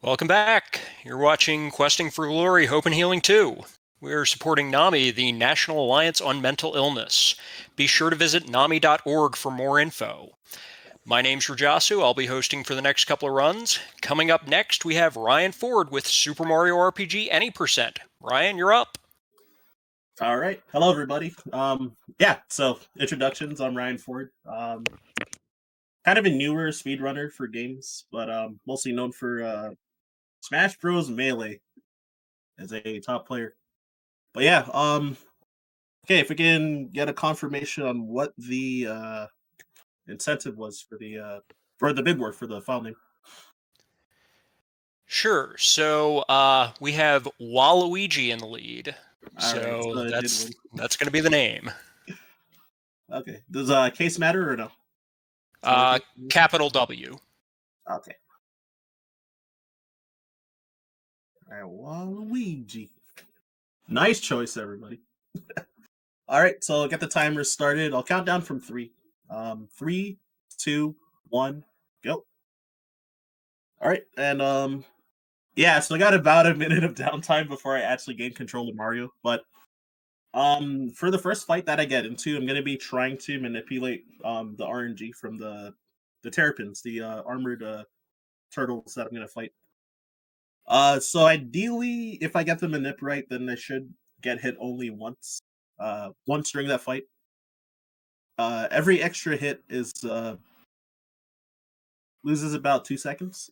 Welcome back. You're watching Questing for Glory, Hope and Healing 2. We're supporting NAMI, the National Alliance on Mental Illness. Be sure to visit NAMI.org for more info. My name's Rajasu. I'll be hosting for the next couple of runs. Coming up next, we have Ryan Ford with Super Mario RPG Any Percent. Ryan, you're up. All right. Hello, everybody. So introductions. I'm Ryan Ford. Kind of a newer speedrunner for games, but mostly known for Smash Bros. Melee as a top player. But yeah, okay, if we can get a confirmation on what the incentive was for the bid war for the file name. Sure. So we have Waluigi in the lead. So Right, that's going to be the name. Okay. Does case matter or no? Capital W. Okay. All right, Waluigi. Nice choice, everybody. All right, so I'll get the timer started. I'll count down from 3. 3, 2, 1, go. All right, and yeah, so I got about a minute of downtime before I actually gain control of Mario. But for the first fight that I get into, I'm gonna be trying to manipulate the RNG from the Terrapins, the armored turtles that I'm gonna fight. So ideally, if I get the manip right, then I should get hit only once. Once during that fight. Every extra hit is loses about 2 seconds.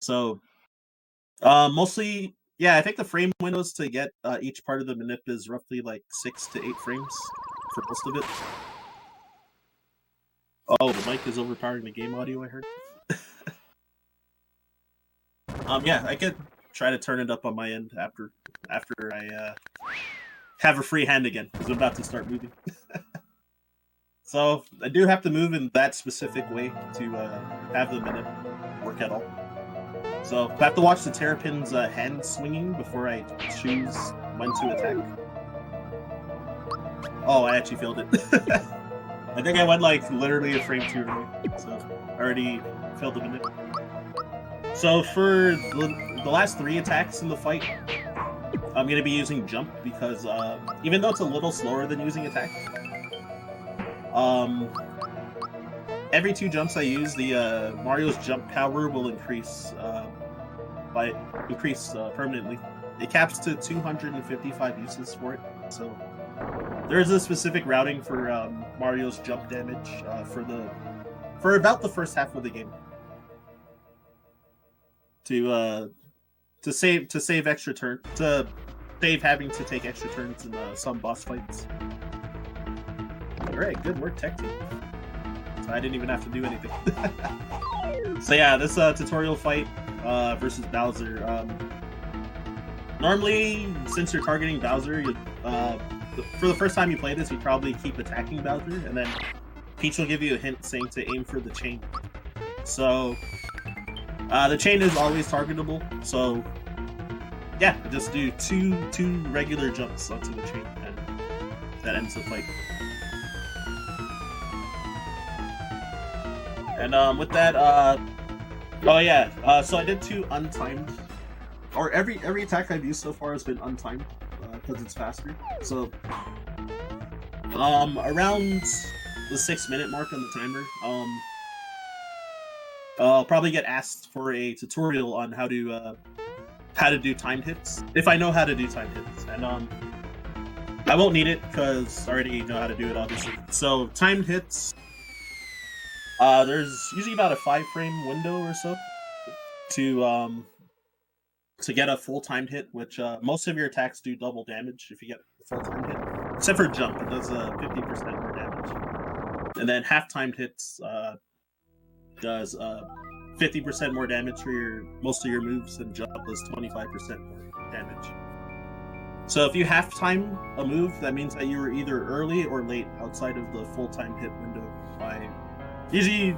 So mostly, yeah, I think the frame windows to get each part of the manip is roughly like 6 to 8 frames for most of it. Oh, the mic is overpowering the game audio, I heard. Yeah, I could try to turn it up on my end after I have a free hand again, because I'm about to start moving. So I do have to move in that specific way to have the minute work at all. So I have to watch the Terrapin's hand swinging before I choose when to attack. Oh, I actually failed it. I think I went like literally a frame too early, so I already failed the minute. So for the last 3 attacks in the fight, I'm going to be using Jump because even though it's a little slower than using Attack, every 2 jumps I use, the Mario's jump power will increase permanently. It caps to 255 uses for it, so there's a specific routing for Mario's jump damage for about the first half of the game to save extra turn to save having to take extra turns in some boss fights. All right, good work, tech team. So I didn't even have to do anything. So yeah, this tutorial fight versus Bowser. Normally, since you're targeting Bowser, for the first time you play this, you probably keep attacking Bowser, and then Peach will give you a hint saying to aim for the chain. So the chain is always targetable. So yeah, just do two regular jumps onto the chain, and that ends the fight. And with that, so I did 2 untimed, or every attack I've used so far has been untimed because it's faster. So around the 6-minute mark on the timer, I'll probably get asked for a tutorial on how to do timed hits, if I know how to do timed hits, and I won't need it because I already know how to do it, obviously. So timed hits. There's usually about a 5-frame window or so to get a full timed hit, which most of your attacks do double damage if you get a full timed hit, except for Jump. It does 50% more damage, and then half timed hits does 50% more damage for most of your moves, and Jump does 25% more damage. So if you half time a move, that means that you were either early or late outside of the full time hit window by. Usually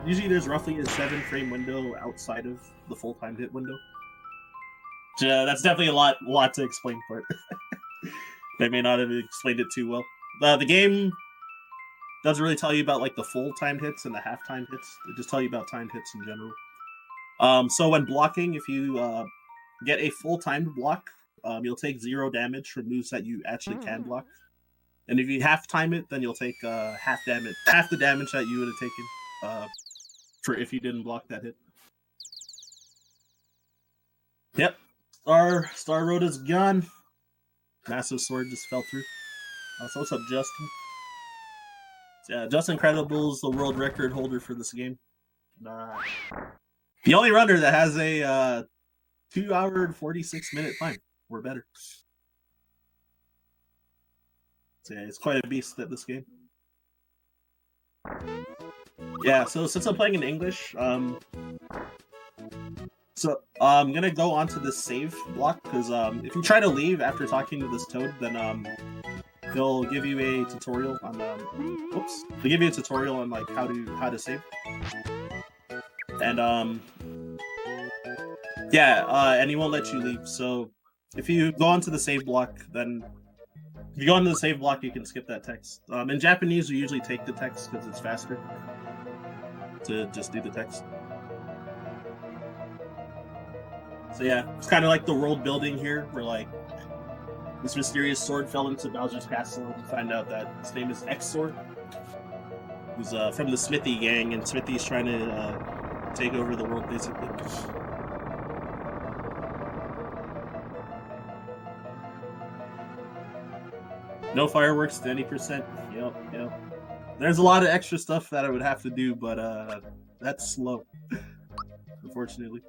there's roughly a 7-frame window outside of the full-time hit window. That's definitely a lot to explain for it. They may not have explained it too well. The game doesn't really tell you about like the full-time hits and the half-time hits. They just tell you about timed hits in general. So when blocking, if you get a full timed block, you'll take 0 damage from moves that you actually can block. And if you half time it, then you'll take half the damage that you would have taken for if you didn't block that hit. Yep, Star Road is gone. Massive sword just fell through. So what's up, Justin? Yeah, Justin Credible is the world record holder for this game. The only runner that has a 2 hour and 46 minute time. We're better. So yeah, it's quite a beast at this game. Yeah, so since I'm playing in English, so I'm gonna go onto this save block because if you try to leave after talking to this toad, then they'll give you a tutorial on they'll give you a tutorial on like how to save. And and he won't let you leave. So if you go onto the save block, then if you go into the save block, you can skip that text. In Japanese, we usually take the text because it's faster to just do the text. So yeah, it's kind of like the world building here, where like this mysterious sword fell into Bowser's castle, and you find out that his name is X-Sword, who's from the Smithy gang, and Smithy's trying to take over the world, basically. No fireworks to any percent. Yep. There's a lot of extra stuff that I would have to do, but that's slow, unfortunately.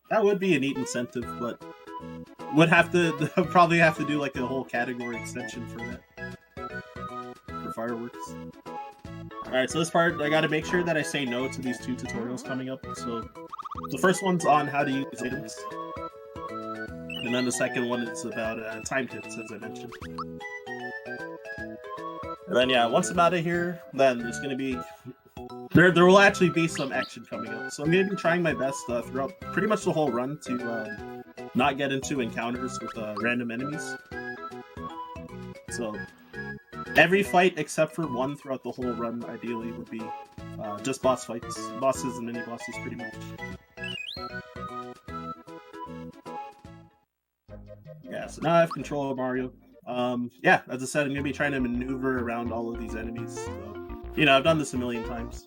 That would be a neat incentive, but would have to probably have to do like a whole category extension for that, for fireworks. Alright, so this part, I gotta make sure that I say no to these 2 tutorials coming up. So the first one's on how to use items, and then the second one is about time hits, as I mentioned. And then yeah, once I'm out of here, then there's gonna be there will actually be some action coming up. So I'm gonna be trying my best throughout pretty much the whole run to not get into encounters with random enemies. So every fight except for one throughout the whole run, ideally, would be just boss fights, bosses and mini bosses, pretty much. Yeah, so now I have control of Mario. Yeah, as I said, I'm gonna be trying to maneuver around all of these enemies. So, I've done this a million times.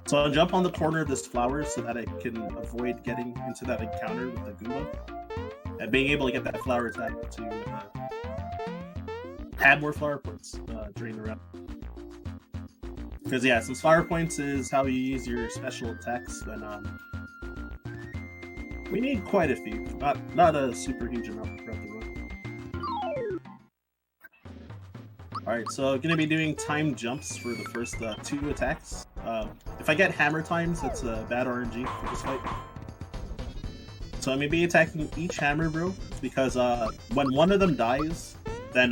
So I'll jump on the corner of this flower so that I can avoid getting into that encounter with the Goomba, and being able to get that flower attack to add more flower points during the round. Because yeah, since flower points is how you use your special attacks, then we need quite a few, not a super huge amount throughout the run. Alright, so I'm gonna be doing timed jumps for the first 2 attacks. If I get hammer times, that's bad RNG for this fight. So I'm gonna be attacking each hammer bro, because when one of them dies, then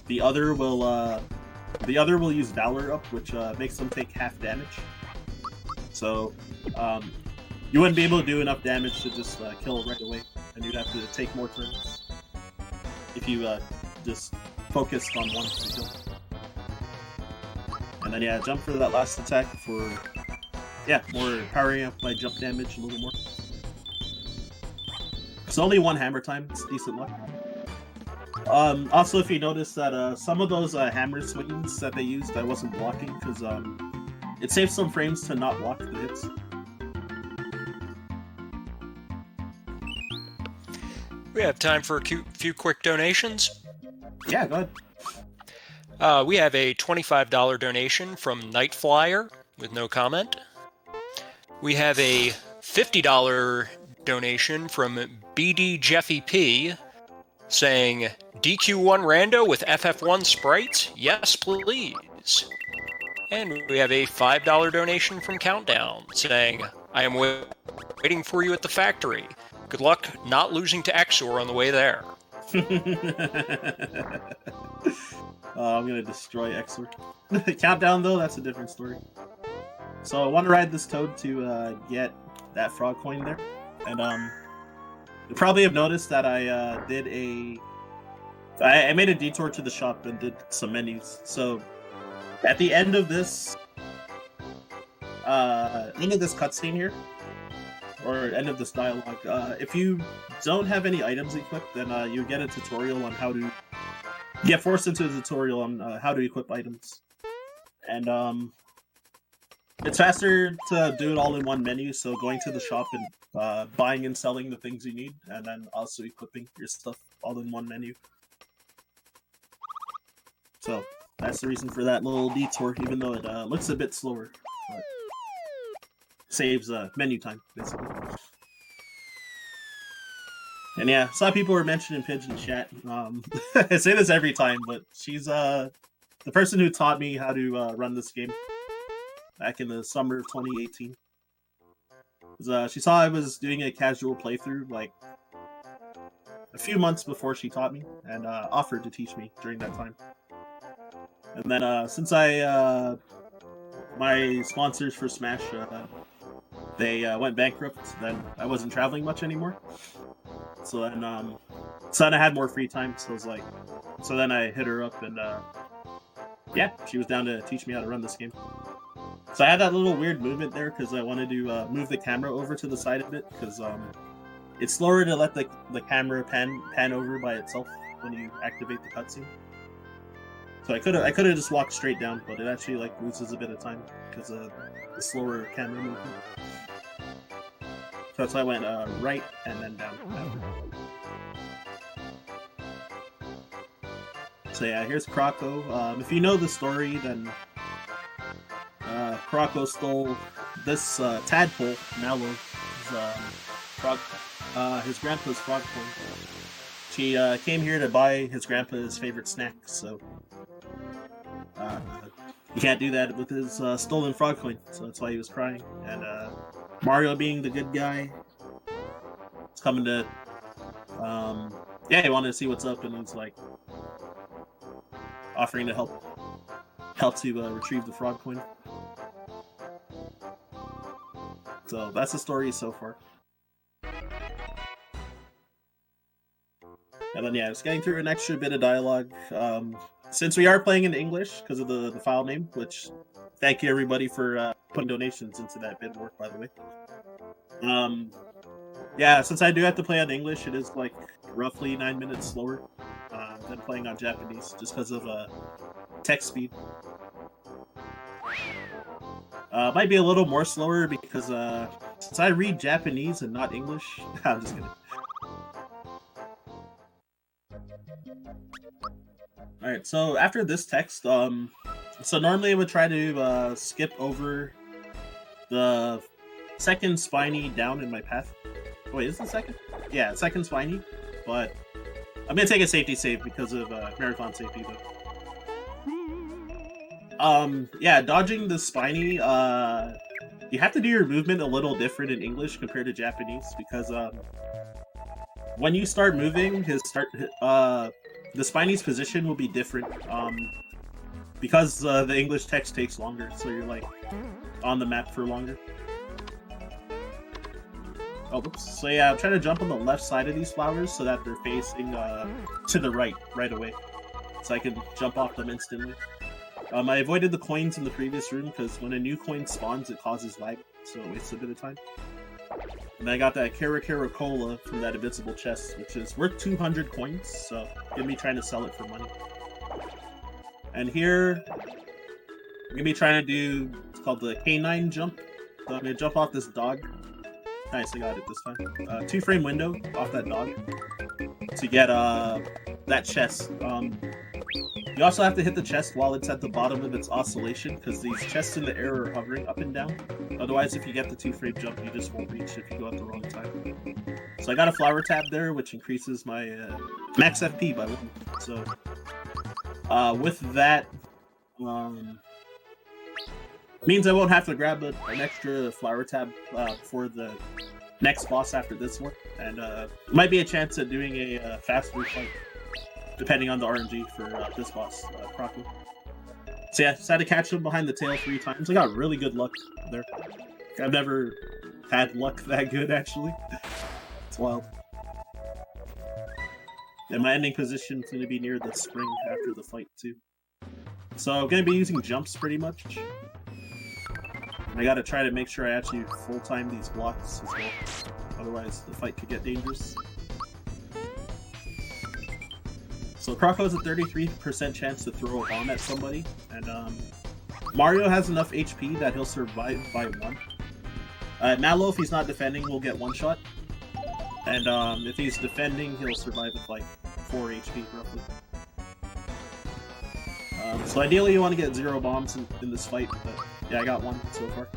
the other will use Valor up, which makes them take half damage. So you wouldn't be able to do enough damage to just kill it right away, and you'd have to take more turns if you just focused on one to kill. And then yeah, jump for that last attack for more powering up my jump damage a little more. It's only 1 hammer time, it's decent luck. Also, if you notice that some of those hammer swings that they used, I wasn't blocking because it saves some frames to not block the hits. We have time for a few quick donations. Yeah, go ahead. We have a $25 donation from Nightflyer with no comment. We have a $50 donation from BD Jeffy P saying, DQ1 Rando with FF1 sprites? Yes, please. And we have a $5 donation from Countdown saying, I am waiting for you at the factory. Good luck not losing to Exor on the way there. I'm gonna destroy Exor. Countdown though, that's a different story. So I want to ride this toad to get that frog coin there, and you probably have noticed that I made a detour to the shop and did some menus. So At the end of this cutscene here, or end of this dialogue, if you don't have any items equipped, then you get a tutorial on how to get forced into a tutorial on how to equip items. And it's faster to do it all in one menu, so going to the shop and buying and selling the things you need, and then also equipping your stuff all in one menu. So that's the reason for that little detour, even though it looks a bit slower. But saves menu time, basically. And yeah, some people were mentioning Pigeon chat. I say this every time, but she's the person who taught me how to run this game back in the summer of 2018. She saw I was doing a casual playthrough like a few months before she taught me, and offered to teach me during that time. And then since my sponsors for Smash, they went bankrupt, then I wasn't traveling much anymore. So then I had more free time, so then I hit her up, and yeah, she was down to teach me how to run this game. So I had that little weird movement there because I wanted to move the camera over to the side of it, because it's slower to let the camera pan over by itself when you activate the cutscene. So I could have just walked straight down, but it actually like loses a bit of time because of the slower camera movement. So that's why I went right and then down. So yeah, here's Croco. If you know the story, then Croco stole this tadpole, Mallow, his grandpa's frog coin. She came here to buy his grandpa's favorite snack, so he can't do that with his stolen frog coin, so that's why he was crying. And Mario, being the good guy, is coming to he wanted to see what's up, and he's like offering to help to retrieve the frog coin. So that's the story so far. And then yeah, just getting through an extra bit of dialogue. Since we are playing in English because of the file name, which thank you everybody for putting donations into that bid work, by the way. Yeah, since I do have to play on English, it is like roughly 9 minutes slower than playing on Japanese, just because of text speed. Might be a little more slower because since I read Japanese and not English, I'm just kidding. Alright, so after this text, so normally I would try to skip over the second spiny down in my path. Wait, is it the second? Yeah, second spiny, but I'm gonna take a safety save because of marathon safety, though. Yeah, dodging the spiny, you have to do your movement a little different in English compared to Japanese, because when you start moving, the Spiny's position will be different, because the English text takes longer, so you're like on the map for longer. Oh, whoops. So yeah, I'm trying to jump on the left side of these flowers so that they're facing to the right away, so I can jump off them instantly. I avoided the coins in the previous room because when a new coin spawns, it causes lag, so it wastes a bit of time. And I got that Cola from that invincible chest, which is worth 200 coins, so gonna be trying to sell it for money. And here, I'm gonna be trying to do, it's called the Canine Jump. So I'm gonna jump off this dog. Nice, I got it this time. 2-frame window off that dog to get that chest. You also have to hit the chest while it's at the bottom of its oscillation, because these chests in the air are hovering up and down. Otherwise, if you get the 2-frame jump, you just won't reach if you go at the wrong time. So I got a flower tab there, which increases my max FP by 1. So with that, means I won't have to grab an extra flower tab for the next boss after this one, and might be a chance at doing a faster fight, depending on the RNG for this boss, Croco. So yeah, just had to catch him behind the tail 3 times. I got really good luck there. I've never had luck that good, actually. It's wild. And my ending position is going to be near the spring after the fight, too. So I'm gonna be using jumps pretty much. I gotta try to make sure I actually full time these blocks as well. Otherwise the fight could get dangerous. So Croco has a 33% chance to throw a bomb at somebody, and Mario has enough HP that he'll survive by 1. Mallow, if he's not defending, will get 1 shot. And if he's defending, he'll survive with like 4 HP roughly. So ideally you want to get 0 bombs in this fight, but yeah, I got 1 so far.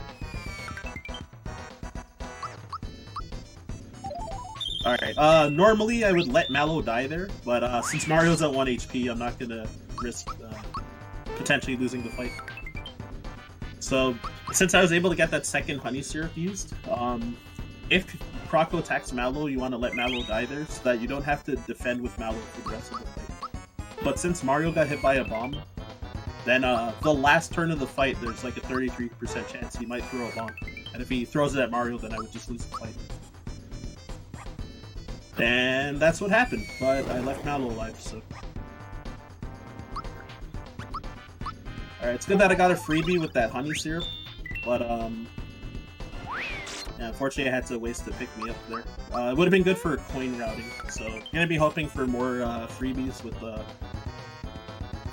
Alright, normally I would let Mallow die there, but since Mario's at 1 HP, I'm not gonna risk potentially losing the fight. So, since I was able to get that second honey syrup used, if Croco attacks Mallow, you want to let Mallow die there so that you don't have to defend with Mallow for the rest of the fight. But since Mario got hit by a bomb, then the last turn of the fight, there's like a 33% chance he might throw a bomb. And if he throws it at Mario, then I would just lose the fight. And that's what happened, but I left Mallow alive, so... Alright, it's good that I got a freebie with that honey syrup, but yeah, unfortunately I had to waste to pick me up there. It would have been good for coin routing, so I'm gonna be hoping for more freebies with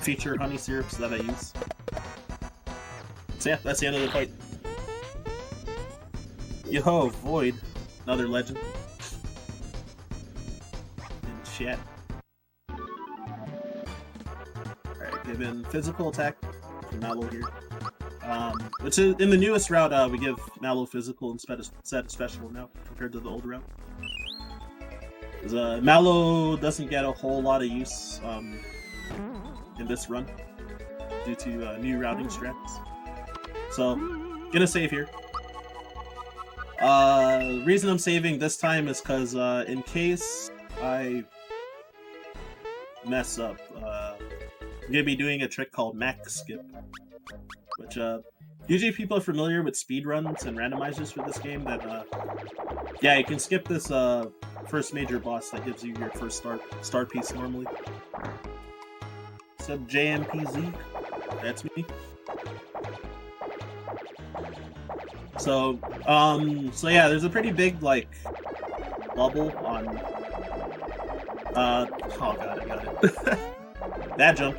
feature honey syrups that I use. So yeah, that's the end of the fight. Yo, Void, another legend. In chat. Alright, given physical attack for Mallow here. Which is, in the newest route, we give Mallow physical instead of special now, compared to the old route. Mallow doesn't get a whole lot of use in this run due to new routing strats. So, gonna save here. The reason I'm saving this time is because in case I mess up, I'm gonna be doing a trick called max skip, which usually people are familiar with speedruns and randomizers for this game. That yeah, you can skip this first major boss that gives you your first star piece normally. What's up, JMPZ? That's me. So yeah, there's a pretty big like bubble on. Oh god, I got it. That jump.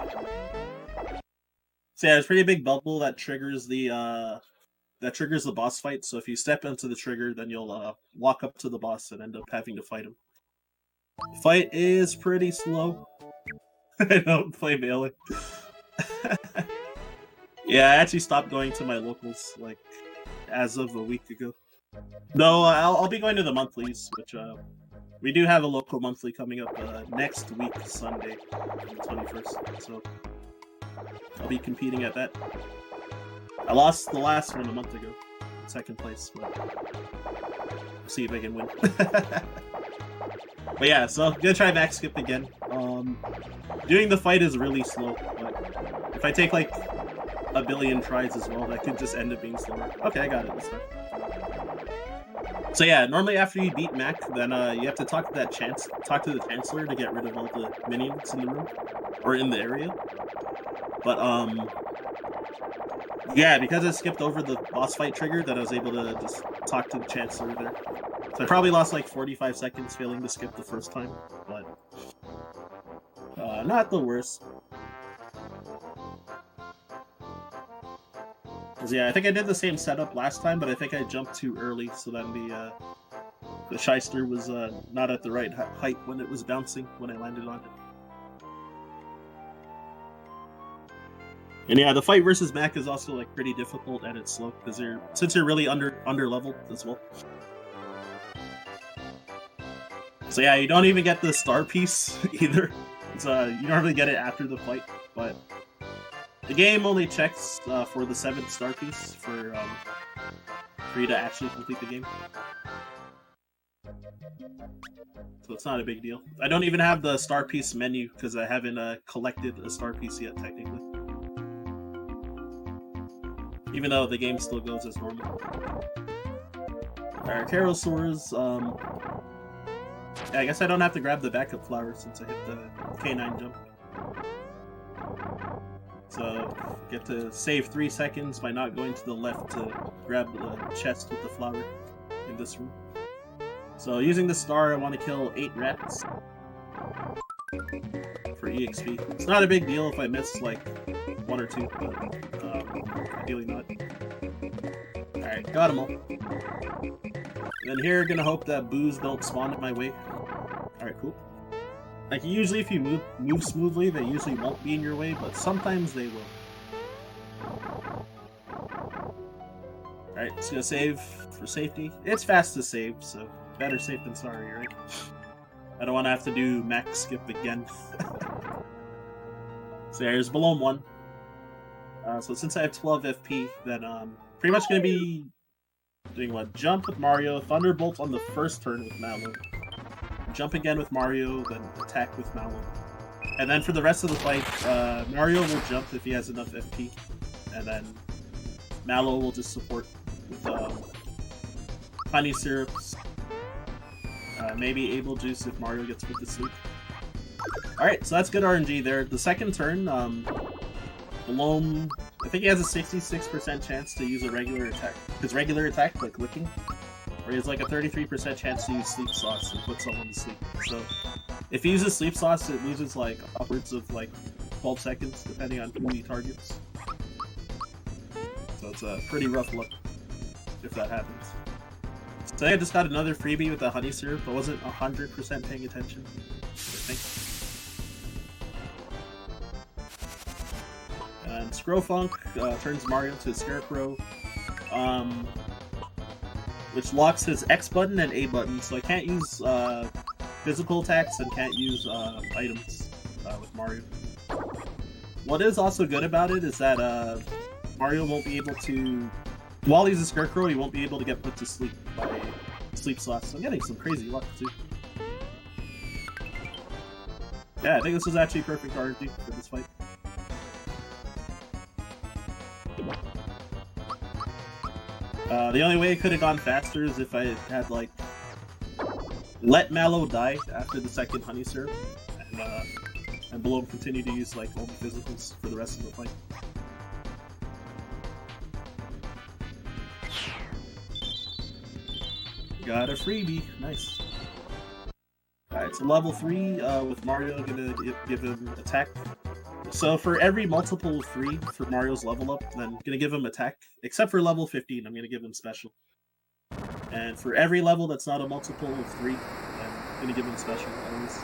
So yeah, there's a pretty big bubble that triggers the boss fight. So if you step into the trigger, then you'll walk up to the boss and end up having to fight him. The fight is pretty slow. I don't play Melee. Yeah, I actually stopped going to my locals like as of a week ago. No, I'll be going to the monthlies, which we do have a local monthly coming up next week, Sunday, the 21st. So I'll be competing at that. I lost the last one a month ago, second place, but we'll see if I can win. But yeah, so I'm gonna try max skip again. Doing the fight is really slow, but if I take like a billion tries as well, that could just end up being slower. Okay, I got it this time. So yeah, normally after you beat Mac, then you have to talk to the Chancellor to get rid of all the minions in the room or in the area. But yeah, because I skipped over the boss fight trigger, that I was able to just talk to the Chancellor there. So I probably lost like 45 seconds failing to skip the first time, but not the worst. Cause yeah, I think I did the same setup last time, but I think I jumped too early, so then the shyster was not at the right height when it was bouncing when I landed on it. And yeah, the fight versus Mac is also like pretty difficult and it's slow because since you're really under leveled as well. So yeah, you don't even get the star piece either. It's, you normally get it after the fight, but the game only checks for the 7th star piece for you to actually complete the game. So it's not a big deal. I don't even have the star piece menu because I haven't collected a star piece yet, technically. Even though the game still goes as normal. Alright, Kerosaurus. Yeah, I guess I don't have to grab the backup flower since I hit the Canine Jump. So get to save 3 seconds by not going to the left to grab the chest with the flower in this room. So using the star, I want to kill 8 rats for EXP. It's not a big deal if I miss like 1 or 2, but ideally not. Alright, got them all. And then here, gonna hope that boos don't spawn in my way. Alright, cool. Like, usually if you move smoothly, they usually won't be in your way, but sometimes they will. Alright, just gonna save for safety. It's fast to save, so better safe than sorry, right? I don't want to have to do max skip again. So there's below 1. So since I have 12 FP, then pretty much gonna be doing what? Jump with Mario, Thunderbolt on the first turn with Mallow. Jump again with Mario, then attack with Mallow. And then for the rest of the fight, Mario will jump if he has enough FP. And then Mallow will just support with honey syrups. Maybe Able Juice if Mario gets put to sleep. Alright, so that's good RNG there. The second turn, Belome, I think he has a 66% chance to use a regular attack. His regular attack, like licking. Or he has like a 33% chance to use Sleep Sauce and put someone to sleep. So, if he uses Sleep Sauce, it loses like upwards of like 12 seconds, depending on who he targets. So it's a pretty rough look if that happens. So I just got another freebie with the honey syrup. I wasn't 100% paying attention, I think. And Scrofunk turns Mario into a Scarecrow, which locks his X button and A button, so I can't use physical attacks and can't use items with Mario. What is also good about it is that Mario won't be able to, while he's a Scarecrow, he won't be able to get put to sleep by Sleep Sauce. So I'm getting some crazy luck too. Yeah, I think this was actually perfect RNG for this fight. The only way it could have gone faster is if I had, like, let Mallow die after the second honey syrup, and Belome continue to use, like, only physicals for the rest of the fight. Got a freebie. Nice. Alright, so level 3 with Mario, gonna give him attack. So for every multiple of 3 for Mario's level up, then I'm gonna give him attack. Except for level 15, I'm gonna give him special. And for every level that's not a multiple of 3, I'm gonna give him special always.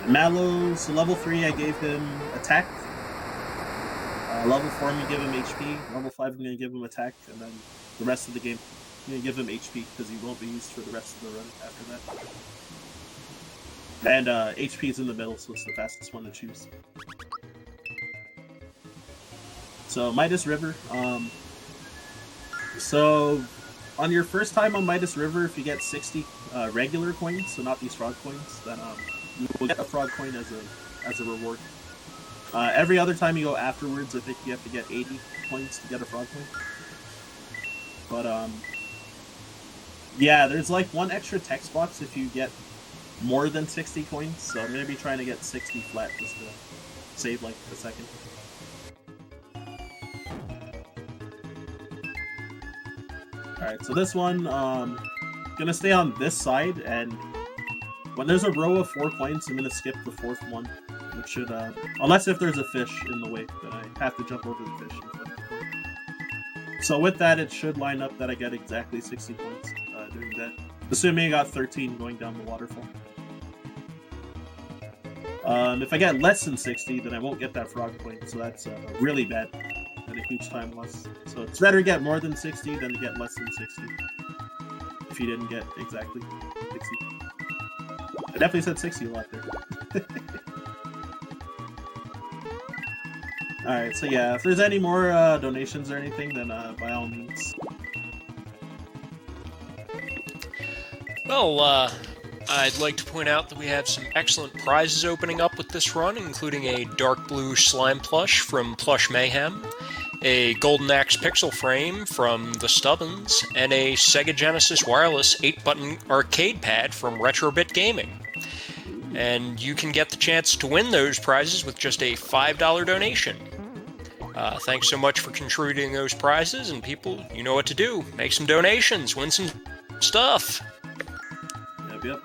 Mallow, so level 3 I gave him attack. Level 4 I'm gonna give him HP. Level 5 I'm gonna give him attack, and then the rest of the game I'm gonna give him HP because he won't be used for the rest of the run after that. And HP is in the middle, so it's the fastest one to choose. So Midas River. So on your first time on Midas River, if you get 60 regular coins, so not these frog coins, then you will get a frog coin as a reward. Every other time you go afterwards, I think you have to get 80 coins to get a frog coin. But yeah, there's like one extra text box if you get more than 60 coins, so I'm going to be trying to get 60 flat just to save like a second. Alright, so this one, gonna stay on this side, and when there's a row of 4 coins, I'm gonna skip the 4th one, which should, unless if there's a fish in the way, then I have to jump over the fish. So with that, it should line up that I get exactly 60 points doing that. Assuming I got 13 going down the waterfall. If I get less than 60, then I won't get that frog point, so that's really bad and a huge time loss. So it's better to get more than 60 than to get less than 60. If you didn't get exactly 60. I definitely said 60 a lot there. Alright, so yeah, if there's any more donations or anything, then by all means. Well, I'd like to point out that we have some excellent prizes opening up with this run, including a dark blue slime plush from Plush Mayhem, a Golden Axe pixel frame from the Stubbins, and a Sega Genesis wireless 8-button arcade pad from Retrobit Gaming. and you can get the chance to win those prizes with just a $5 donation. Thanks so much for contributing those prizes, and people, you know what to do. Make some donations, win some stuff. Yep.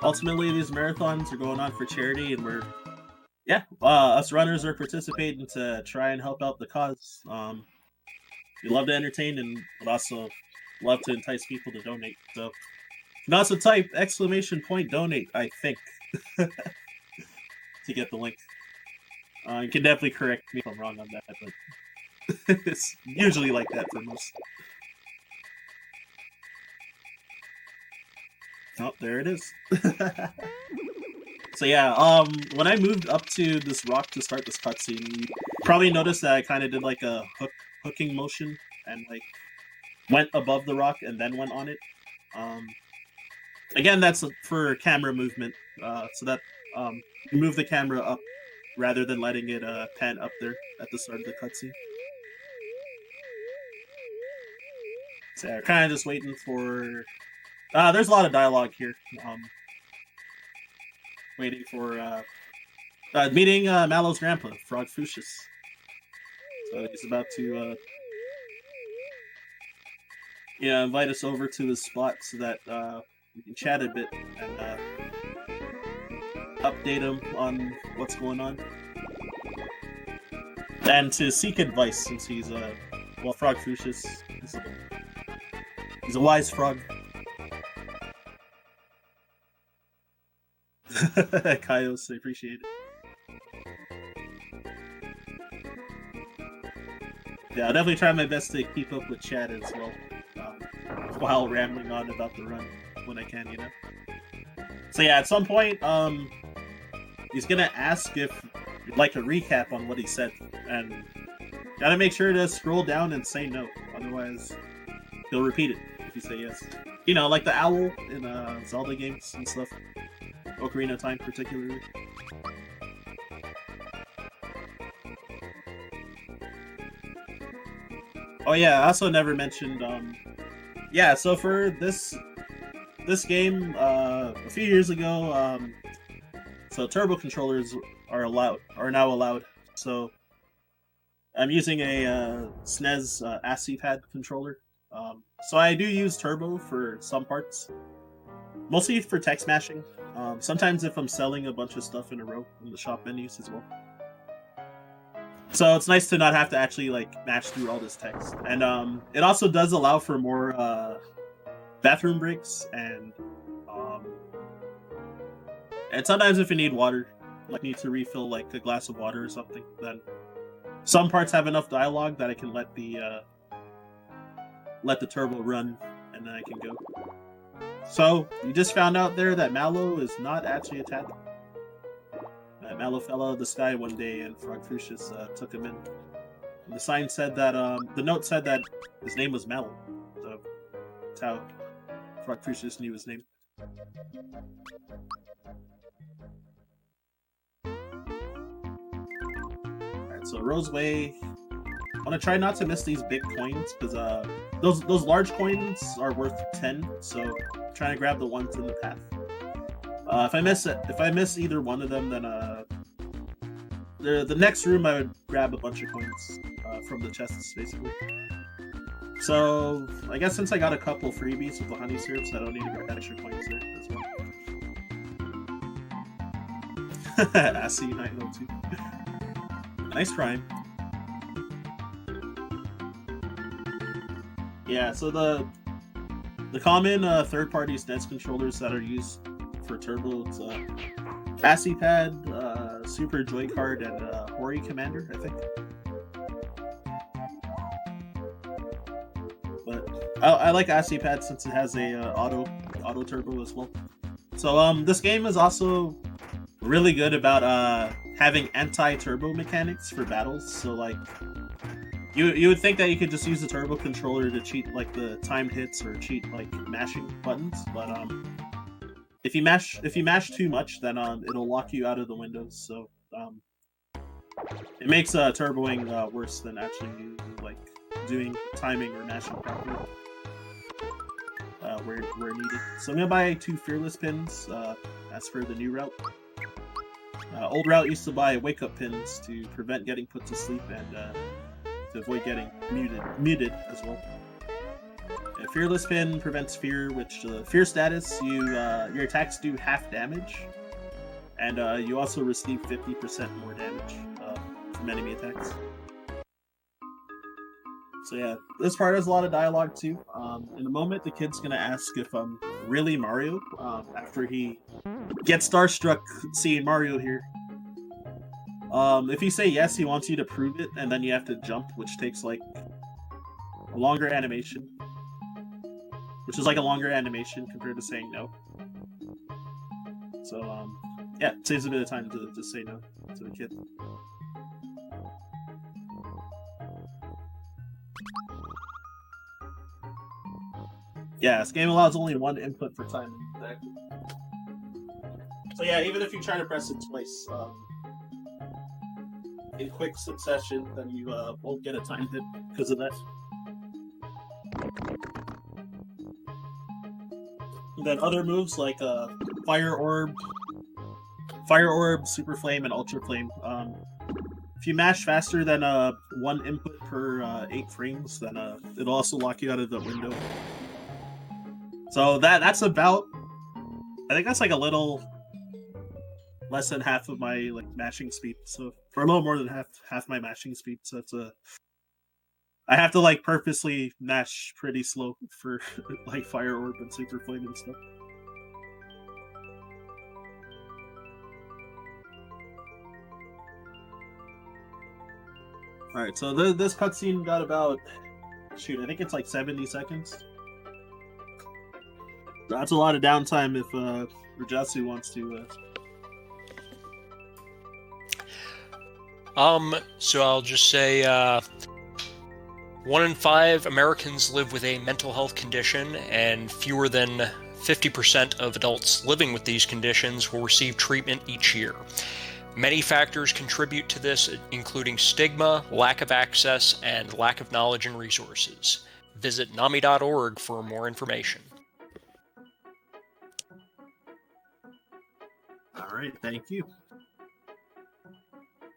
Ultimately, these marathons are going on for charity, and us runners are participating to try and help out the cause. We love to entertain and would also love to entice people to donate. So you can also type !donate, I think, to get the link. You can definitely correct me if I'm wrong on that, but it's usually like that for most. Oh, there it is. So yeah, when I moved up to this rock to start this cutscene, you probably noticed that I kind of did like a hooking motion and like went above the rock and then went on it. Again, that's for camera movement, so that you move the camera up rather than letting it pan up there at the start of the cutscene. So yeah, kind of just waiting for. There's a lot of dialogue here. Waiting for meeting Mallow's grandpa, Frog Fuchsius. So he's about to invite us over to his spot so that we can chat a bit and update him on what's going on. And to seek advice, since he's Frog Fuchsius, he's a wise frog. Kaios, I appreciate it. Yeah, I'll definitely try my best to keep up with chat as well, while rambling on about the run when I can, So yeah, at some point, he's gonna ask if you'd like a recap on what he said, and gotta make sure to scroll down and say no, otherwise he'll repeat it if you say yes. Like the owl in Zelda games and stuff. Ocarina of Time particularly. Oh yeah, I also never mentioned so for this game a few years ago, so turbo controllers are now allowed. So I'm using a SNES ASCII pad controller. So I do use turbo for some parts, mostly for text mashing. Sometimes if I'm selling a bunch of stuff in a row in the shop menus as well. So it's nice to not have to actually like match through all this text. And it also does allow for more bathroom breaks and sometimes if you need water, like need to refill like a glass of water or something, then some parts have enough dialogue that I can let the turbo run and then I can go. So, you just found out there that Mallow is not actually a tadpole. Mallow fell out of the sky one day and Frog Fuchsius took him in. And the sign said that, the note said that his name was Mallow. So, that's how Frog Fuchsius knew his name. Alright, so Roseway. I want to try not to miss these big coins, because those large coins are worth 10, so I'm trying to grab the ones in the path. If I miss either one of them, then the next room I would grab a bunch of coins from the chests, basically. So I guess since I got a couple freebies with the honey syrups, I don't need to grab extra coins there as well. ASCII 902. Nice rhyme. Yeah, so the common third-party SNES controllers that are used for turbo, it's ASCII pad, Super Joy Card, and Hori Commander, I think. But I like ASCII pad since it has a auto turbo as well. So this game is also really good about having anti-turbo mechanics for battles. So like you would think that you could just use the turbo controller to cheat like the timed hits or cheat like mashing buttons, but if you mash too much, then it'll lock you out of the windows. So it makes turboing worse than actually like doing timing or mashing properly where needed. So I'm gonna buy 2 fearless pins as for the new route. Old Route used to buy wake-up pins to prevent getting put to sleep and to avoid getting muted as well. A Fearless pin prevents fear, which fear status, your attacks do half damage, and you also receive 50% more damage from enemy attacks. So yeah, this part has a lot of dialogue too. In a moment, the kid's gonna ask if I'm really Mario after he gets starstruck seeing Mario here. If you say yes, he wants you to prove it, and then you have to jump, which takes like a longer animation. Which is like a longer animation compared to saying no. So, yeah, it saves a bit of time to just say no to the kid. Yeah, this game allows only one input for timing. Exactly. So yeah, even if you try to press it twice in quick succession, then you won't get a time hit because of that. And then other moves like Fire Orb, Super Flame, and Ultra Flame. If you mash faster than one input per 8 frames, then it'll also lock you out of the window. So that's about. I think that's like a little less than half of my like mashing speed. So for a little more than half my mashing speed. So it's I have to like purposely mash pretty slow for like Fire Orb and Super Flame and stuff. Alright, so this cutscene got about, shoot, I think it's like 70 seconds. That's a lot of downtime if Rajasu wants to. So I'll just say 1 in 5 Americans live with a mental health condition, and fewer than 50% of adults living with these conditions will receive treatment each year. Many factors contribute to this, including stigma, lack of access, and lack of knowledge and resources. Visit NAMI.org for more information. All right, thank you.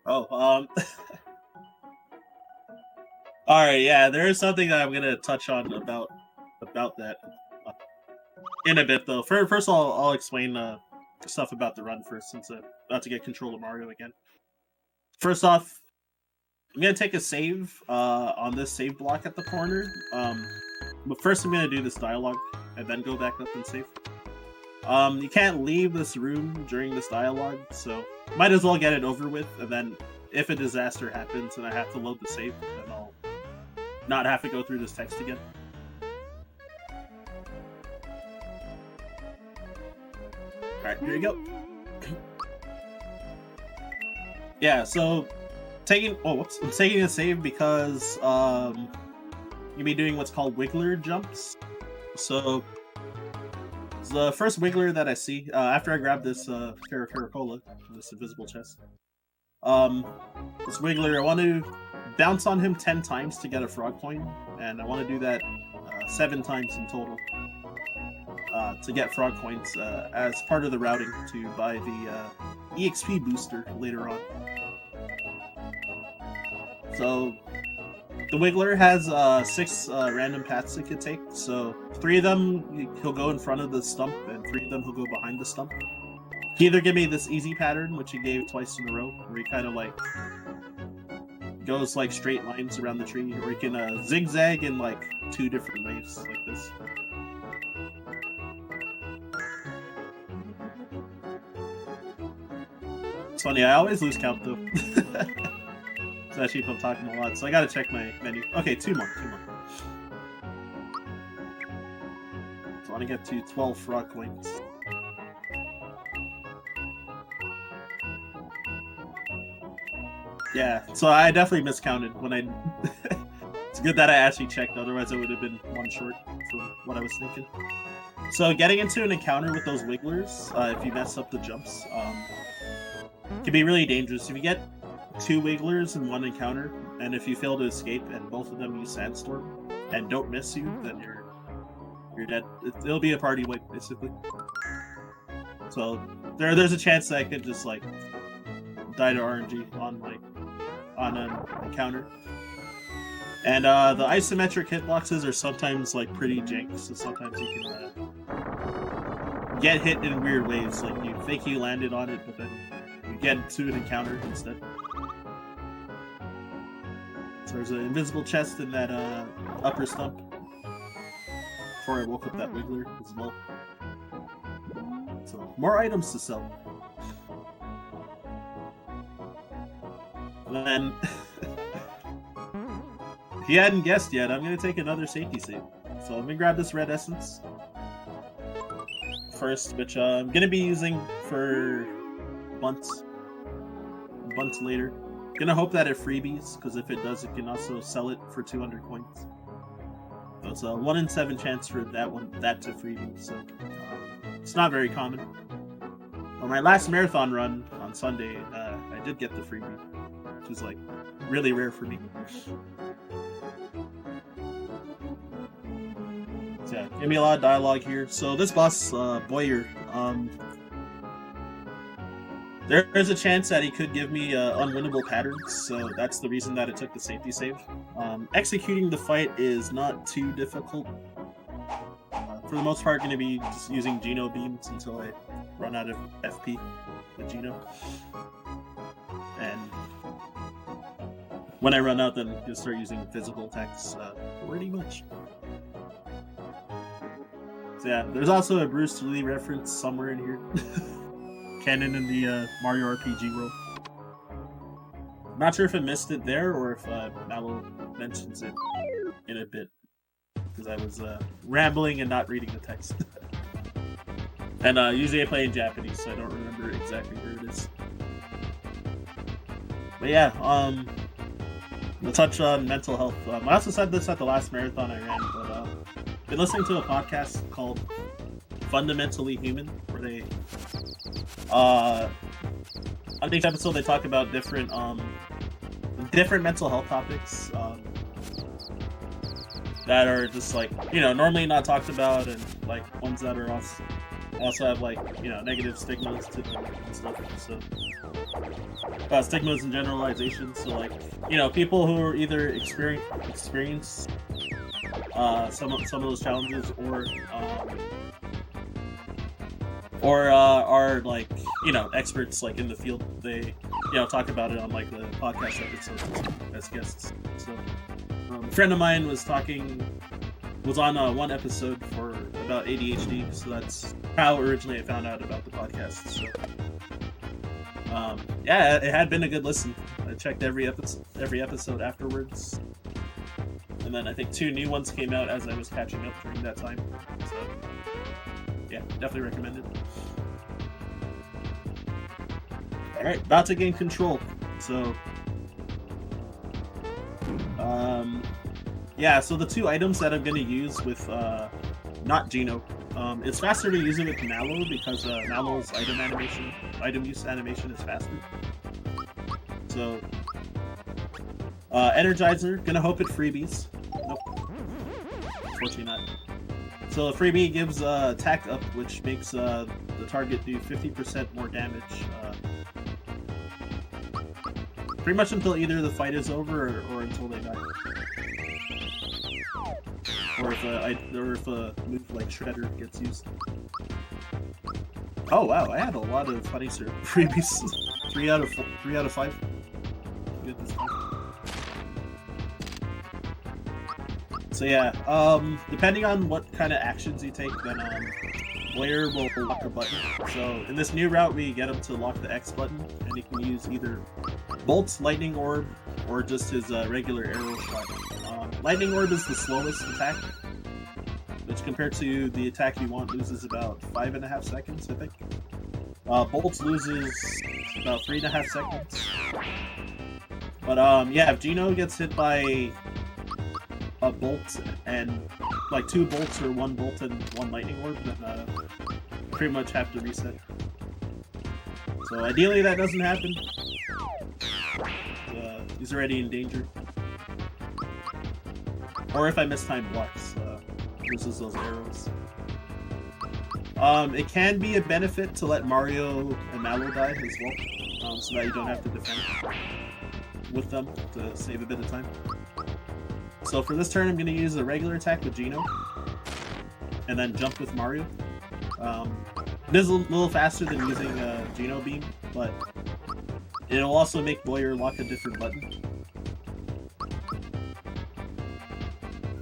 Oh, all right, yeah, there is something that I'm gonna touch on about that in a bit, though. First, I'll explain stuff about the run first, since I'm about to get control of Mario again. First off, I'm gonna take a save on this save block at the corner. But first, I'm gonna do this dialogue and then go back up and save. You can't leave this room during this dialogue, so might as well get it over with, and then if a disaster happens and I have to load the save, then I'll not have to go through this text again. Alright, here you go. Yeah, so I'm taking a save because you'll be doing what's called Wiggler jumps. So the first Wiggler that I see after I grab this Caracola, this invisible chest. This Wiggler, I want to bounce on him 10 times to get a frog coin, and I want to do that 7 times in total to get frog coins as part of the routing to buy the EXP booster later on. So the Wiggler has 6 random paths it could take. So 3 of them he'll go in front of the stump, and 3 of them he'll go behind the stump. He either give me this easy pattern, which he gave twice in a row, where he kind of like goes like straight lines around the tree, or he can zigzag in like 2 different ways, like this. It's funny, I always lose count though. Especially if I'm talking a lot, so I gotta check my menu. Okay, 2 more. So I want to get to 12 frog coins. Yeah, so I definitely miscounted when I... It's good that I actually checked, otherwise I would have been 1 short from what I was thinking. So getting into an encounter with those Wigglers, if you mess up the jumps, can be really dangerous. If you get 2 Wigglers in 1 encounter, and if you fail to escape and both of them use Sandstorm and don't miss you, then you're dead. It'll be a party wipe, basically. So there's a chance that I could just like die to RNG on an encounter. And the isometric hitboxes are sometimes like pretty jank, so sometimes you can get hit in weird ways. Like you think you landed on it, but then you get to an encounter instead. So there's an invisible chest in that upper stump. Before I woke up that wiggler as well. So more items to sell. And then if you hadn't guessed yet, I'm going to take another safety save. So I'm going to grab this red essence first, which I'm going to be using for months later. I'm going to hope that it freebies, because if it does, it can also sell it for 200 coins. So it's a 1 in 7 chance for that to freebie, so it's not very common. On my last marathon run on Sunday, I did get the freebie, which is like really rare for me. So yeah, give me a lot of dialogue here. So this boss, Boyer, there is a chance that he could give me unwinnable patterns, so that's the reason that it took the safety save. Executing the fight is not too difficult. For the most part, going to be just using Geno beams until I run out of FP with Geno. And when I run out, then just start using physical attacks pretty much. So yeah, there's also a Bruce Lee reference somewhere in here. Canon in the Mario RPG world. I'm not sure if I missed it there or if Mallow mentions it in a bit, because I was rambling and not reading the text. And usually I play in Japanese, so I don't remember exactly where it is. But yeah, we'll touch on mental health. I also said this at the last marathon I ran, but I've been listening to a podcast called Fundamentally Human, where they on each episode they talk about different mental health topics that are just like, you know, normally not talked about, and like ones that are also have like, you know, negative stigmas to them and stuff. So stigmas and generalizations. So like, you know, people who are either experience some of those challenges or are like, you know, experts like in the field. They, you know, talk about it on like the podcast episodes as guests. So a friend of mine was on one episode about ADHD, so that's how originally I found out about the podcast. So yeah, it had been a good listen. I checked every episode afterwards, and then I think 2 new ones came out as I was catching up during that time. So yeah, definitely recommend it. Alright, about to gain control. So yeah, so the 2 items that I'm going to use with not Geno, it's faster to use it with Mallow because Mallow's item use animation is faster. So Energizer, gonna hope it freebies. Nope, unfortunately not. So the freebie gives attack up, which makes the target do 50% more damage. Pretty much until either the fight is over or until they die. Or if a move like Shredder gets used. Oh wow, I had a lot of funny freebies. 3 out of 5. Good this time. So yeah, depending on what kind of actions you take, then Boyer will lock a button. So in this new route, we get him to lock the X button, and he can use either Bolt's Lightning Orb or just his regular arrow shot. Lightning Orb is the slowest attack, which compared to the attack you want loses about 5.5 seconds, I think. Bolt's loses about 3.5 seconds. But yeah, if Geno gets hit by a bolt and like 2 bolts or 1 bolt and 1 lightning orb, then pretty much have to reset. So ideally that doesn't happen. He's already in danger. Or if I miss time blocks versus those arrows. It can be a benefit to let Mario and Mallow die as well. so that you don't have to defend with them to save a bit of time. So for this turn, I'm going to use a regular attack with Geno, and then jump with Mario. It is a little faster than using Geno Beam, but it'll also make Boyer lock a different button.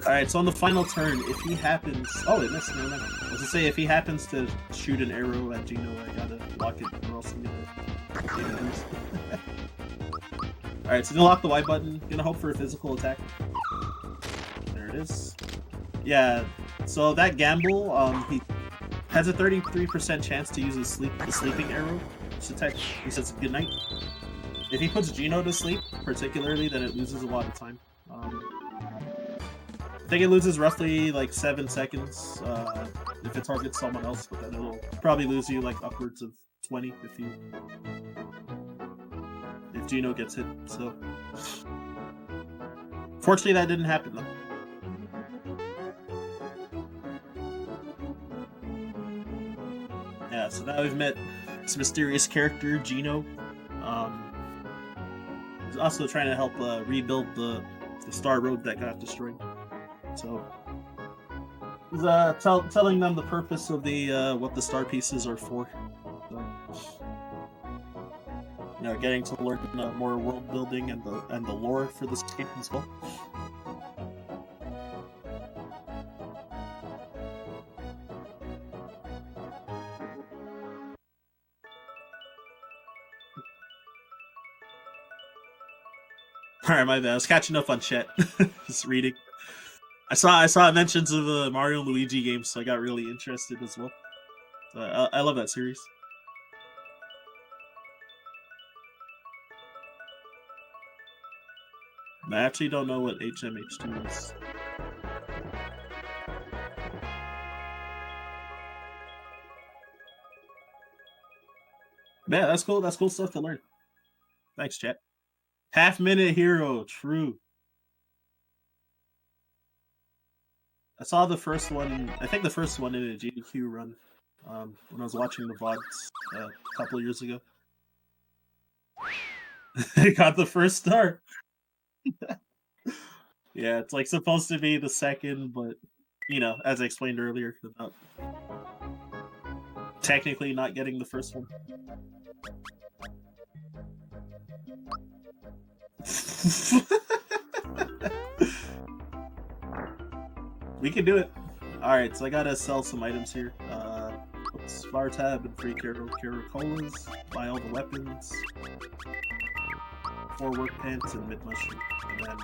Alright, so on the final turn, if he happens... Oh, it missed. No. I was going to say, if he happens to shoot an arrow at Geno, I gotta lock it, or else I'm gonna lose. Alright, so gonna lock the Y button. Gonna hope for a physical attack. There it is. Yeah, so that gamble, he has a 33% chance to use the sleeping arrow to attack. He says goodnight. If he puts Geno to sleep, particularly, then it loses a lot of time. I think it loses roughly like 7 seconds if it targets someone else, but then it'll probably lose you like upwards of 20 if Geno gets hit. So fortunately that didn't happen though. Yeah, so now we've met this mysterious character, Geno. He's also trying to help rebuild the Star Road that got destroyed. So he's telling them the purpose of the what the star pieces are for. So, you know, getting to learn more world building and the lore for this game as well. Alright, my bad. I was catching up on chat. Just reading. I saw mentions of the Mario and Luigi games, so I got really interested as well. I love that series. I actually don't know what HMH2 is. Yeah, that's cool. That's cool stuff to learn. Thanks, chat. Half-minute hero, true. I saw the first one, I think the first one in a GDQ run, when I was watching the VODs a couple of years ago. It got the first star. Yeah, it's like supposed to be the second, but, you know, as I explained earlier, about technically not getting the first one. We can do it. Alright, so I gotta sell some items here. Flower tab and free Kerosaurus. Buy all the weapons. 4 work pants and mid mushroom. And then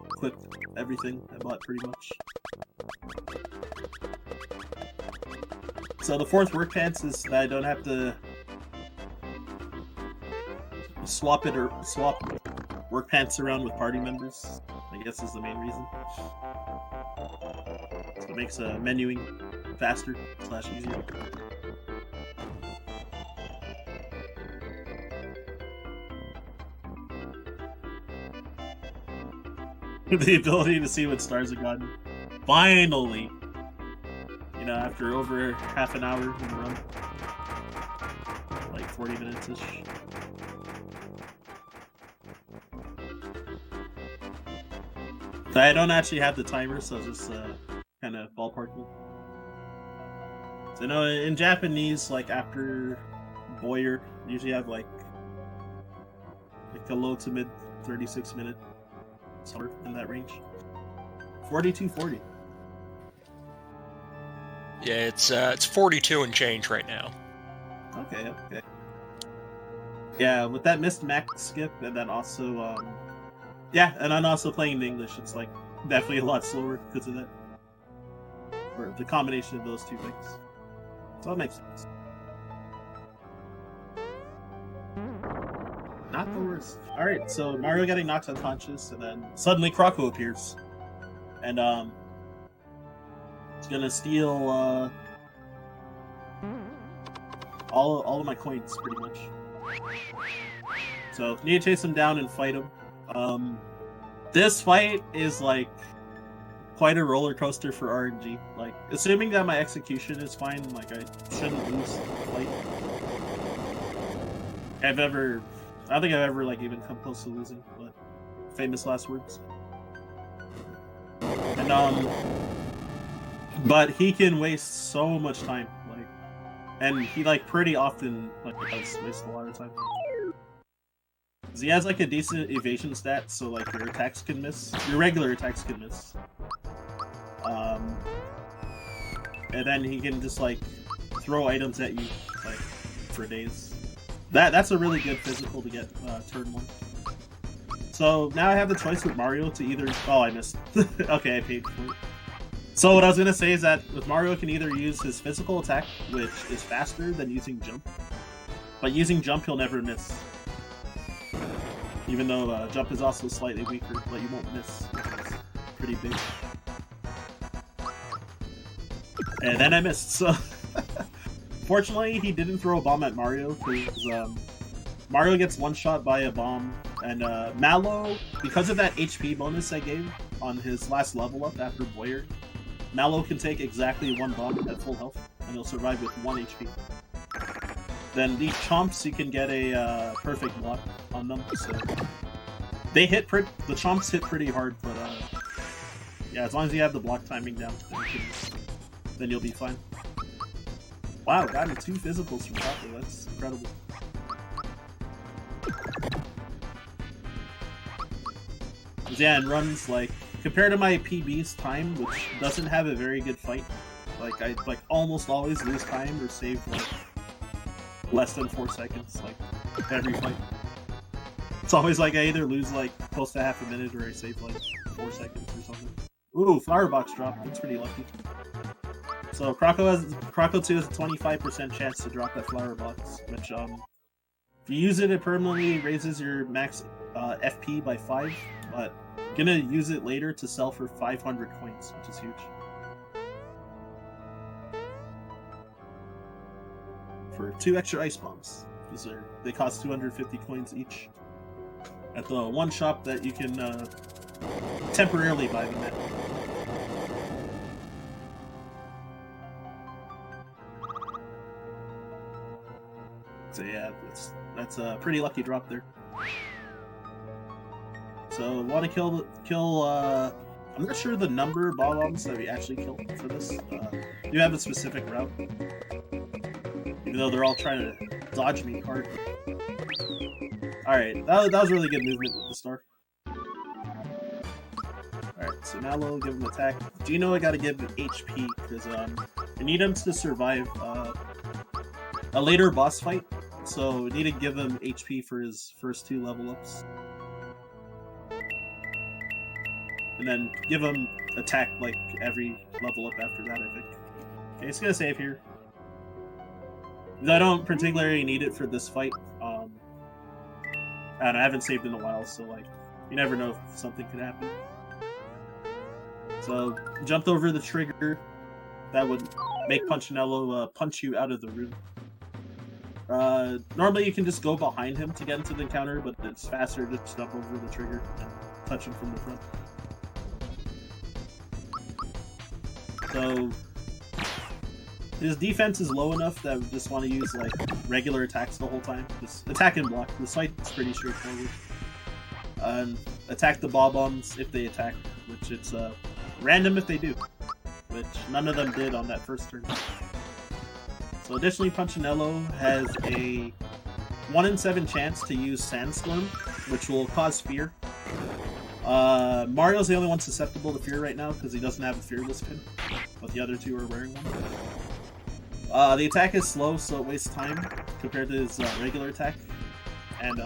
equip everything I bought pretty much. So the 4th work pants is that I don't have to swap work pants around with party members. I guess is the main reason. So it makes menuing faster / easier. The ability to see what stars have gotten. Finally! You know, after over half an hour in the run. Like 40 minutes-ish. I don't actually have the timer, so I was just kind of ballparking. So, you know, in Japanese, like after Boyer, you usually have like a low to mid 36-minute somewhere in that range. 42:40. Yeah, it's 42 and change right now. Okay. Yeah, with that missed max skip, and then also yeah, and I'm also playing in English. It's like definitely a lot slower because of that. Or the combination of those two things. So that makes sense. Not the worst. Alright, so Mario getting knocked unconscious, and then suddenly Croco appears. And it's gonna steal all of my coins pretty much. So need to chase him down and fight him. This fight is like quite a roller coaster for RNG. Like, assuming that my execution is fine, like I shouldn't lose the fight. I don't think I've ever like even come close to losing, but famous last words. And but he can waste so much time, like, and he like pretty often like does waste a lot of time. He has like a decent evasion stat, so like your attacks can miss, your regular attacks can miss. And then he can just like throw items at you like for days. That's a really good physical to get turn 1. So now I have the choice with Mario to either... Oh, I missed. Okay, I paid for it. So what I was going to say is that with Mario can either use his physical attack, which is faster than using jump. But using jump, he'll never miss. Even though jump is also slightly weaker, but you won't miss, which is pretty big. And then I missed, so... Fortunately, he didn't throw a bomb at Mario, because Mario gets one-shot by a bomb, and Mallow, because of that HP bonus I gave on his last level up after Boyer, Mallow can take exactly 1 bomb at full health, and he'll survive with 1 HP. Then these chomps, you can get a perfect block on them, so... They hit the chomps hit pretty hard, but yeah, as long as you have the block timing down, then you'll be fine. Wow, got me 2 physicals from Chopper, that's incredible. Yeah, and runs, like, compared to my PB's time, which doesn't have a very good fight, like, I almost always lose time or save, like, less than 4 seconds, like, every fight. It's always like I either lose, like, close to half a minute or I save, like, 4 seconds or something. Ooh, flower box drop, that's pretty lucky. So Croco 2 has a 25% chance to drop that flower box, which if you use it, it permanently raises your max FP by 5, but I'm gonna use it later to sell for 500 coins, which is huge. For 2 extra ice bombs. They cost 250 coins each. At the one shop that you can temporarily buy them at. So yeah, that's a pretty lucky drop there. So want to kill I'm not sure the number of bombs that we actually killed for this. You have a specific route, even though they're all trying to dodge me hard. All right, that was really good movement with the star. All right, so now we'll give him attack. Gino, I gotta give him HP because I need him to survive a later boss fight. So we need to give him HP for his first 2 level ups. And then give him attack like every level up after that, I think. Okay, it's gonna save here. I don't particularly need it for this fight. And I haven't saved in a while, so like, you never know if something could happen. So, jumped over the trigger. That would make Punchinello punch you out of the room. Normally you can just go behind him to get into the encounter, but it's faster to just jump over the trigger and touch him from the front. So his defense is low enough that we just want to use like regular attacks the whole time. Just attack and block. The fight's pretty straightforward. Attack the bob-ombs if they attack, which it's random if they do, which none of them did on that first turn. So additionally, Punchinello has a 1 in 7 chance to use Sandstorm, which will cause fear. Mario's the only one susceptible to fear right now because he doesn't have a Fearless pin, but the other 2 are wearing one. The attack is slow, so it wastes time compared to his regular attack. And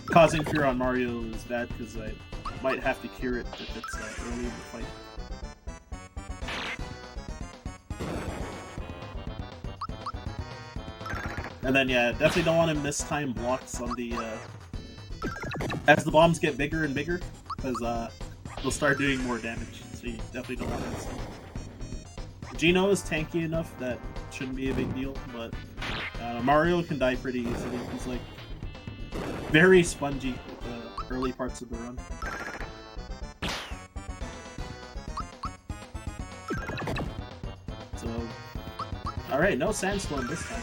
causing fear on Mario is bad because I might have to cure it if it's early in the fight. And then, yeah, definitely don't want to miss time blocks on the, as the bombs get bigger and bigger, because they'll start doing more damage, so you definitely don't want to miss them. Gino is tanky enough that shouldn't be a big deal, but Mario can die pretty easily. He's, like, very spongy with the early parts of the run. So, alright, no Sandstorm this time.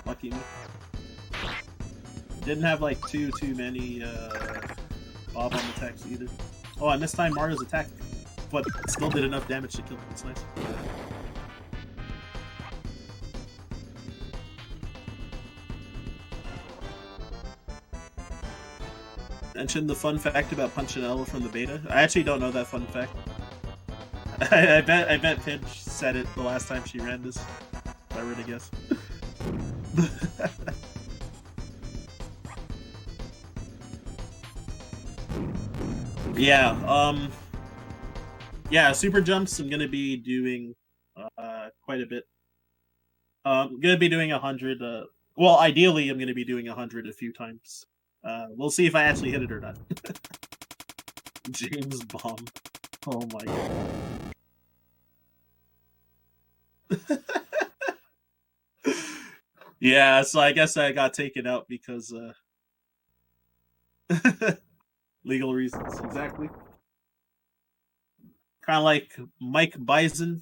Lucky me. didn't have like too many bob-omb attacks either. Oh, I mistimed Mario's attack, but still did enough damage to kill him. It's nice. Mentioned the fun fact about Punchinella from the beta. I actually don't know that fun fact. I bet Pidge said it the last time she ran this. If I were to guess. Yeah, super jumps. I'm gonna be doing quite a bit. I'm gonna be doing 100. Well, ideally, I'm gonna be doing 100 a few times. We'll see if I actually hit it or not. James Bomb. Oh my god. Yeah, so I guess I got taken out because legal reasons, exactly. Kind of like Mike Bison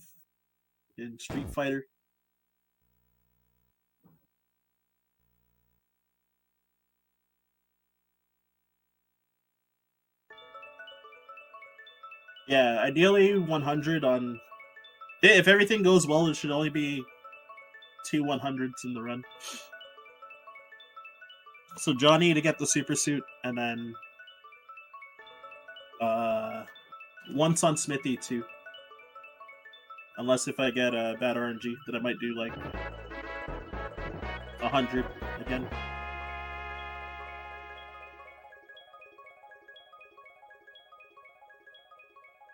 in Street Fighter. Yeah, ideally 100 on... If everything goes well, it should only be 2 100s in the run. So Johnny to get the super suit, and then once on Smithy too. Unless if I get a bad RNG, then I might do like 100 again.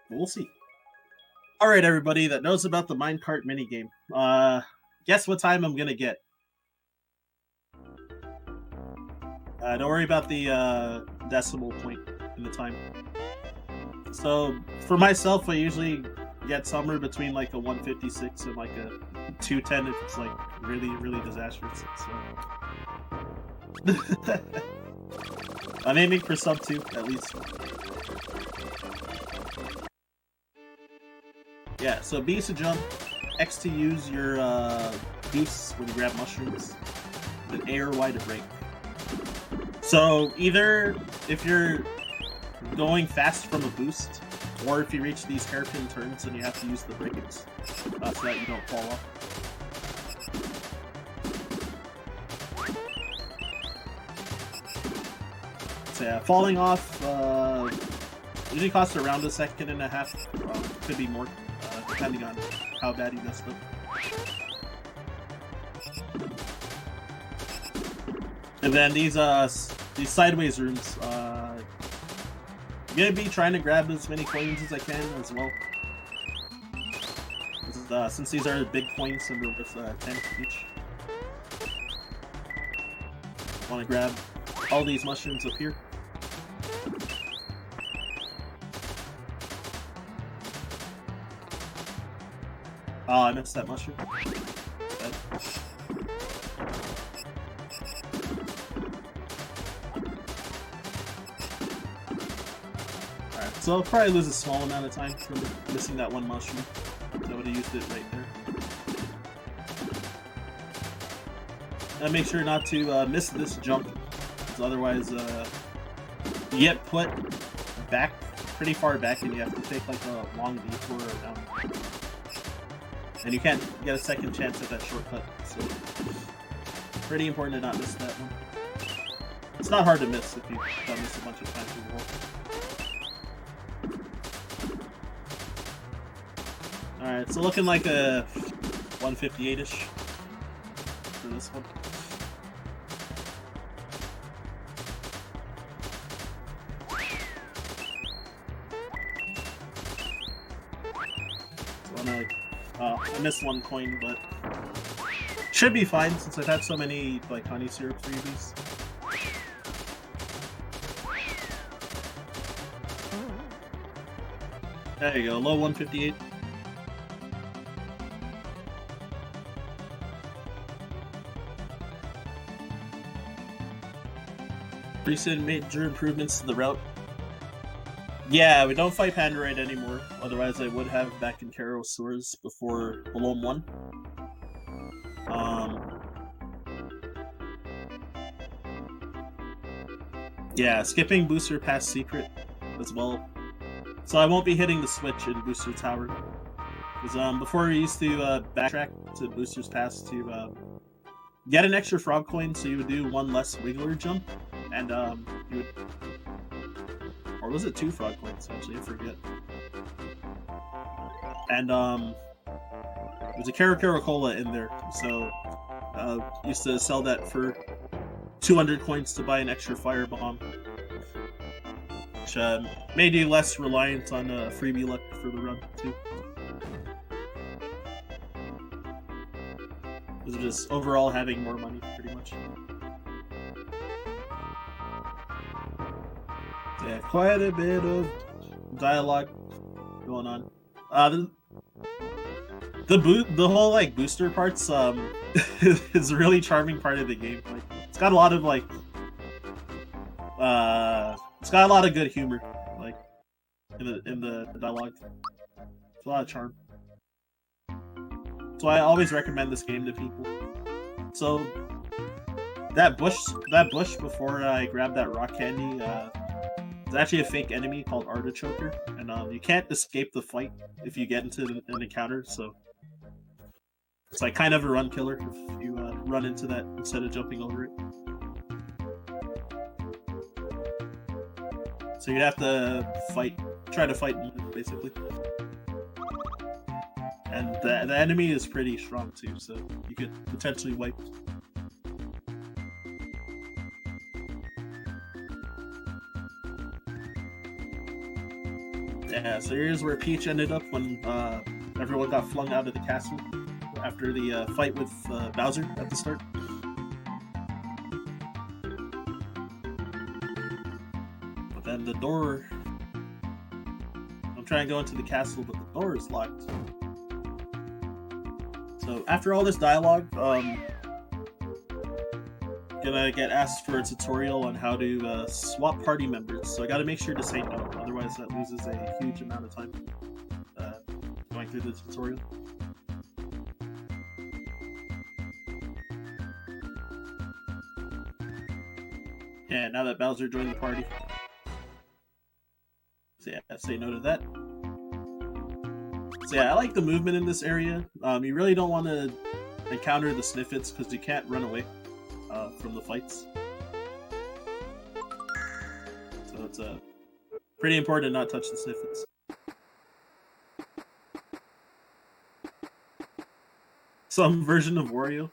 We'll see. Alright, everybody that knows about the Minecart minigame. Guess what time I'm gonna get. Don't worry about the decimal point in the time. So, for myself, I usually get somewhere between like a 156 and like a 210 if it's like really, really disastrous. So. I'm aiming for sub 2, at least. Yeah, so B is to jump, X to use your boosts when you grab mushrooms, then A or Y to break. So either if you're going fast from a boost, or if you reach these hairpin turns, then you have to use the brakes so that you don't fall off. So yeah, falling off usually costs around 1.5 seconds. Could be more, depending on how bad you messed up. And then these sideways rooms, I'm gonna be trying to grab as many coins as I can as well. Since these are big coins and they're worth 10 each. I want to grab all these mushrooms up here. Oh, I missed that mushroom. Alright, so I'll probably lose a small amount of time from missing that one mushroom. So I would have used it right there. And make sure not to miss this jump, because otherwise you get put back, pretty far back, and you have to take like a long detour around. And you can't get a second chance at that shortcut, so pretty important to not miss that one. It's not hard to miss if you've done this a bunch of times as well. Alright, so looking like a 158-ish for this one. I missed one coin, but should be fine since I've had so many like honey syrup freebies. There you go, low 158. Recent major improvements to the route. Yeah, we don't fight Pandoroid anymore. Otherwise, I would have back in Kerosaurus before Belome 1. Yeah, skipping Booster Pass Secret as well. So I won't be hitting the switch in Booster Tower. Because before we used to backtrack to Booster's Pass to get an extra frog coin, so you would do one less Wiggler jump, and you would, or was it 2 frog coins? Actually, I forget. And there's a Kerosaurus in there, so used to sell that for 200 coins to buy an extra fire bomb, which made you less reliant on freebie luck for the run too. It was just overall having more money, pretty much. Yeah, quite a bit of dialogue going on. The whole like booster parts is a really charming part of the game. Like, it's got a lot of like it's got a lot of good humor, like in the dialogue. It's a lot of charm. So I always recommend this game to people. So that bush before I grabbed that rock candy, it's actually a fake enemy called Artichoker, and you can't escape the fight if you get into an encounter. So it's like kind of a run killer if you run into that instead of jumping over it. So you'd have to try to fight basically. And the enemy is pretty strong too, so you could potentially wipe. Yeah, so here's where Peach ended up when everyone got flung out of the castle after the fight with Bowser at the start. But then the door... I'm trying to go into the castle, but the door is locked. So after all this dialogue, gonna get asked for a tutorial on how to swap party members. So I gotta make sure to say no, otherwise that loses a huge amount of time going through the tutorial. Yeah, now that Bowser joined the party. So yeah, say no to that. So yeah, I like the movement in this area. You really don't want to encounter the Sniffits because you can't run away from the fights. So it's pretty important to not touch the Sniffits. Some version of Wario.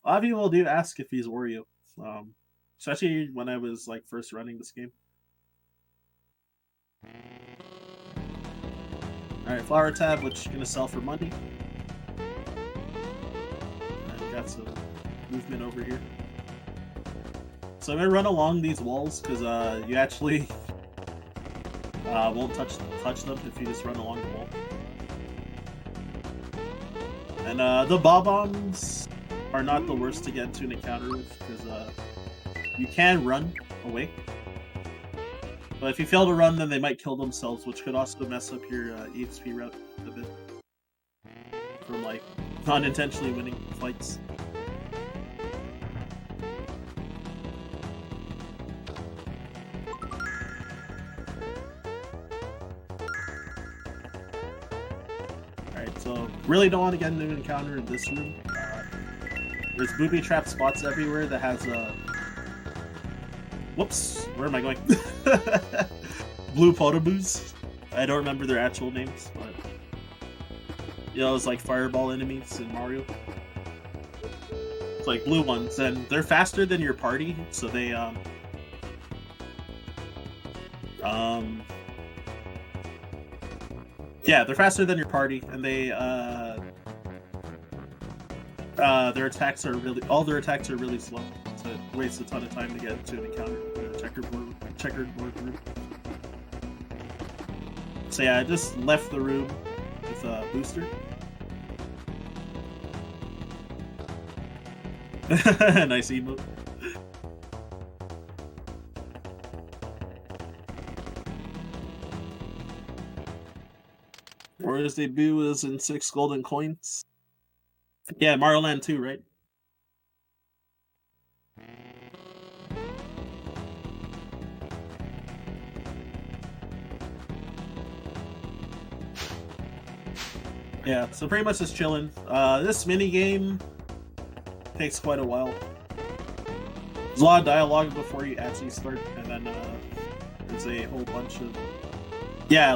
A lot of people do ask if he's Wario, especially when I was like first running this game. Alright, flower tab, which you're gonna sell for money. And got some movement over here. So I'm gonna run along these walls because you actually won't touch them if you just run along the wall. And the bob-ombs are not the worst to get into an encounter with because you can run away. But if you fail to run, then they might kill themselves, which could also mess up your EXP route a bit. From, like, unintentionally winning fights. Alright, so really don't want to get into an encounter in this room. There's booby-trap spots everywhere that has a... Whoops! Where am I going? Blue Podoboos. I don't remember their actual names, but... You know, it's like fireball enemies in Mario. It's like blue ones, and they're faster than your party, so they, yeah, they're faster than your party, and they, their attacks are really... All their attacks are really slow. So it wastes a ton of time to get to an encounter in a checkered board room. So yeah, I just left the room with a booster. Nice emote. Wario's debut was in 6 golden coins. Yeah, Mario Land 2, right? Yeah, so pretty much just chilling. This mini game takes quite a while. There's a lot of dialogue before you actually start, and then there's a whole bunch of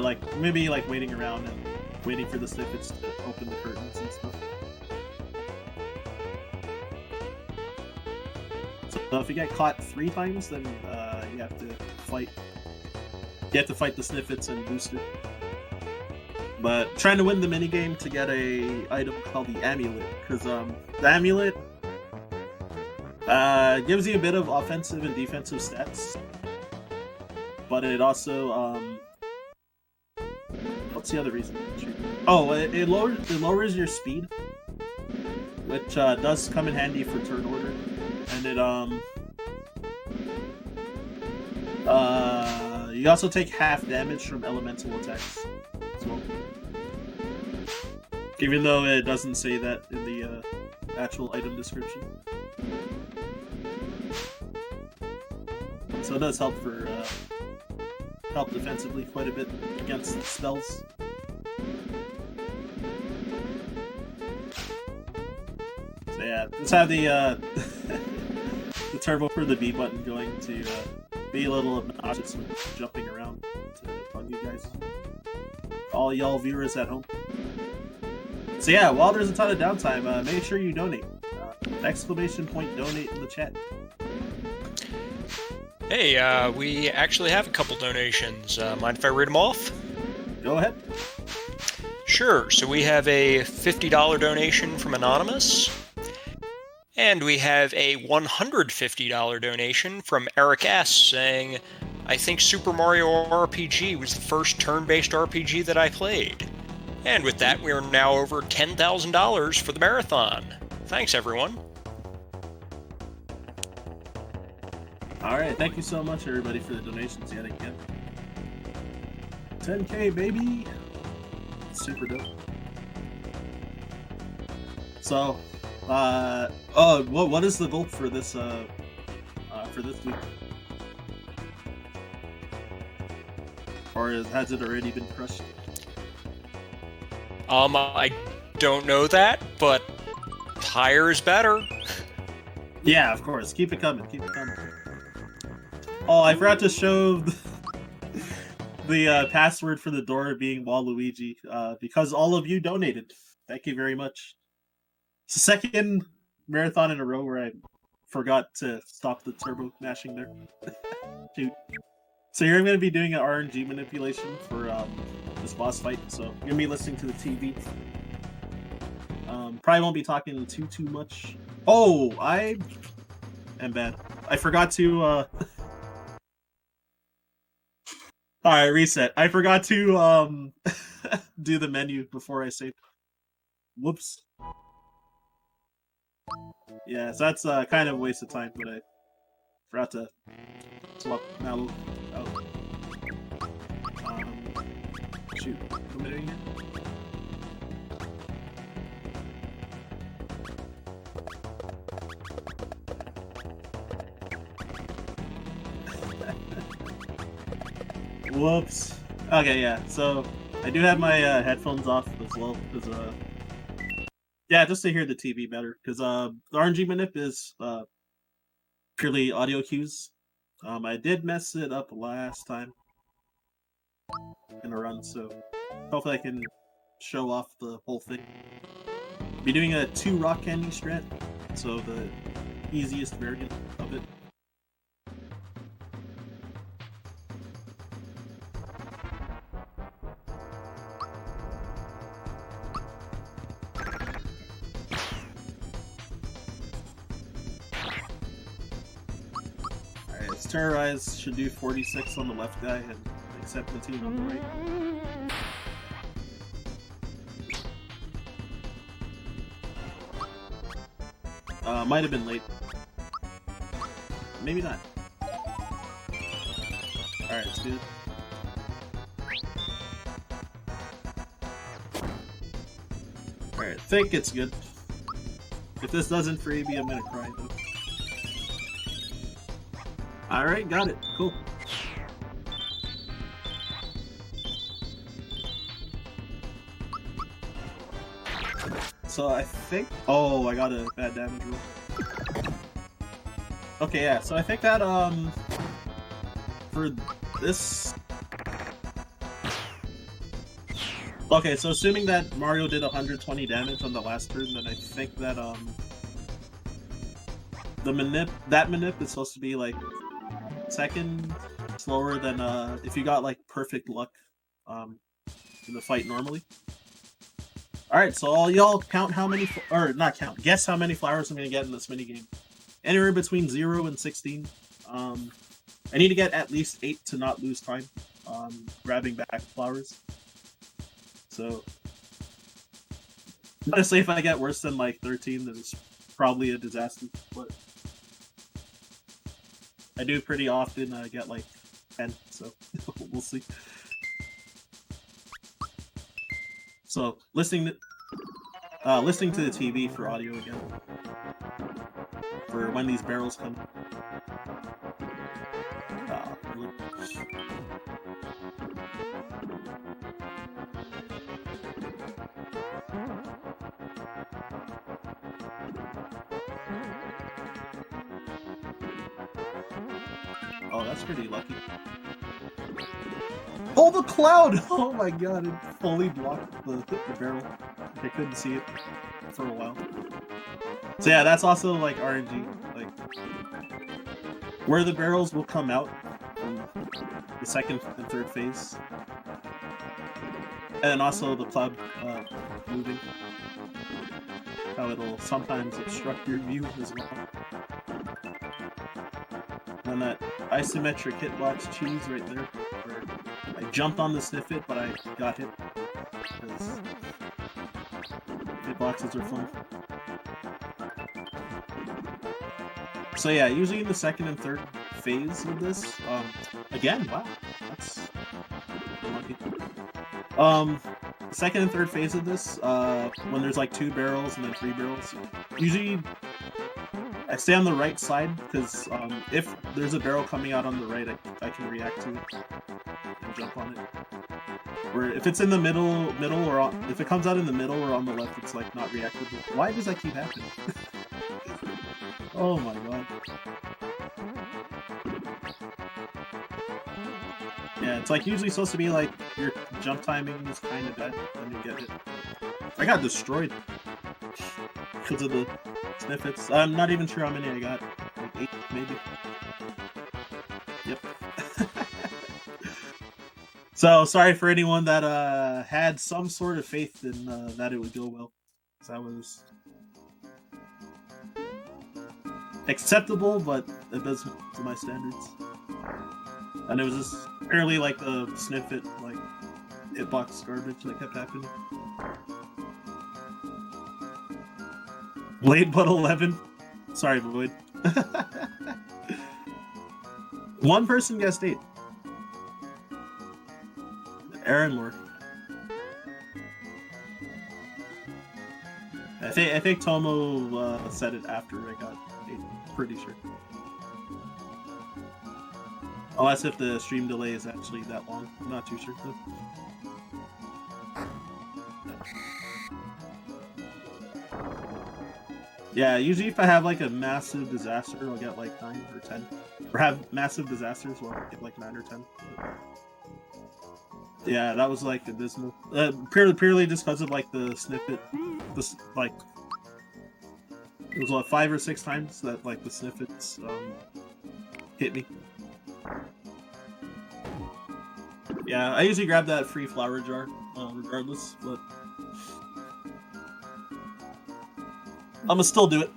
like maybe like waiting around and waiting for the snippets to open the curtains and stuff. So if you get caught 3 times, then you have to fight. You have to fight the snippets and boost it. But trying to win the minigame to get a item called the amulet, because the amulet gives you a bit of offensive and defensive stats, but it also what's the other reason? Oh, it lowers your speed, which does come in handy for turn order, and it you also take half damage from elemental attacks as well. Even though it doesn't say that in the actual item description. So it does help for help defensively quite a bit against spells. So yeah, let's have the the turbo for the B button going to be a little obnoxious when jumping around to bug you guys. All y'all viewers at home. So yeah, while there's a ton of downtime, make sure you donate. !donate in the chat. Hey, we actually have a couple donations. Mind if I read them off? Go ahead. Sure. So we have a $50 donation from Anonymous. And we have a $150 donation from Eric S. saying, I think Super Mario RPG was the first turn-based RPG that I played. And with that, we are now over $10,000 for the marathon. Thanks, everyone. Alright, thank you so much, everybody, for the donations yet again. 10K, baby! Super dope. So, what is the goal for this week? Or has it already been crushed? I don't know that, but higher is better. Yeah, of course. Keep it coming. Keep it coming. Oh, I forgot to show the password for the door being Waluigi because all of you donated. Thank you very much. It's the second marathon in a row where I forgot to stop the turbo mashing there. Shoot. So here I'm going to be doing an RNG manipulation for this boss fight, so you're going to be listening to the TV. Probably won't be talking too much. Oh, I am bad. I forgot to Alright, reset. I forgot to do the menu before I saved. Whoops. Yeah, so that's kind of a waste of time, but I forgot to swap Mallow out. Shoot, what am I doing here? Whoops. Okay, yeah, so I do have my headphones off as well, because yeah, just to hear the TV better, because the RNG manip is purely audio cues. I did mess it up last time in a run, so hopefully I can show off the whole thing. Be doing a 2 rock candy strat, so the easiest variant of it. Terrorize should do 46 on the left guy and accept 17 on the right. Might have been late. Maybe not. Alright, it's good. Alright, I think it's good. If this doesn't freebie, I'm gonna cry though. Alright, got it. Cool. so I think... Oh, I got a bad damage roll. Okay, yeah, so I think that, for this... Okay, so assuming that Mario did 120 damage on the last turn, then I think that, that manip is supposed to be, like, second slower than, if you got, like, perfect luck, in the fight normally. Alright, so all y'all count how many, or not count, guess how many flowers I'm gonna get in this minigame. Anywhere between 0 and 16. I need to get at least 8 to not lose time, grabbing back flowers. So, honestly, if I get worse than, like, 13, then it's probably a disaster, but I do pretty often get, like, 10, so we'll see. So, listening to the TV for audio again. For when these barrels come. Really? Oh, that's pretty lucky. Oh, the cloud! Oh my god, it fully blocked the barrel. I couldn't see it for a while. So yeah, that's also like RNG. Like, where the barrels will come out from the second and third phase. And also the cloud moving. How it'll sometimes obstruct your view as well. And that isometric hitbox cheese right there, where I jumped on the sniffit, but I got hit. Because hitboxes are fun. So yeah, usually in the second and third phase of this, again, wow, that's unlucky. The second and third phase of this, when there's like 2 barrels and then 3 barrels, usually I stay on the right side, because if there's a barrel coming out on the right, I can react to it and jump on it. Where if it's in the middle, or if it comes out in the middle or on the left, it's like not reactable. Why does that keep happening? Oh my god. Yeah, it's like usually supposed to be like your jump timing is kind of bad when you get hit. I got destroyed because of the sniffits. I'm not even sure how many I got. Like 8, maybe. Yep. So, sorry for anyone that had some sort of faith in that it would go well. Because I was acceptable, but it doesn't to my standards. And it was just purely like the sniffit, like hitbox garbage that kept happening. Late but 11. Sorry, Void. One person guessed 8. Aaron Lord. I think Tomo said it after I got 8. Pretty sure. Unless if the stream delay is actually that long. I'm not too sure though. Yeah, usually if I have like a massive disaster, I'll get like 9 or 10. Or have massive disasters where I'll get like 9 or 10. Yeah, that was like abysmal. Purely just because of like the snippet. This like it was like 5 or 6 times that like the snippets hit me. Yeah, I usually grab that free flower jar, regardless, but I'ma still do it.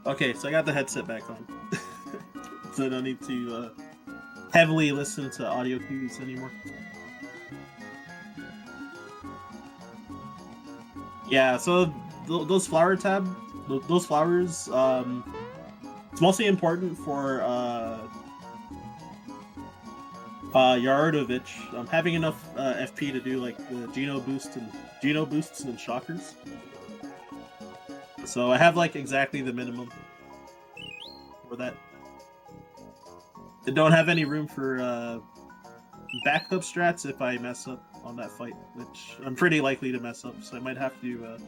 Okay, so I got the headset back on. So I don't need to heavily listen to audio cues anymore. Yeah, so those flower tab, those flowers, it's mostly important for Yarodovich. Having enough FP to do like the Geno boosts and shockers. So I have like exactly the minimum for that. I don't have any room for backup strats if I mess up on that fight, which I'm pretty likely to mess up, so I might have to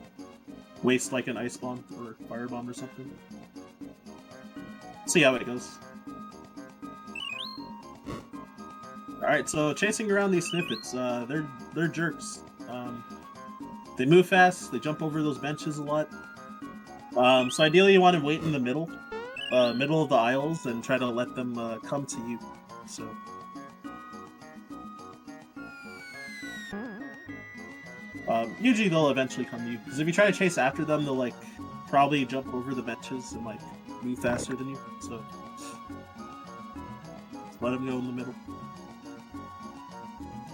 waste like an ice bomb or fire bomb or something. See how it goes. Alright, so chasing around these snippets, they're jerks. They move fast, they jump over those benches a lot. So ideally you want to wait in the middle of the aisles and try to let them come to you. So usually they'll eventually come to you, because if you try to chase after them, they'll like probably jump over the benches and like move faster than you. So just let them go in the middle.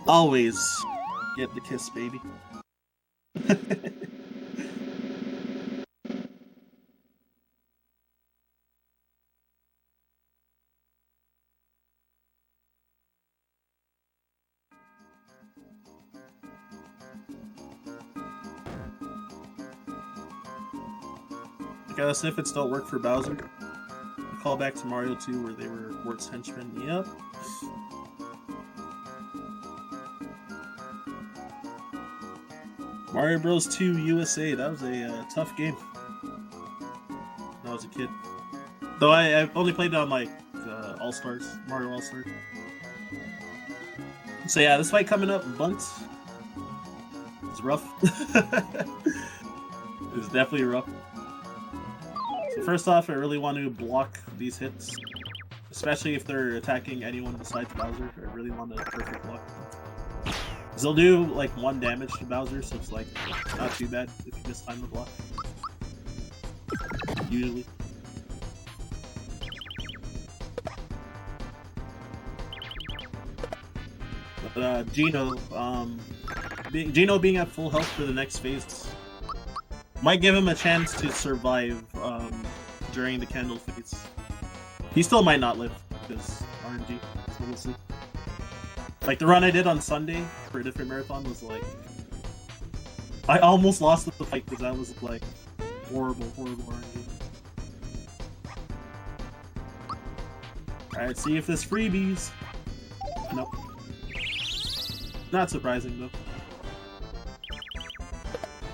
Always get the kiss, baby. The snippets don't work for Bowser. A call back to Mario 2 where they were Wart's henchmen. Yep. Mario Bros. 2 USA. That was a tough game when I was a kid. Though I've only played it on like All-Stars, Mario All-Stars. So yeah, this fight coming up, Bunt. It's rough. It's definitely rough. So first off, I really want to block these hits, especially if they're attacking anyone besides Bowser. I really want a perfect block. Because they'll do like 1 damage to Bowser, so it's like not too bad if you miss time the block. Usually. But Geno being at full health for the next phase might give him a chance to survive during the candle phase. He still might not live, because RNG, so we'll see. Like, the run I did on Sunday for a different marathon was like... I almost lost the fight because that was like horrible RNG. Alright, see if this freebies. Nope. Not surprising though.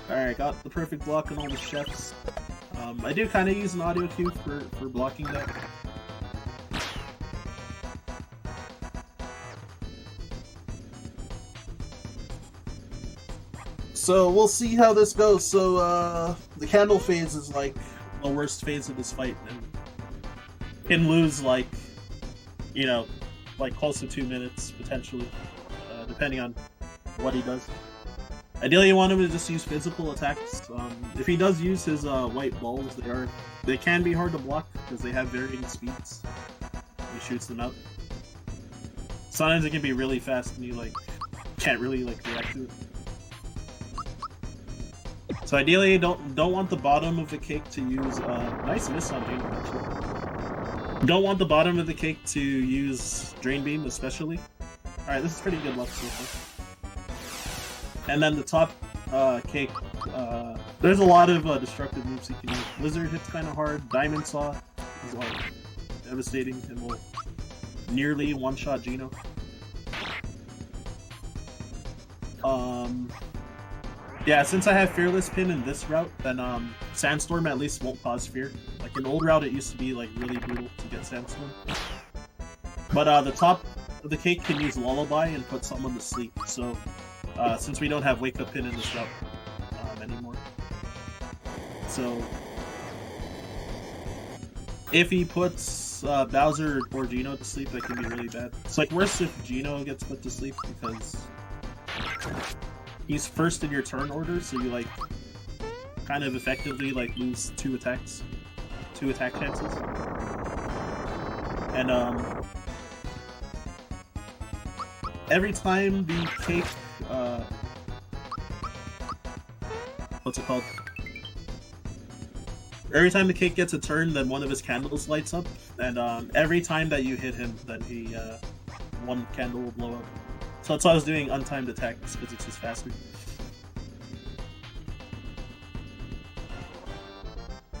Alright, got the perfect block on all the chefs. I do kind of use an audio cue for blocking that. So we'll see how this goes. So the candle phase is like the worst phase of this fight, and can lose like, you know, like close to 2 minutes potentially, depending on what he does. Ideally, you want him to just use physical attacks. If he does use his white balls, they can be hard to block because they have varying speeds. He shoots them out. Sometimes it can be really fast and you like can't really like react to it. So ideally, you don't want the bottom of the cake to use. Nice miss on Geno, actually. Don't want the bottom of the cake to use Drain Beam, especially. All right, this is pretty good luck so far. And then the top cake, there's a lot of destructive moves you can use. Lizard hits kind of hard. Diamond Saw is like devastating and will nearly one-shot Geno. Yeah, since I have Fearless Pin in this route, then Sandstorm at least won't cause fear. Like in old route, it used to be like really brutal to get Sandstorm. But the top of the cake can use Lullaby and put someone to sleep. So since we don't have Wake Up Pin in this route anymore, so if he puts Bowser or Geno to sleep, that can be really bad. It's like worse if Geno gets put to sleep because he's first in your turn order, so you like kind of effectively like lose 2 attack chances. And every time the cake what's it called? Every time the cake gets a turn, then one of his candles lights up, and every time that you hit him, then he one candle will blow up. So that's why I was doing untimed attacks, because it's just faster.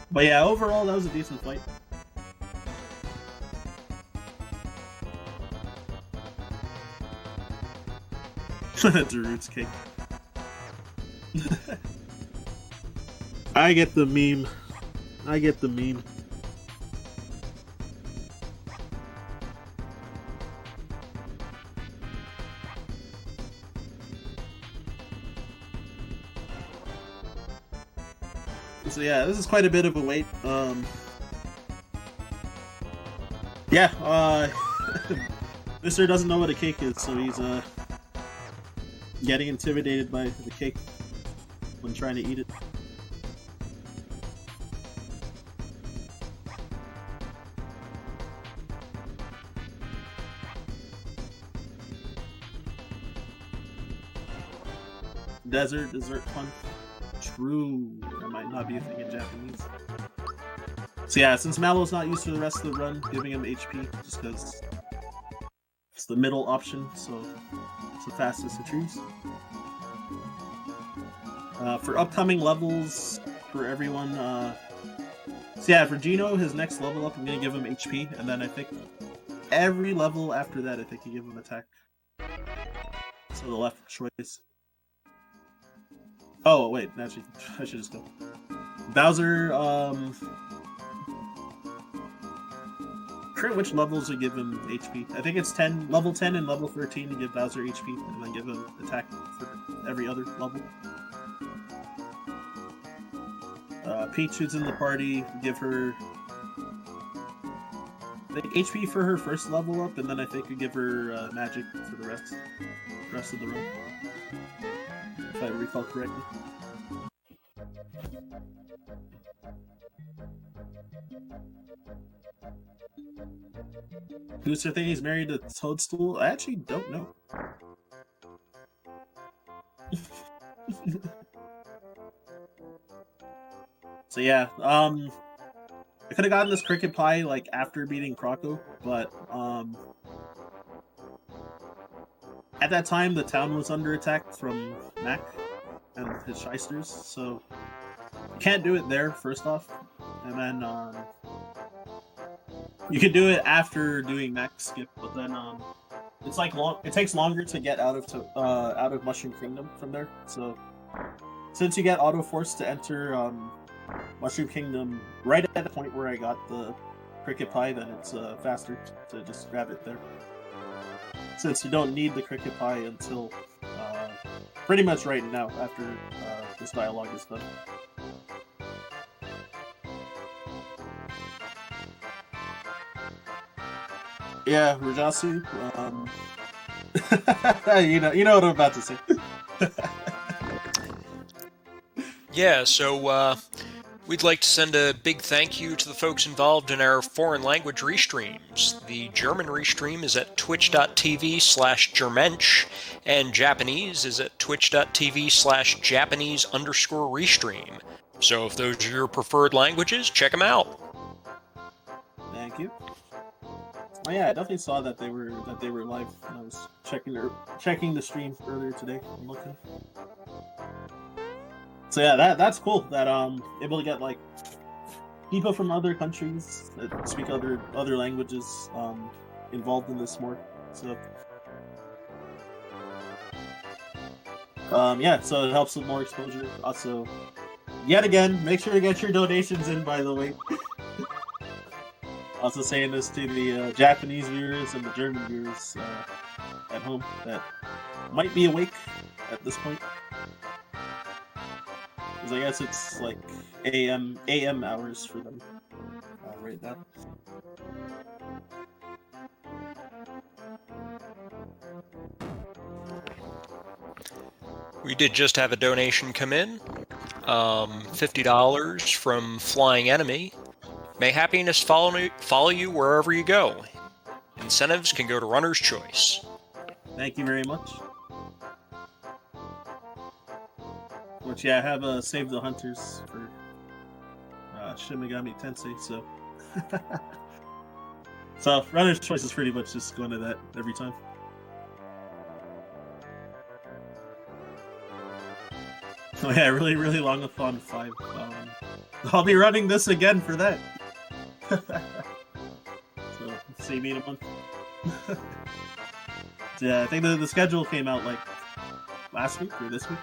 But yeah, overall that was a decent fight. Darude's cake. I get the meme. I get the meme. So yeah, this is quite a bit of a wait. Yeah, Mister doesn't know what a cake is, so he's getting intimidated by the cake when trying to eat it. Dessert punch. True. That might not be a thing in Japanese. So yeah, since Mallow's not used for the rest of the run, giving him HP just because it's the middle option, so it's the fastest to choose. For upcoming levels, for everyone, so yeah, for Gino, his next level up, I'm gonna give him HP, and then I think every level after that, I think you give him attack. So the left choice. Oh wait, actually, I should just go. Bowser, which levels would give him HP? I think it's level 10 and level 13 to give Bowser HP, and then give him attack for every other level. Peach, who's in the party, give her I think HP for her first level up, and then I think we give her magic for the rest of the run. If I recall correctly. Booster thing he's married to Toadstool? I actually don't know. So yeah, I could have gotten this cricket pie like after beating Croco, but at that time the town was under attack from Mac and his shysters, so you can't do it there first off, and then you can do it after doing Mac skip, but then it's like it takes longer to get out of Mushroom Kingdom from there. So since you get auto forced to enter Mushroom Kingdom right at the point where I got the cricket pie, then it's faster to just grab it there. Since you don't need the cricket pie until pretty much right now after this dialogue is done. Yeah, Rajasu. you know what I'm about to say. Yeah, so we'd like to send a big thank you to the folks involved in our foreign language restreams. The German restream is at twitch.tv/Germensch, and Japanese is at twitch.tv/Japanese_restream. So if those are your preferred languages, check them out. Thank you. Oh yeah, I definitely saw that they were live when I was checking the stream earlier today. I'm looking. So yeah, that's cool. That able to get like people from other countries that speak other languages involved in this more. So yeah, so it helps with more exposure. Also, yet again, make sure to get your donations in. By the way. Also saying this to the Japanese viewers and the German viewers at home that might be awake at this point. Because I guess it's like AM hours for them right now. We did just have a donation come in. $50 from Flying Enemy. May happiness follow you wherever you go. Incentives can go to Runner's Choice. Thank you very much. Which, yeah, I have Save the Hunters for Shin Megami Tensei, so... So, Runner's Choice is pretty much just going to that every time. Oh yeah, really, really long-a-thon 5. I'll be running this again for that. So, see me in a month. Yeah, I think the schedule came out like last week or this week.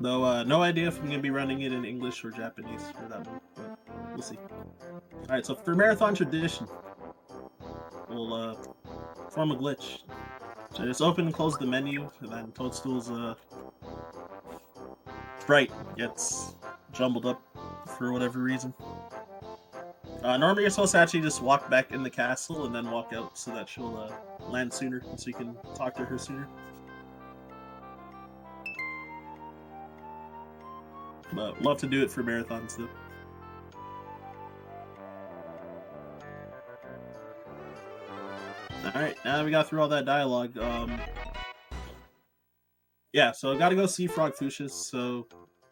Though, no idea if I'm gonna be running it in English or Japanese for that one, but we'll see. All right, so for Marathon Tradition, we'll form a glitch. So just open and close the menu, and then Toadstool's sprite gets jumbled up for whatever reason. Normally you're supposed to actually just walk back in the castle and then walk out so that she'll land sooner, so you can talk to her sooner. But love to do it for marathons though. Alright, now we got through all that dialogue. Yeah, so I gotta go see Frog Fuchsius, so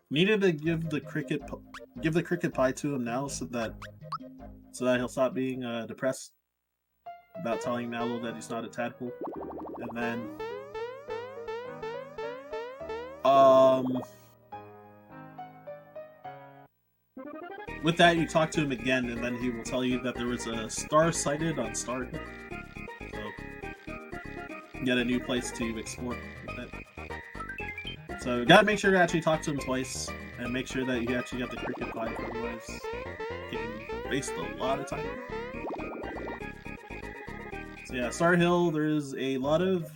needed to give the cricket pie to him now so that he'll stop being depressed about telling Mallow that he's not a tadpole. And then with that, you talk to him again, and then he will tell you that there was a star sighted on Star Hill. So, you get a new place to explore with that. So, you gotta make sure to actually talk to him twice, and make sure that you actually got the cricket pie, otherwise, you can waste a lot of time. So, yeah, Star Hill, there's a lot of.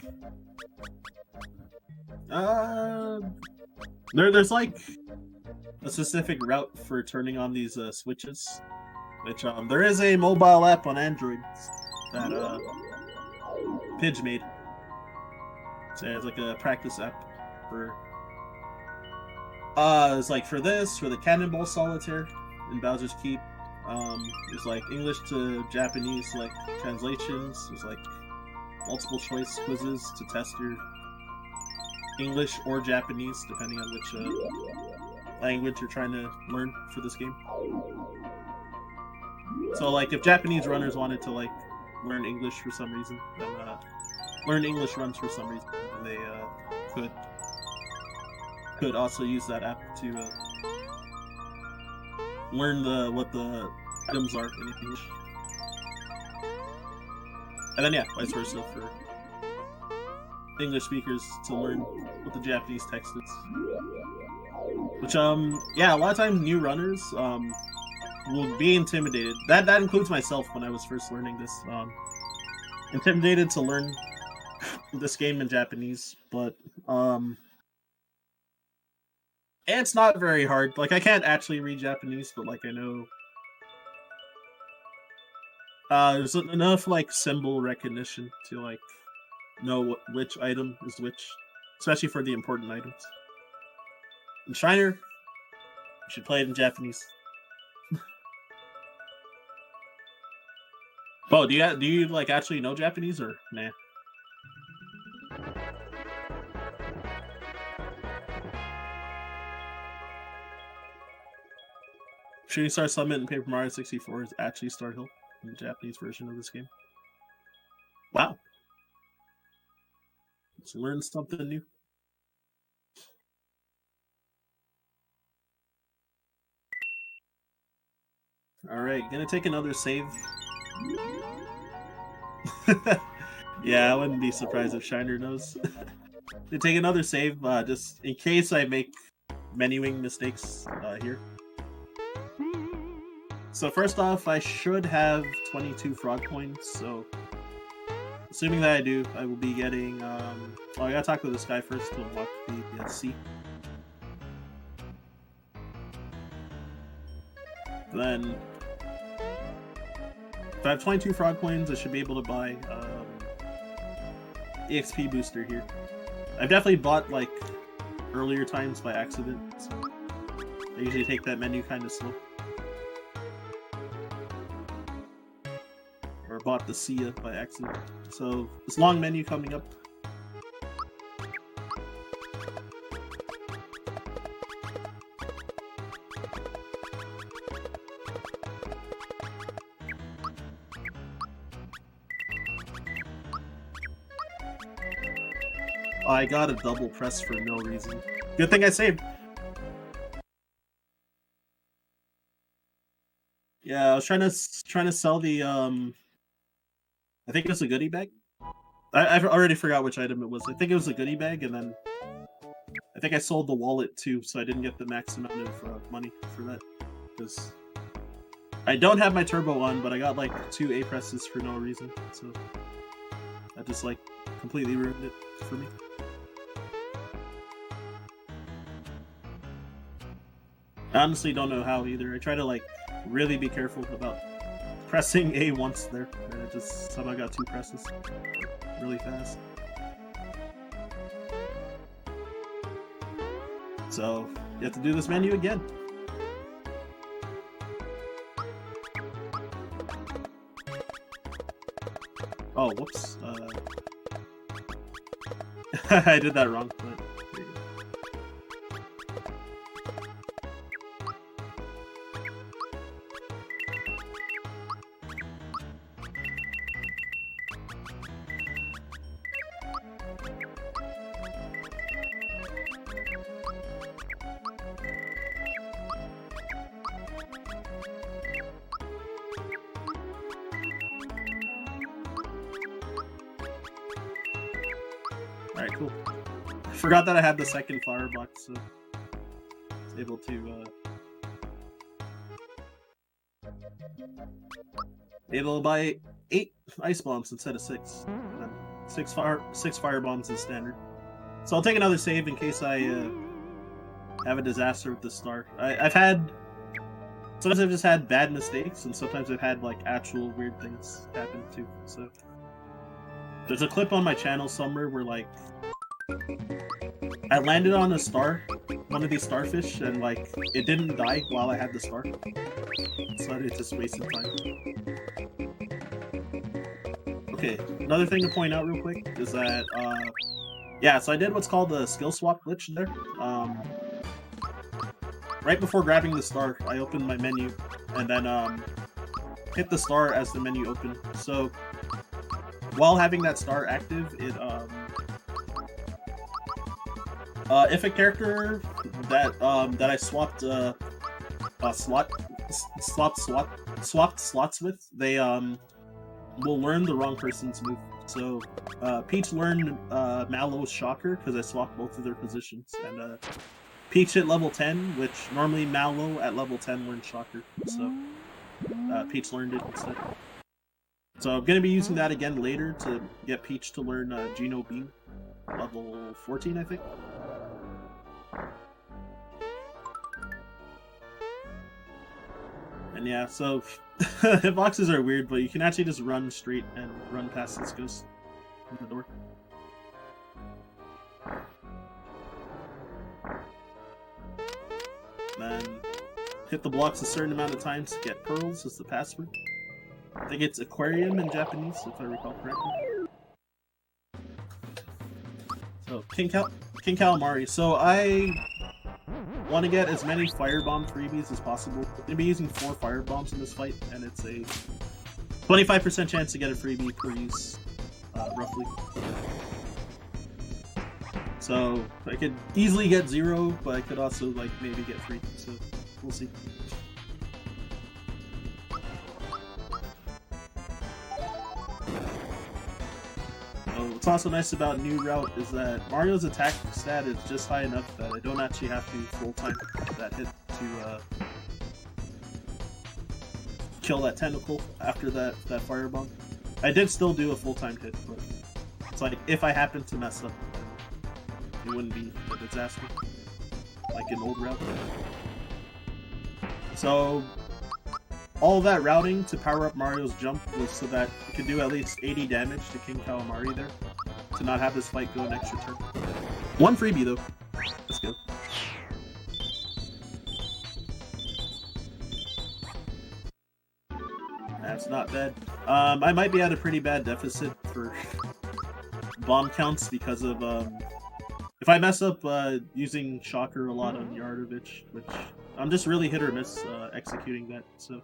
There's like a specific route for turning on these switches, which there is a mobile app on Android that Pidge made. So it's like a practice app for it's like for the Cannonball Solitaire in Bowser's Keep. There's like English to Japanese like translations. There's like multiple choice quizzes to test your English or Japanese depending on which language you're trying to learn for this game. So like if Japanese runners wanted to like learn English for some reason, then learn English runs for some reason, and they could also use that app to learn what the items are in English. And then yeah, vice versa for English speakers to learn what the Japanese text is. Which yeah, a lot of times new runners will be intimidated. That includes myself when I was first learning this. Intimidated to learn this game in Japanese, but and it's not very hard. Like I can't actually read Japanese, but like I know there's enough like symbol recognition to like know which item is which, especially for the important items. And Shiner, you should play it in Japanese. Oh, do you like actually know Japanese or nah? Shooting Star Summit in Paper Mario 64 is actually Star Hill in the Japanese version of this game. Wow. Let's learn something new. Alright, gonna take another save. Yeah, I wouldn't be surprised if Shiner knows. Gonna take another save, just in case I make menuing mistakes here. So first off, I should have 22 frog coins, so assuming that I do, I will be getting, I gotta talk with this guy first to unlock the sea. Then, if I have 22 frog coins, I should be able to buy EXP booster here. I've definitely bought, like, earlier times by accident, so I usually take that menu kind of slow. Or bought the Sia by accident. So, this long menu coming up. I got a double press for no reason. Good thing I saved. Yeah, I was trying to sell the I think it was a goodie bag. I've already forgot which item it was. I think it was a goodie bag, and then I think I sold the wallet too, so I didn't get the max amount of money for that. Because I don't have my turbo on, but I got like 2 A presses for no reason, so that just like completely ruined it for me. I honestly don't know how either. I try to like really be careful about pressing A once there, and it just somehow got 2 presses really fast. So you have to do this menu again. Oh, whoops. I did that wrong, but there you go. Alright, cool. I forgot that I had the second firebox, so I was able to buy 8 ice bombs instead of 6. And then 6 fire bombs is standard. So I'll take another save in case I have a disaster with the star. Sometimes I've just had bad mistakes, and sometimes I've had like actual weird things happen too. So there's a clip on my channel somewhere where like I landed on a star, one of these starfish, and like it didn't die while I had the star. So I just wasted time. Okay, another thing to point out real quick is that yeah, so I did what's called the skill swap glitch there. Right before grabbing the star, I opened my menu and then hit the star as the menu opened. So while having that star active, it if a character that I swapped slots with, they will learn the wrong person's move. So Peach learned Mallow's Shocker because I swapped both of their positions, and Peach at level 10, which normally Mallow at level 10 learned Shocker, so Peach learned it instead. So I'm gonna be using that again later to get Peach to learn Geno Beam, level 14, I think. And yeah, so hitboxes are weird, but you can actually just run straight and run past this ghost in the door. Then hit the blocks a certain amount of times to get pearls is the password. I think it's aquarium in Japanese, if I recall correctly. So King Calamari. So I want to get as many firebomb freebies as possible. I'm gonna be using 4 firebombs in this fight, and it's a 25% chance to get a freebie per use, roughly. So I could easily get 0, but I could also like maybe get 3. So we'll see. What's also nice about New Route is that Mario's attack stat is just high enough that I don't actually have to full time that hit to kill that tentacle after that firebomb. I did still do a full time hit, but it's like if I happen to mess up, it wouldn't be a disaster like in old Route. So all that routing to power up Mario's jump was so that you could do at least 80 damage to King Calamari there, to not have this fight go an extra turn. 1 freebie though. Let's go. That's not bad. I might be at a pretty bad deficit for bomb counts because of if I mess up using Shocker a lot on Yardovich, which I'm just really hit or miss executing that, so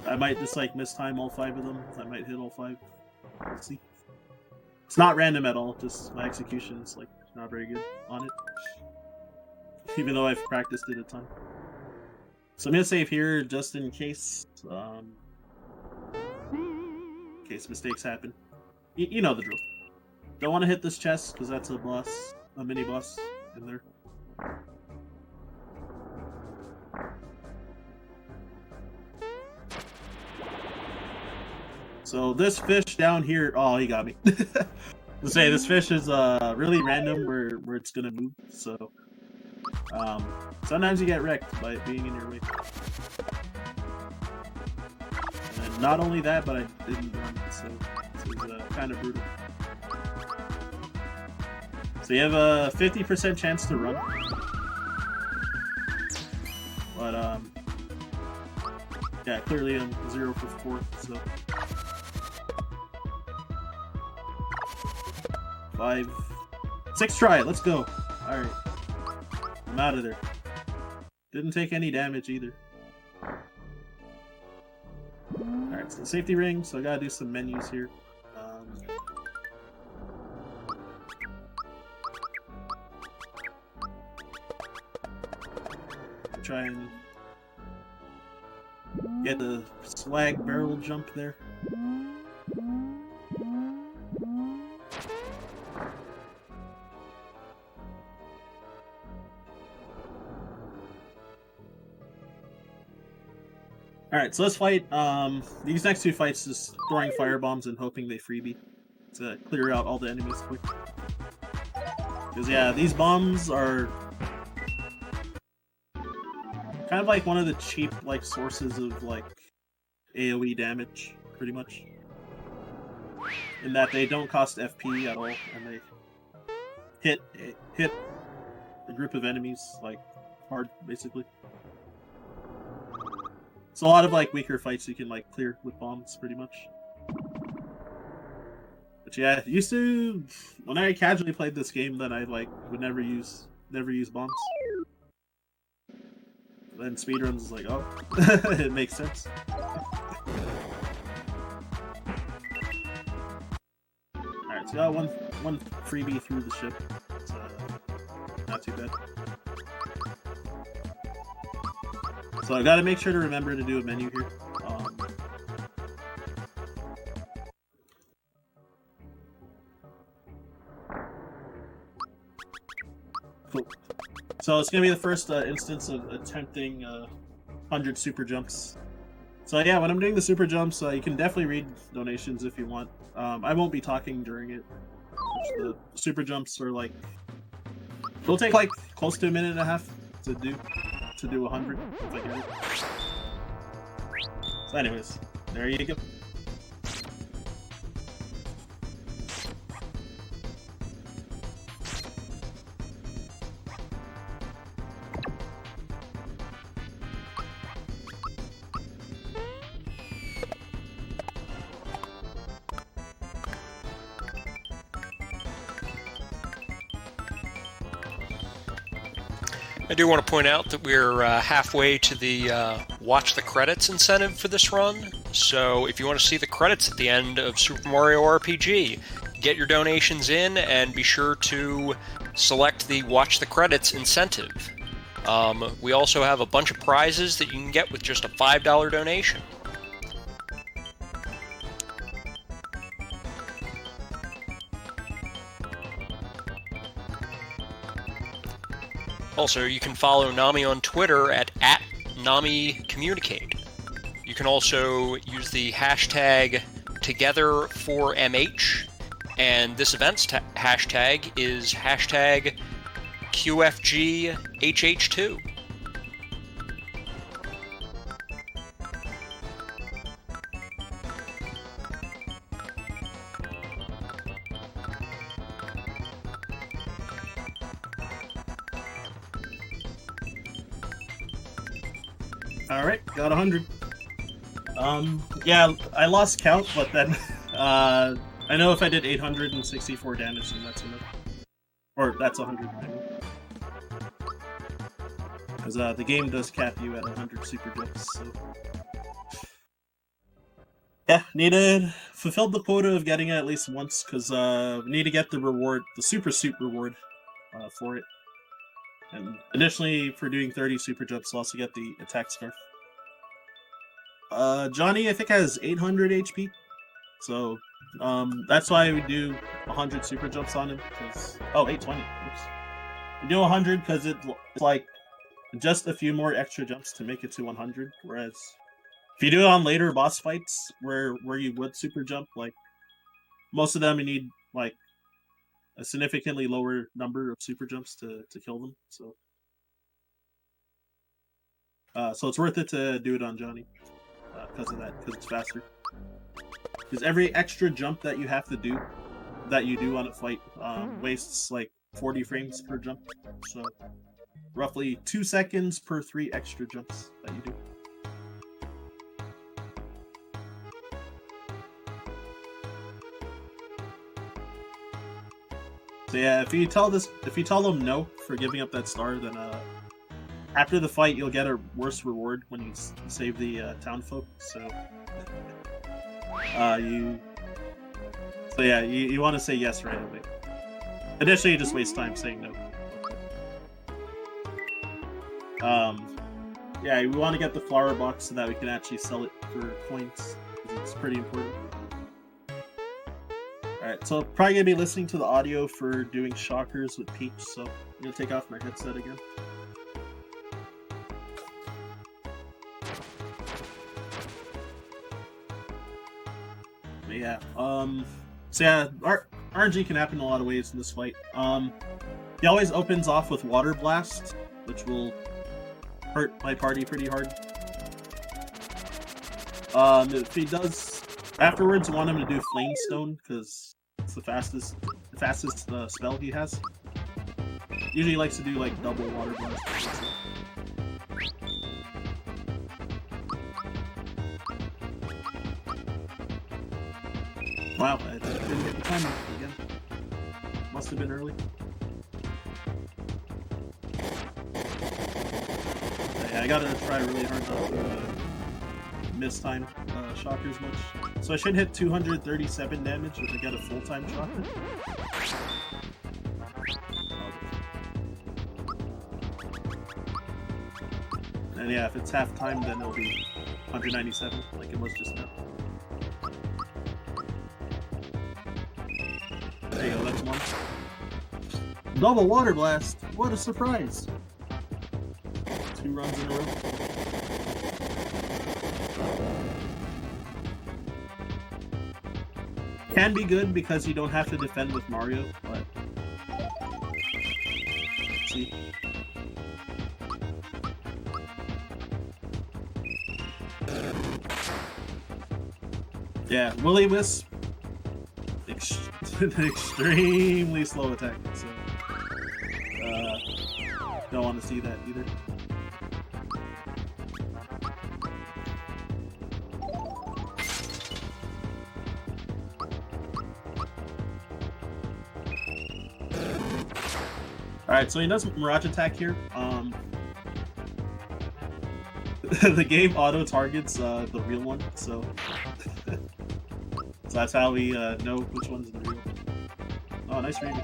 I might just like mistime all 5 of them. I might hit all 5. Let's see. It's not random at all, just my execution is like not very good on it. Even though I've practiced it a ton. So I'm gonna save here just in case mistakes happen. You know the drill. Don't want to hit this chest because that's a boss, a mini boss in there. So this fish down here, oh, he got me. To say this fish is really random where it's gonna move. So sometimes you get wrecked by it being in your way. And not only that, but I didn't run, so this is kind of brutal. So you have a 50% chance to run. But, yeah, clearly I'm 0 for 4, so... 5... 6 try, let's go! Alright. I'm out of there. Didn't take any damage either. Alright, so safety ring, so I gotta do some menus here. Try and get the swag barrel jump there. Alright, so let's fight. These next 2 fights is throwing firebombs and hoping they freebie to clear out all the enemies quick. Because yeah, these bombs are kind of like one of the cheap sources of AoE damage, pretty much. In that they don't cost FP at all, and they hit a group of enemies hard, basically. So a lot of weaker fights you can clear with bombs, pretty much. But yeah, used to when I casually played this game, then I would never use bombs. Then speedruns is oh, it makes sense. Alright, so got one freebie through the ship. It's not too bad. So I gotta make sure to remember to do a menu here. Cool. So it's gonna be the first instance of attempting 100 super jumps. So yeah, when I'm doing the super jumps, you can definitely read donations if you want. I won't be talking during it. The super jumps are it'll take close to 1.5 minutes to do 100 if I get it. So anyways, there you go. I do want to point out that we're halfway to the watch the credits incentive for this run, so if you want to see the credits at the end of Super Mario RPG, get your donations in and be sure to select the watch the credits incentive. We also have a bunch of prizes that you can get with just a $5 donation. Also, you can follow Nami on Twitter at @NamiCommunicate. You can also use the hashtag #TogetherForMH, and this event's hashtag is hashtag QFGHH2. Alright, got 100. Yeah, I lost count, but then, I know if I did 864 damage, then that's enough. Or, that's 100, I mean. Because, the game does cap you at 100 super jumps, so... Yeah, fulfilled the quota of getting it at least once, because, need to get the reward, the super suit reward, for it. And additionally, for doing 30 super jumps, you'll also get the attack scarf. Johnny, I think, has 800 HP. So that's why we do 100 super jumps on him. Oh, 820. Oops. We do 100 because it's like just a few more extra jumps to make it to 100. Whereas if you do it on later boss fights where you would super jump, like most of them you need like a significantly lower number of super jumps to kill them. So it's worth it to do it on Johnny because of that, because it's faster. Because every extra jump that you have to do, that you do on a fight, wastes like 40 frames per jump. So roughly 2 seconds per 3 extra jumps that you do. So yeah, if you tell them no for giving up that star, then after the fight you'll get a worse reward when you save the town folk. So you want to say yes right away. Additionally, you just waste time saying no. Yeah, we want to get the flower box so that we can actually sell it for coins. It's pretty important. Alright, so probably gonna be listening to the audio for doing shockers with Peach, so I'm gonna take off my headset again. But yeah, so yeah, RNG can happen in a lot of ways in this fight. He always opens off with Water Blast, which will hurt my party pretty hard. If he does afterwards, I want him to do Flame Stone because it's the fastest spell he has. Usually he likes to do like double Water Blast. Wow, I didn't get the timer again. Must have been early. Yeah, I gotta try really hard not to miss time shockers much. So I should hit 237 damage if I get a full-time shocker. And yeah, if it's half time, then it'll be 197, like it was just now. There you go, that's one. Double Water Blast! What a surprise! 2 runs in a row. Can be good because you don't have to defend with Mario, but... Let's see. Yeah, Will-O-Wisp. Extremely slow attack, so... don't want to see that either. Alright, so he does Mirage Attack here. The game auto-targets the real one, so... so that's how we know which one's the real. Oh, nice reading.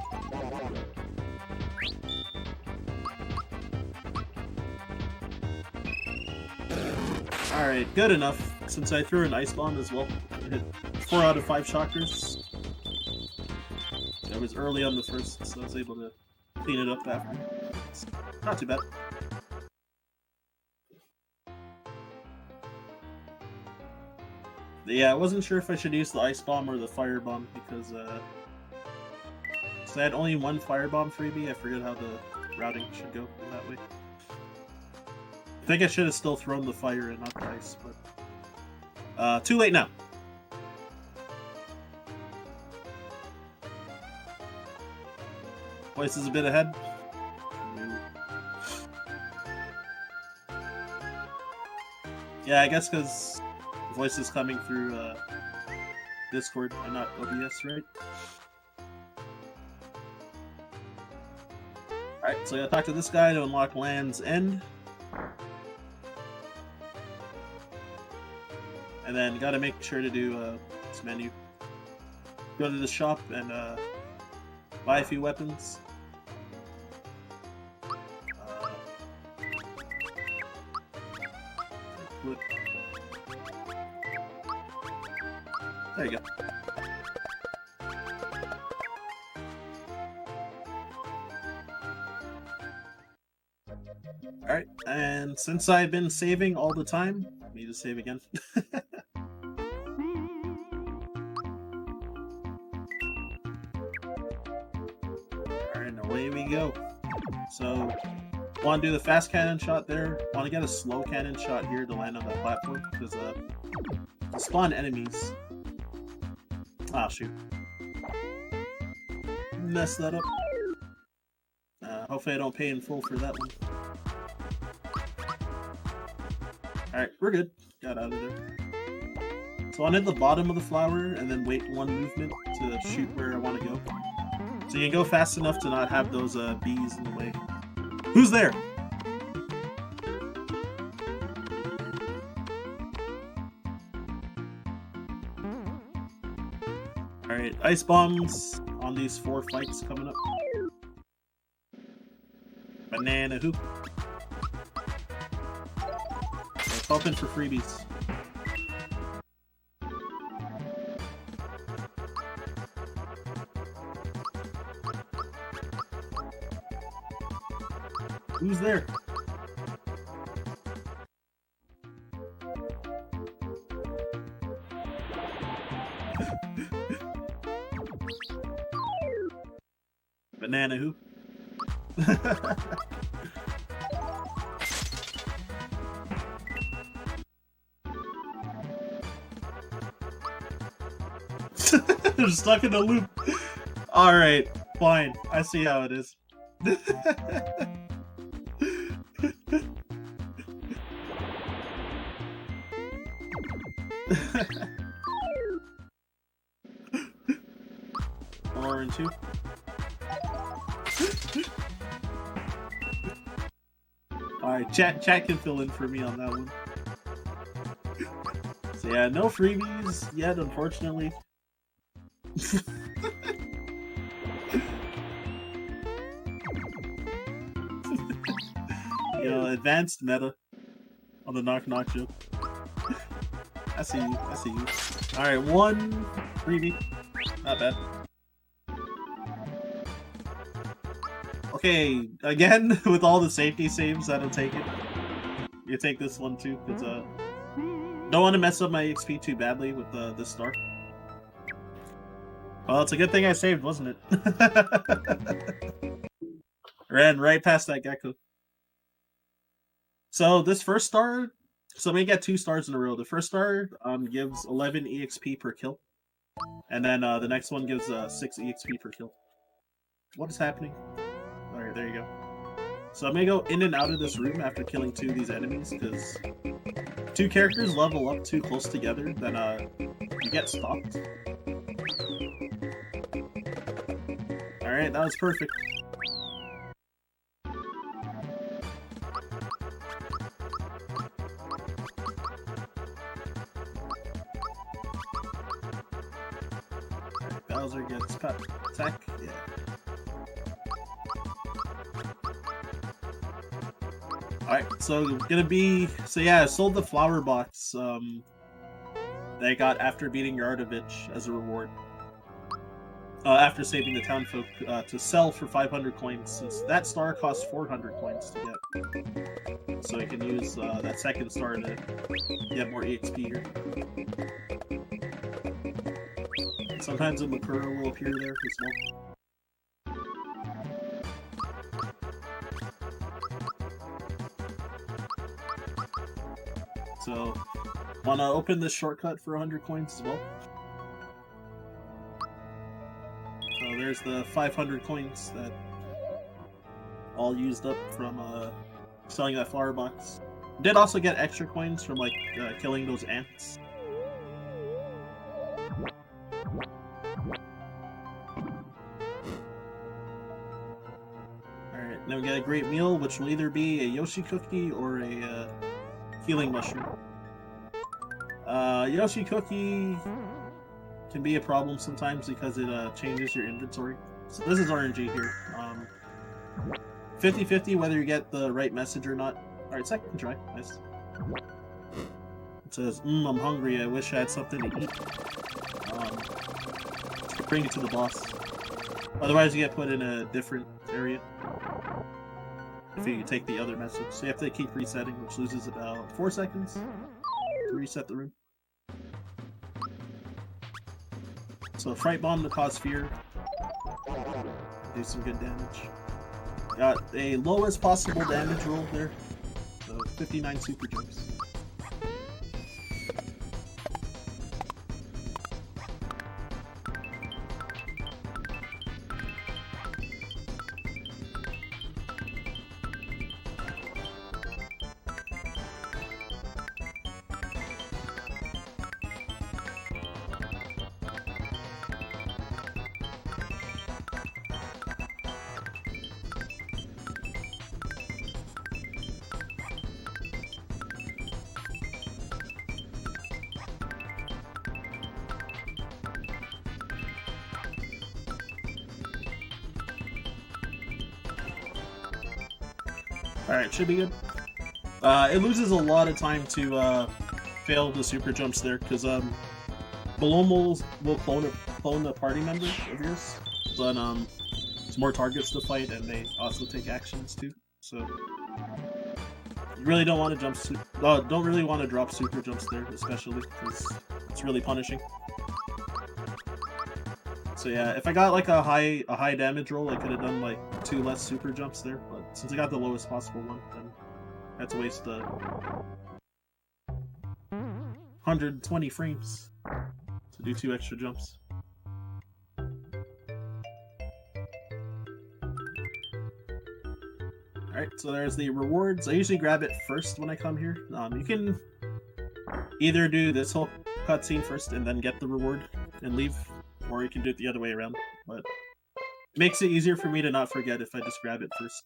Alright, good enough. Since I threw an Ice Bomb as well. I hit 4 out of 5 shockers. I was early on the first, so I was able to clean it up after. It's not too bad. Yeah, I wasn't sure if I should use the Ice Bomb or the Fire Bomb because so I had only 1 Fire Bomb freebie. I forget how the routing should go in that way. I think I should have still thrown the fire and not the ice, but too late now. Voice is a bit ahead. Yeah, I guess because voice is coming through Discord and not OBS, right? Alright, so I gotta talk to this guy to unlock Land's End. And then gotta make sure to do this menu. Go to the shop and buy a few weapons. Flip. There you go. Alright, and since I've been saving all the time, let me just save again. Alright, away we go. So, want to do the fast cannon shot there. Want to get a slow cannon shot here to land on the platform, because to spawn enemies. Ah, shoot. Messed that up. Hopefully I don't pay in full for that one. Alright, we're good. Got out of there. So I'll hit the bottom of the flower and then wait one movement to shoot where I want to go. So you can go fast enough to not have those bees in the way. Who's there? Alright, ice bombs on these 4 fights coming up. Banana hoop. Let's hop in for freebies. Who's there? Banana hoop. They're stuck in a loop. Alright, fine. I see how it is. More and 2. Alright, chat can fill in for me on that one. So yeah, no freebies yet, unfortunately. You know, advanced meta on the knock knock joke. I see you, I see you. Alright, 1 freebie. Not bad. Okay, again, with all the safety saves that'll take it. You take this one too, because don't want to mess up my XP too badly with this star. Well, it's a good thing I saved, wasn't it? Ran right past that gecko. So this first star, so we get 2 stars in a row. The first star gives 11 EXP per kill. And then the next one gives 6 EXP per kill. What is happening? Alright, there you go. So I'm gonna go in and out of this room after killing 2 of these enemies, because 2 characters level up too close together, then you get stopped. Alright, that was perfect. Alright, Bowser gets attack, yeah. Alright, so gonna be... So yeah, I sold the flower box that I got after beating Yardovich as a reward. After saving the townfolk to sell for 500 coins, since that star costs 400 coins to get. So you can use that second star to get more EXP here. Sometimes a Makura will appear there as well. So, wanna open this shortcut for 100 coins as well? So there's the 500 coins that all used up from selling that flower box. Did also get extra coins from like killing those ants. Alright, now we get a great meal, which will either be a Yoshi cookie or a healing mushroom. Yoshi cookie can be a problem sometimes because it changes your inventory. So this is RNG here. 50-50 whether you get the right message or not. Alright, second try. Nice. It says, I'm hungry, I wish I had something to eat. Bring it to the boss. Otherwise you get put in a different area. If you take the other message. So you have to keep resetting, which loses about 4 seconds to reset the room. So Fright Bomb to cause fear. Do some good damage. Got a lowest possible damage roll there. So 59 super jumps. Alright, should be good. It loses a lot of time to fail the super jumps there, because Balloon will clone a party member of yours, but it's more targets to fight, and they also take actions too. So you really don't want to don't really want to drop super jumps there, especially because it's really punishing. So yeah, if I got like a high damage roll, I could have done like 2 less super jumps there, but since I got the lowest possible one, then I had to waste the 120 frames to do 2 extra jumps. Alright, so there's the rewards. I usually grab it first when I come here. You can either do this whole cutscene first and then get the reward and leave, or you can do it the other way around, but it makes it easier for me to not forget if I just grab it first.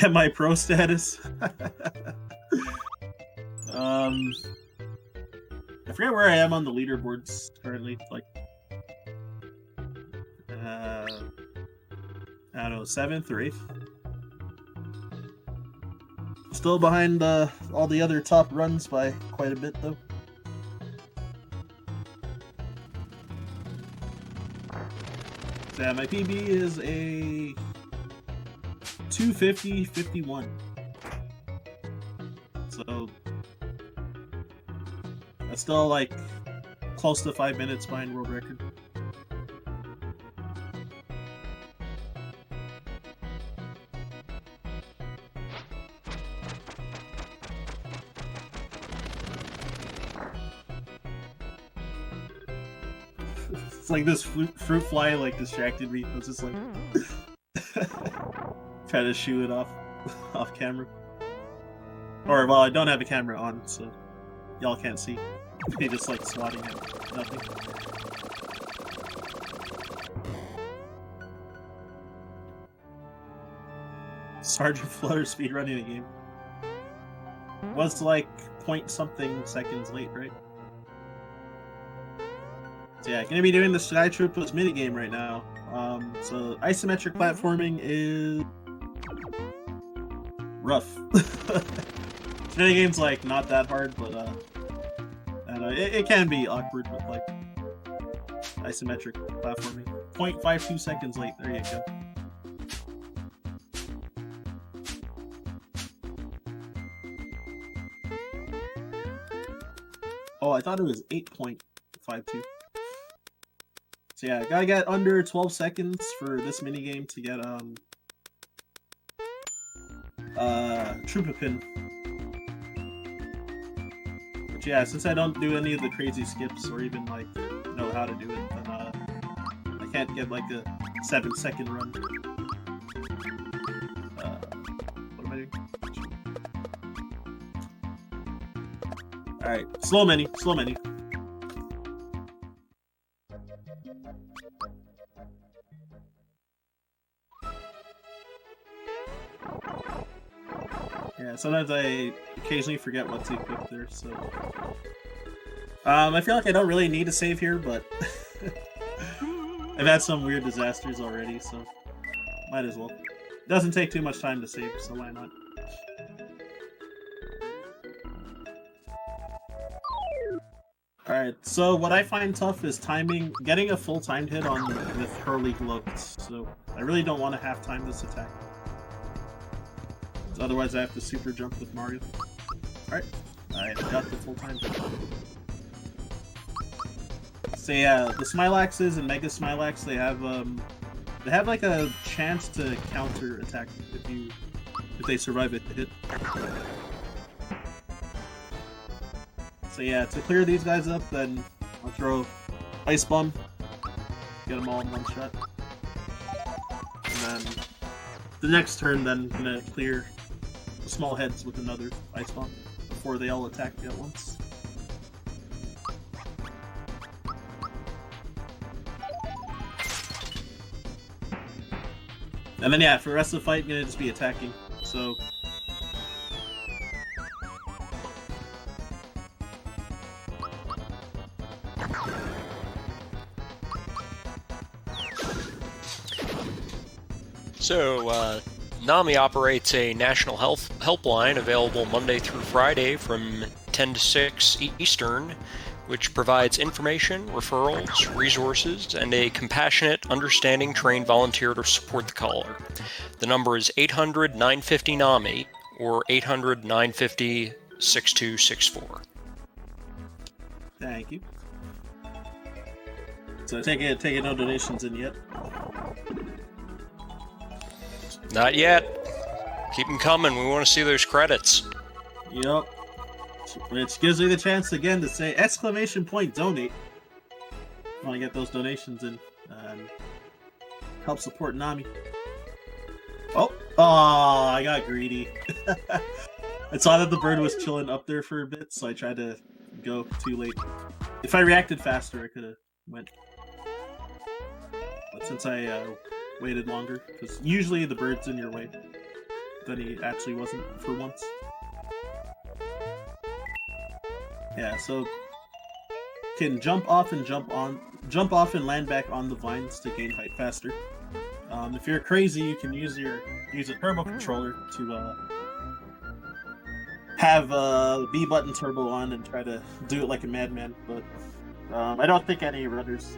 And my pro status. I forget where I am on the leaderboards currently. Like, I don't know, 7th or 8th. Still behind all the other top runs by quite a bit, though. So yeah, my PB is a 250.51. So that's still like close to 5 minutes behind world record. It's like this fruit fly like distracted me. I was just like trying to shoot it off camera. Or well, I don't have a camera on, so y'all can't see. They just like swatting at nothing. Sergeant Flutter speedrunning a game. Was like point something seconds late, right? So yeah, gonna be doing the Sky Troopers minigame right now. So isometric platforming is rough. Minigame's like not that hard, but it can be awkward with like isometric platforming. 0.52 seconds late. There you go. Oh, I thought it was 8.52. So yeah, gotta get under 12 seconds for this minigame to get Troopa Pin. But yeah, since I don't do any of the crazy skips or even like know how to do it, then I can't get like a 7-second run. What am I doing? Alright, slow mini. Yeah, sometimes I occasionally forget what to equip there, so... I feel like I don't really need to save here, but... I've had some weird disasters already, so... might as well. Doesn't take too much time to save, so why not? Alright, so what I find tough is timing, getting a full timed hit on with Hurley gloves. So I really don't want to half time this attack. Otherwise I have to super jump with Mario. Alright, I got the full time hit. So yeah, the Smilaxes and Mega Smilax, they have like a chance to counter attack if they survive a hit. So yeah, to clear these guys up, then I'll throw Ice Bomb, get them all in one shot. And then the next turn, then I'm gonna clear the small heads with another Ice Bomb before they all attack me at once. And then yeah, for the rest of the fight, I'm gonna just be attacking. So NAMI operates a national health helpline available Monday through Friday from 10 to 6 Eastern, which provides information, referrals, resources, and a compassionate, understanding, trained volunteer to support the caller. The number is 800-950-NAMI or 800-950-6264. Thank you. So take it no donations in yet. Not yet. Keep them coming. We want to see those credits. Yep. Which gives me the chance again to say !donate. I want to get those donations in and help support Nami. Oh, I got greedy. I saw that the bird was chilling up there for a bit, so I tried to go too late. If I reacted faster, I could have went. But since I waited longer, because usually the bird's in your way, then he actually wasn't for once. Yeah, so can jump off and land back on the vines to gain height faster. If you're crazy, you can use a turbo controller to have B button turbo on and try to do it like a madman. But I don't think any runners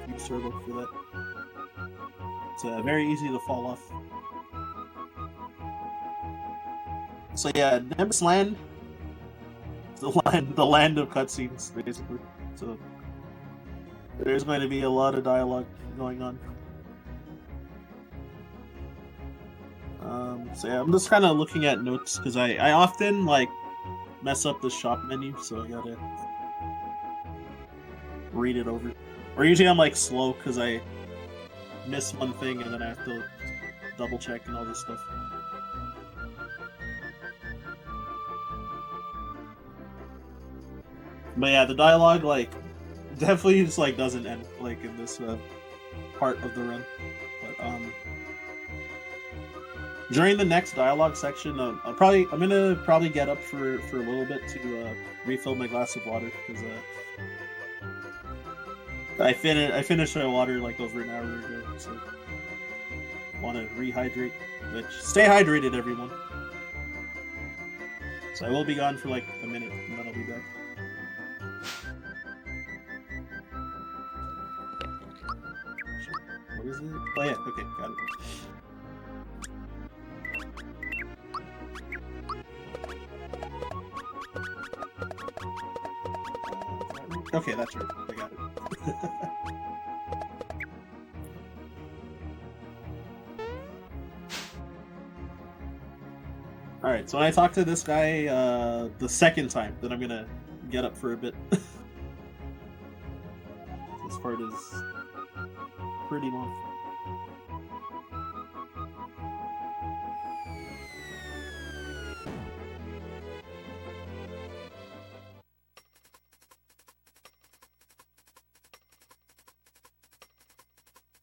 use turbo for that. It's very easy to fall off. So yeah, Nimbus Land. The land of cutscenes, basically. So there's going to be a lot of dialogue going on. So yeah, I'm just kind of looking at notes because I often like mess up the shop menu, so I gotta read it over. Or usually I'm like slow because I miss one thing and then I have to double check and all this stuff. But yeah, the dialogue like definitely just like doesn't end like in this part of the run. But during the next dialogue section, I'm gonna probably get up for a little bit to refill my glass of water because I finished my water like over an hour ago, so want to rehydrate. Which stay hydrated, everyone. So I will be gone for like a minute, and then I'll be back. What is it? Oh yeah, okay, got it. Okay, that's right. I got it. Alright, so I talked to this guy the second time that I'm gonna get up for a bit. This part is pretty long.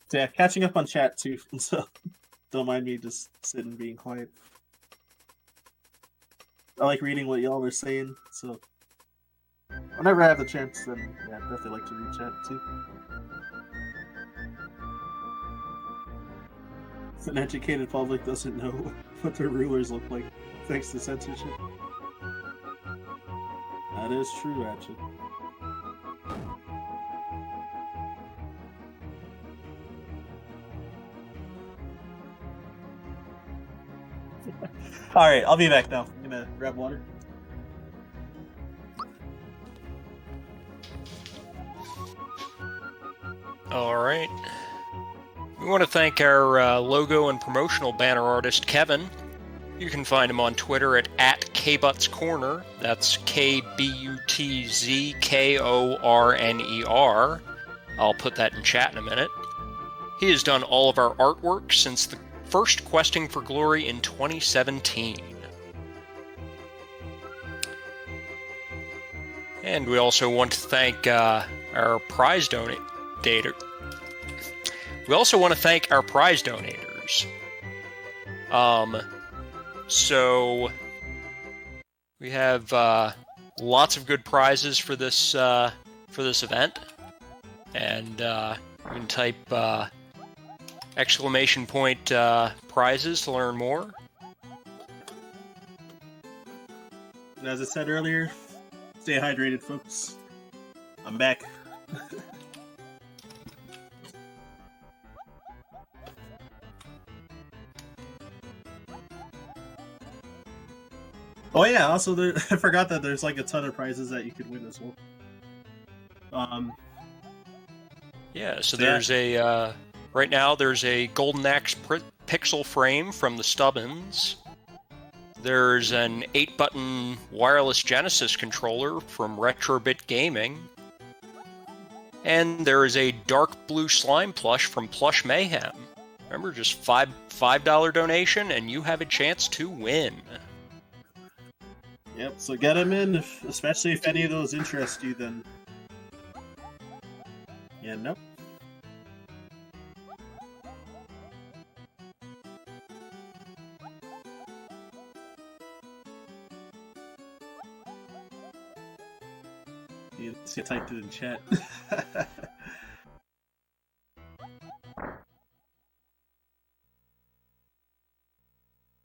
So yeah, catching up on chat too, so don't mind me just sitting being quiet. I like reading what y'all are saying, so whenever I have the chance, then yeah, I definitely like to read chat too. An educated public doesn't know what their rulers look like thanks to censorship. That is true, actually. Alright, I'll be back now. I'm gonna grab water. Alright. We want to thank our logo and promotional banner artist, Kevin. You can find him on Twitter at @KButzCorner. That's KButzKorner. I'll put that in chat in a minute. He has done all of our artwork since the first Questing for Glory in 2017. And we also want to thank our prize donor. We also want to thank our prize donators. So we have lots of good prizes for this event, and you can type !prizes to learn more. And as I said earlier, stay hydrated, folks. I'm back. Oh yeah, also I forgot that there's like a ton of prizes that you could win as well. Yeah, so there's a right now there's a Golden Axe pixel frame from the Stubbins. There's an 8-button wireless Genesis controller from Retrobit Gaming. And there is a dark blue slime plush from Plush Mayhem. Remember, just $5 donation and you have a chance to win. Yep, so get them in, especially if any of those interest you, then... Yeah, nope. You see, I typed it in chat.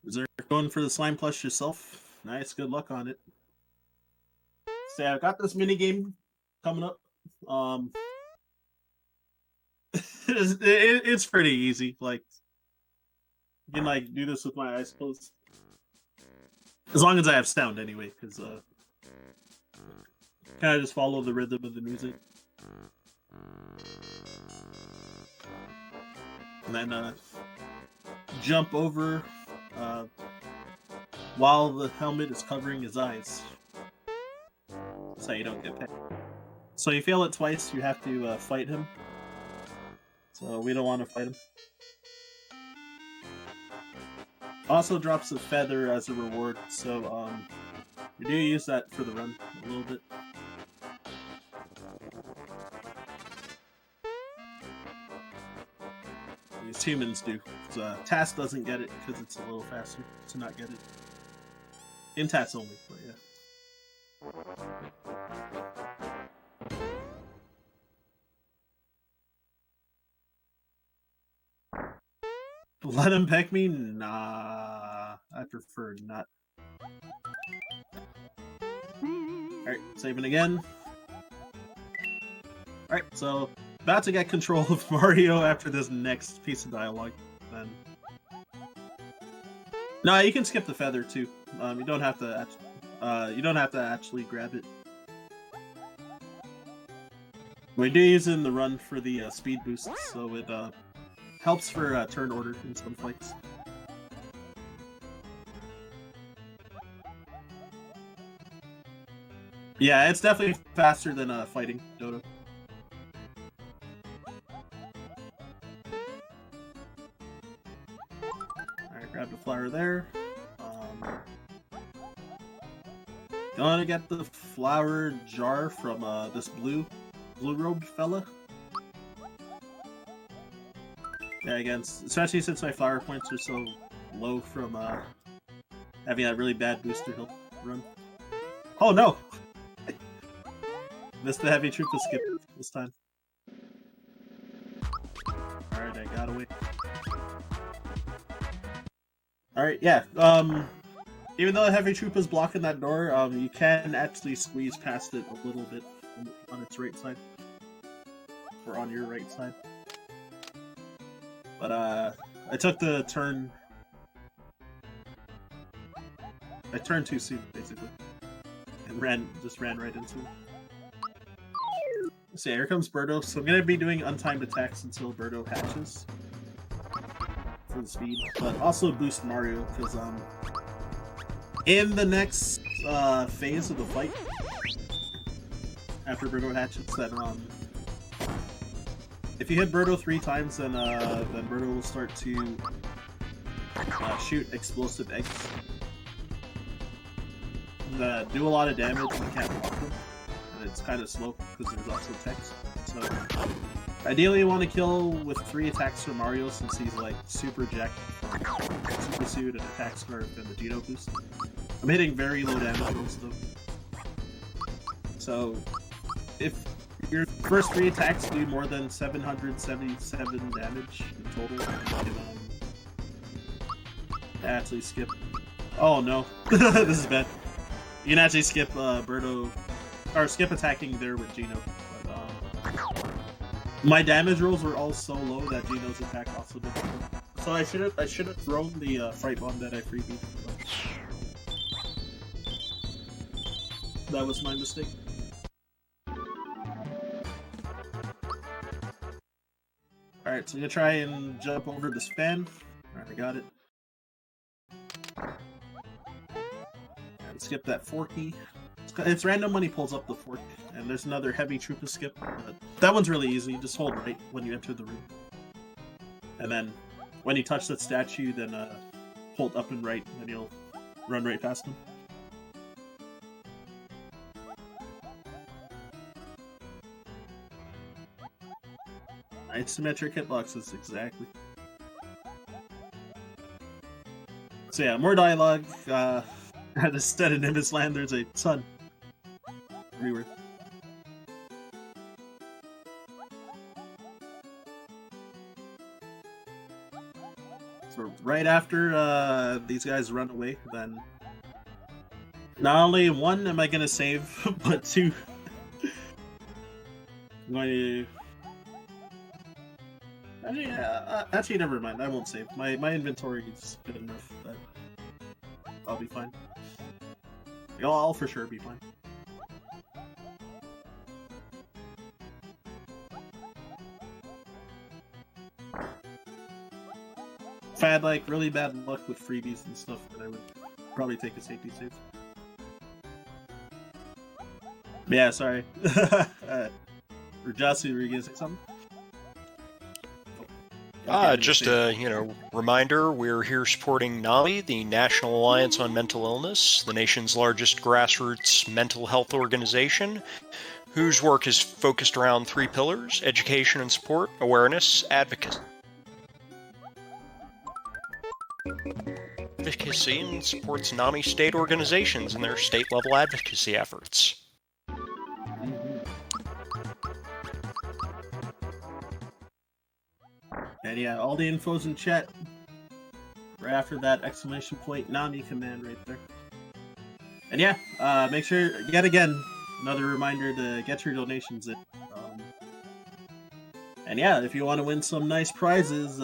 Berserk going for the slime plush yourself. Nice, good luck on it. So yeah, I've got this minigame coming up. It's pretty easy. Like, you can like do this with my eyes closed, as long as I have sound anyway. Because kind of just follow the rhythm of the music, and then jump over while the helmet is covering his eyes, so you don't get pecked. So you fail it twice, you have to fight him. So we don't want to fight him. Also drops a feather as a reward, so we do use that for the run a little bit. These humans do. TAS doesn't get it because it's a little faster to not get it. In TAS only, but yeah. Let him peck me? Nah, I prefer not. Alright, saving again. Alright, so about to get control of Mario after this next piece of dialogue. Then, no, you can skip the feather too. You don't have to. You don't have to actually grab it. We do use it in the run for the speed boost, so it helps for turn order in some fights. Yeah, it's definitely faster than fighting Dodo. Alright, grab the flower there. Gonna get the flower jar from this blue robed fella. Yeah, again, especially since my flower points are so low from having that really bad booster health run. Oh no! Missed the heavy troop to skip this time. Alright, I got away. Alright, yeah. Even though a heavy troop is blocking that door, you can actually squeeze past it a little bit on its right side. Or on your right side. But, I took the turn... I turned too soon, basically. And just ran right into him. So yeah, here comes Birdo. So I'm gonna be doing untimed attacks until Birdo hatches. For the speed. But also boost Mario, because, in the next phase of the fight, after Birdo hatches, then if you hit Birdo 3 times, then Birdo will start to shoot explosive eggs. That do a lot of damage and you can't block them, and it's kind of slow because there's also text. So ideally, you want to kill with 3 attacks from Mario since he's like super jacked, super suit and attack scarf and the Geno boost. I'm hitting very low damage rolls though. So if your first 3 attacks do more than 777 damage in total, you can actually skip. Oh no, this is bad. You can actually skip Birdo, or skip attacking there with Geno. But, my damage rolls were all so low that Geno's attack also did. So I should have thrown the fright bomb that I freebied. That was my mistake. Alright, so I'm gonna try and jump over this fan. Alright, I got it. And skip that forky. It's random when he pulls up the fork. And there's another heavy troop to skip. That one's really easy. Just hold right when you enter the room. And then when you touch that statue, then hold up and right, and you'll run right past him. Isometric hitboxes, exactly. So yeah, more dialogue. Instead of Nimbus Land, there's a sun. Everywhere. So right after these guys run away, then not only 1 am I gonna save, but 2 I'm going to... Actually, never mind. I won't save. My inventory is good enough that I'll be fine. I'll for sure be fine. If I had like really bad luck with freebies and stuff, then I would probably take a safety save. Yeah, sorry. Or Jossie, were you gonna say something? Just a reminder, we're here supporting NAMI, the National Alliance on Mental Illness, the nation's largest grassroots mental health organization, whose work is focused around 3 pillars: education and support, awareness, advocacy, and supports NAMI state organizations in their state-level advocacy efforts. And yeah, all the info's in chat. Right after that exclamation point Nami command right there. And yeah, make sure, yet again, another reminder to get your donations in. And yeah, if you want to win some nice prizes,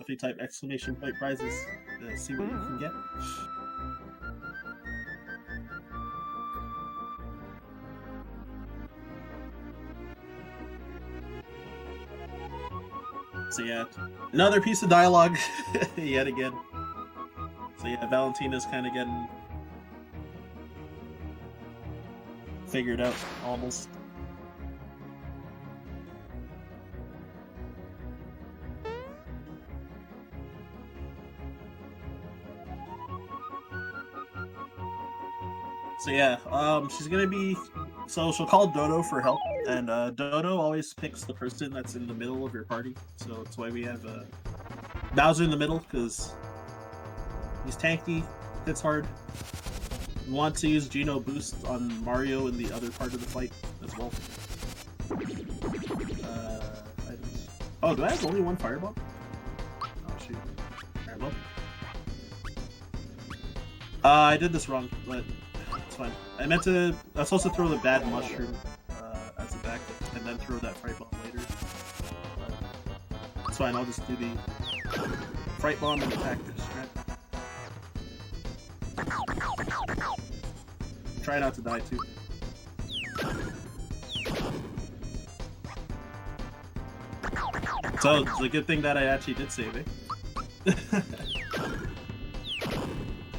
if you type exclamation point prizes, see what you can get. So yeah, another piece of dialogue yet again. So yeah, Valentina's kind of getting figured out almost. So yeah, she's gonna be, so she'll call Dodo for help, and Dodo always picks the person that's in the middle of your party, so that's why we have Bowser in the middle, because he's tanky, hits hard. We want to use Geno boost on Mario in the other part of the fight as well. Items. Oh, do I have only 1 fireball? Oh shoot. Alright, well. I did this wrong, but it's fine. I was supposed to throw the bad mushroom as a back, and then throw that fright bomb later. It's fine, I'll just do the fright bomb and attack this strat. Try not to die too. So it's a good thing that I actually did save it.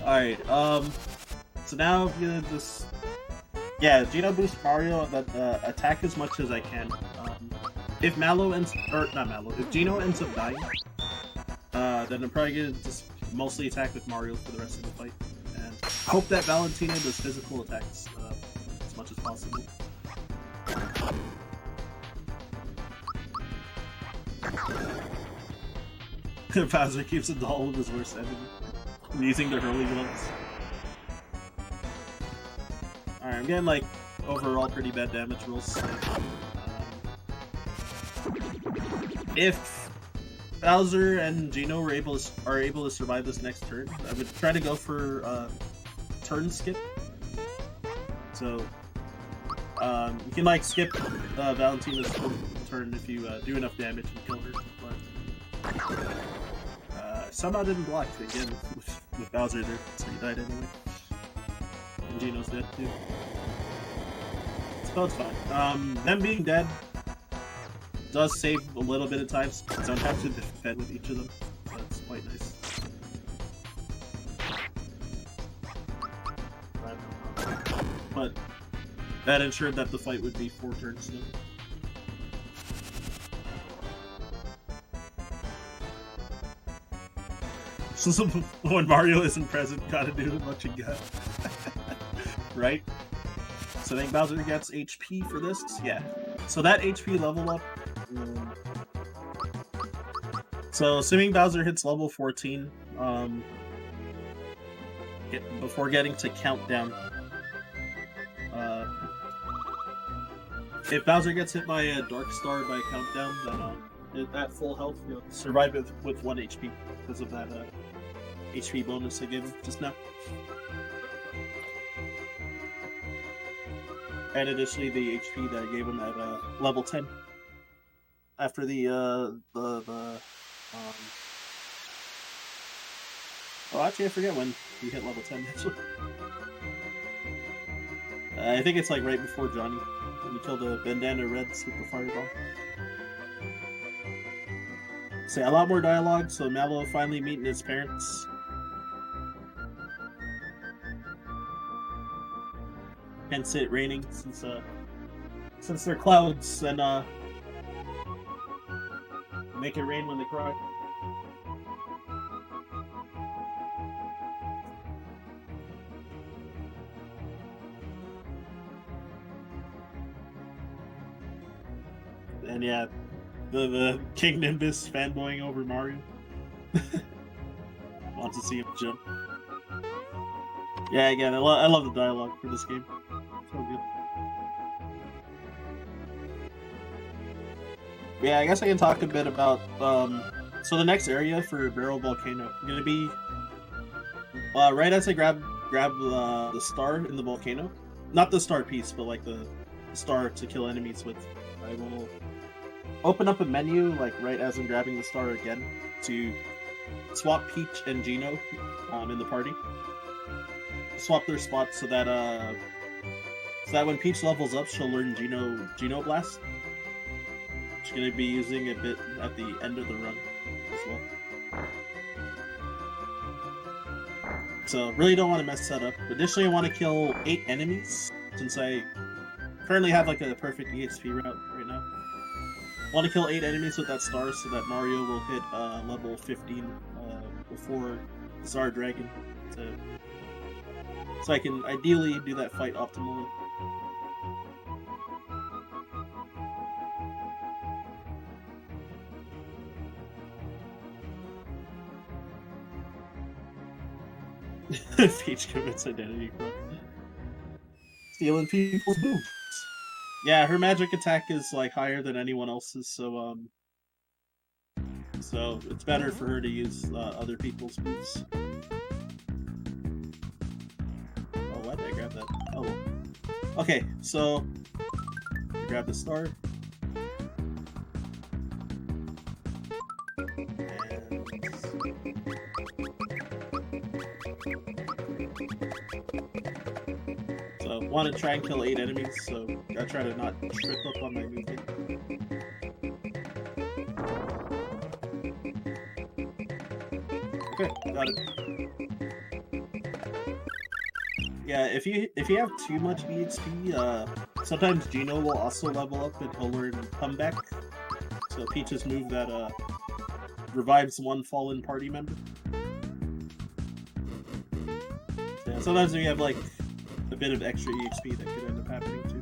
Alright, so now I'm gonna just... Yeah, Gino boost Mario that attack as much as I can. If Mallow ends... Or, not Mallow. If Gino ends up dying, then I'm probably gonna just mostly attack with Mario for the rest of the fight. And hope that Valentina does physical attacks as much as possible. Bowser keeps a doll of his worst enemy. Using the hurley gloves. Alright, I'm getting like overall pretty bad damage rolls. If Bowser and Gino are able to survive this next turn, I would try to go for turn skip. So you can like skip Valentina's turn if you do enough damage and kill her. But somehow didn't block again with Bowser there, so he died anyway. And Gino's dead too. So it's fine. Them being dead does save a little bit of time, so I don't have to defend with each of them. So that's quite nice. But that ensured that the fight would be 4 turns now. So when Mario isn't present, gotta do what you got. Right? So I think Bowser gets HP for this? Yeah. So that HP level up... So assuming Bowser hits level 14, before getting to countdown, if Bowser gets hit by a Dark Star by countdown, then at full health, you'll survive with 1 HP because of that HP bonus I gave him just now. And additionally, the HP that I gave him at level 10 after Oh, actually, I forget when he hit level 10. Actually, I think it's like right before Johnny when you kill the Bandana Reds with the fireball. So yeah, a lot more dialogue. So Mallow finally meeting his parents. Hence it raining since they're clouds and make it rain when they cry. And yeah, the King Nimbus fanboying over Mario. Wants to see him jump. Yeah, again, I love the dialogue for this game. So good. Yeah, I guess I can talk a bit about so the next area for Barrel Volcano. I'm gonna be right as I grab the star in the volcano. Not the star piece, but like the star to kill enemies with. I will open up a menu like right as I'm grabbing the star again to swap Peach and Gino in the party. Swap their spots so that when Peach levels up, she'll learn Gino Blast. She's gonna be using a bit at the end of the run as well. So really don't want to mess that up. Additionally, I want to kill 8 enemies since I currently have like a perfect EXP route right now. I want to kill 8 enemies with that star so that Mario will hit level 15 before Tsar Dragon. So I can ideally do that fight optimally. Peach commits identity crime. Stealing people's moves. Yeah, her magic attack is like higher than anyone else's, so it's better for her to use other people's moves. that. Oh well. Okay, so grab the star. So I want to try and kill 8 enemies, so I try to not trip up on my movement. Okay, got it. Yeah, if you have too much EXP, sometimes Gino will also level up and he'll learn comeback. So Peach's move that revives one fallen party member. So yeah, sometimes if you have like a bit of extra EXP, that could end up happening too.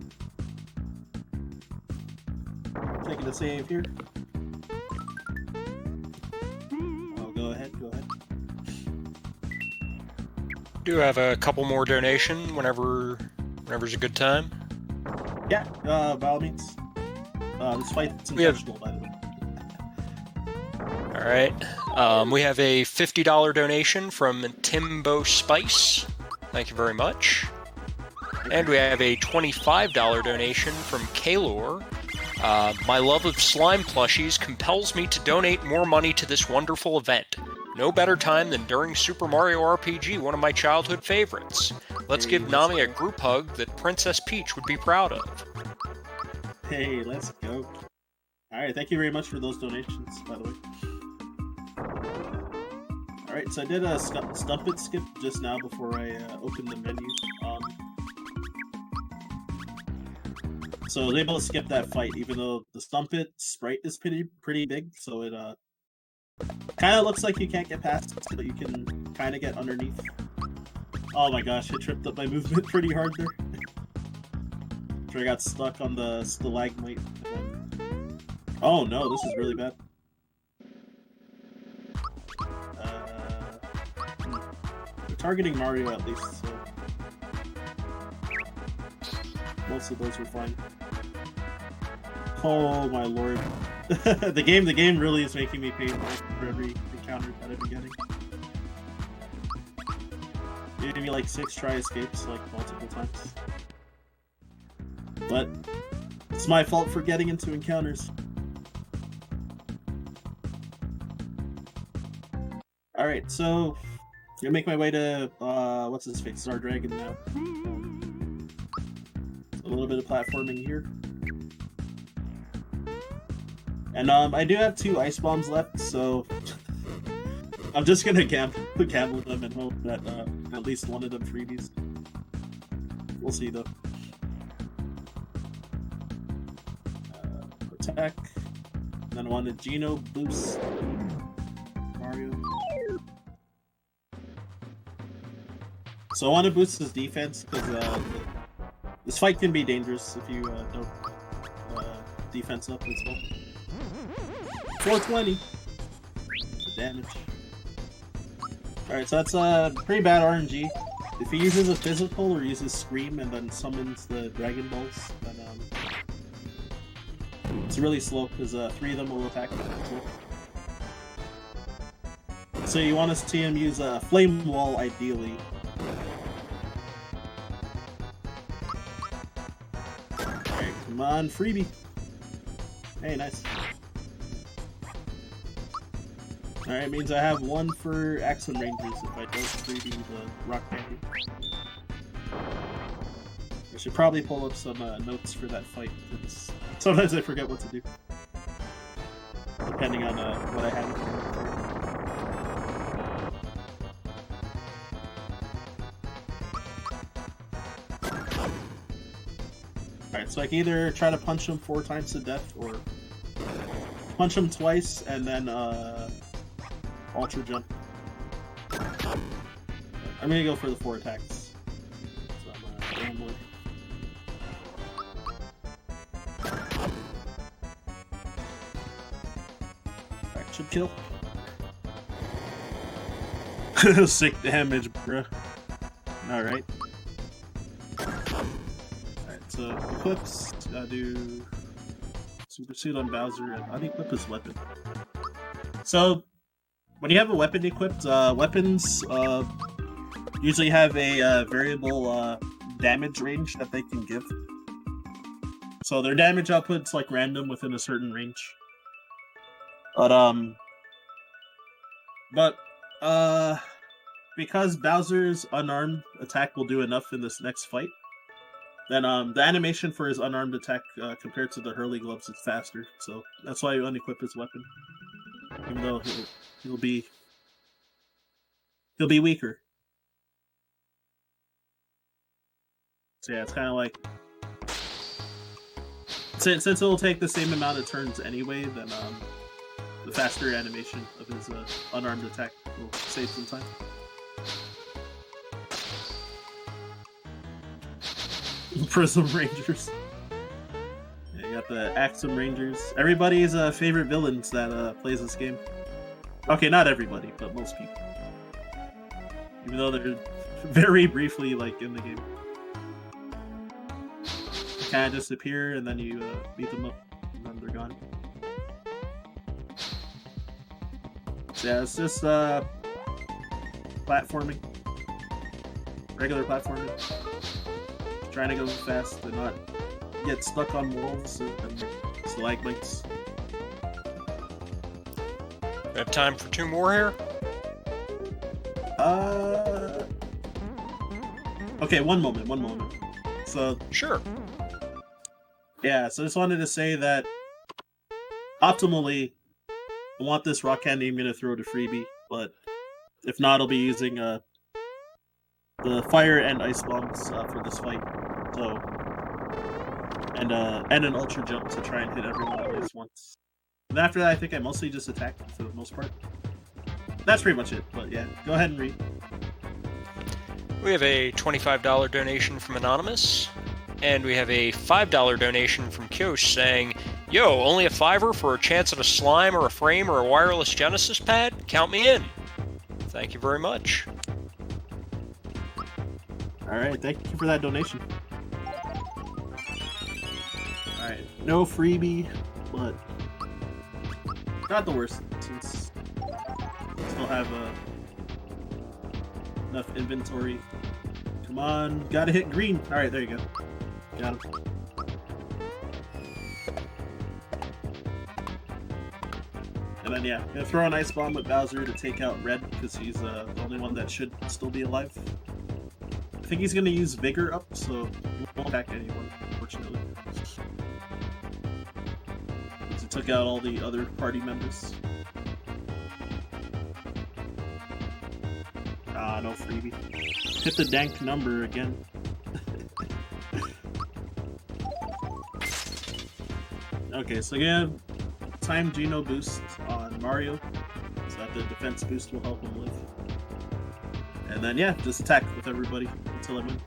Taking a save here. Oh, go ahead. Do have a couple more donation whenever's a good time. Yeah, by all means. This fight's intentional, by the way. Alright. We have a $50 donation from Timbo Spice. Thank you very much. And we have a $25 donation from Kalor. My love of slime plushies compels me to donate more money to this wonderful event. No better time than during Super Mario RPG, one of my childhood favorites. Let's give Nami a group hug that Princess Peach would be proud of. Hey, let's go. Alright, thank you very much for those donations, by the way. Alright, so I did a stump it skip just now before I opened the menu. So I was able to skip that fight, even though the stump it sprite is pretty big, so it kind of looks like you can't get past it, but you can kind of get underneath. Oh my gosh, I tripped up my movement pretty hard there. I got stuck on the stalagmite. Oh no, this is really bad. We're targeting Mario at least, so most of those were fine. Oh my lord. the game really is making me pay for every encounter that I've been getting. Giving me like 6 try escapes like multiple times. But it's my fault for getting into encounters. Alright, so I'm gonna make my way to what's his face? Star Dragon now. A little bit of platforming here. And I do have 2 ice bombs left, so I'm just gonna gamble them and hope that at least one of them freebies. We'll see though. Attack. Then I wanted Gino boost. Mario. So I want to boost his defense because this fight can be dangerous if you don't defense up as well. 420 for damage. Alright, so that's pretty bad RNG. If he uses a physical or uses Scream and then summons the Dragon Balls, then it's really slow because 3 of them will attack him as well. So you want to see him use a Flame Wall ideally. Alright, come on, freebie. Hey, nice. Alright, means I have 1 for Imprisonment Rangers if I don't freebie the Rock Candy. I should probably pull up some notes for that fight, because sometimes I forget what to do. Depending on what I have. Alright, so I can either try to punch him 4 times to death, or punch him twice, and then Ultra Jump. I'm gonna go for the 4 attacks. So I'm gambling. Alright, should kill. Sick damage, bruh. Alright. Alright, so equips, gotta do Super Suit on Bowser and unequip his weapon. So, when you have a weapon equipped, weapons usually have a variable damage range that they can give. So their damage output's like random within a certain range. But because Bowser's unarmed attack will do enough in this next fight, then the animation for his unarmed attack compared to the Hurley gloves is faster. So that's why you unequip his weapon, even though he'll be weaker. So yeah, it's kind of like since it'll take the same amount of turns anyway, then the faster animation of his unarmed attack will save some time. Imprisonment Rangers. Yeah, you got the Axum Rangers. Everybody's favorite villains that plays this game. Okay, not everybody, but most people. Even though they're very briefly like in the game. They kind of disappear and then you beat them up and then they're gone. So yeah, it's just platforming. Regular platforming. Trying to go fast and not get stuck on walls and stalagmites. We have time for 2 more here? Okay, one moment. So Sure. yeah, so I just wanted to say that optimally, I want this rock candy I'm gonna throw to freebie, but if not, I'll be using the fire and ice bombs for this fight. So and an ultra jump to try and hit everyone at least once. And after that, I think I mostly just attack for the most part. That's pretty much it. But yeah, go ahead and read. We have a $25 donation from Anonymous, and we have a $5 donation from Kyosh saying, "Yo, only a $5 for a chance at a slime or a frame or a wireless Genesis pad? Count me in." Thank you very much. All right, thank you for that donation. All right, no freebie, but not the worst since we still have enough inventory. Come on, gotta hit green. All right, there you go. Got him. And then yeah, gonna throw an ice bomb with Bowser to take out Red because he's the only one that should still be alive. I think he's gonna use Vigor up, so he won't attack anyone, unfortunately. Because he took out all the other party members. Ah, no freebie. Hit the dank number again. Okay, so again, time Geno boost on Mario, so that the defense boost will help him live. And then yeah, just attack with everybody until I win.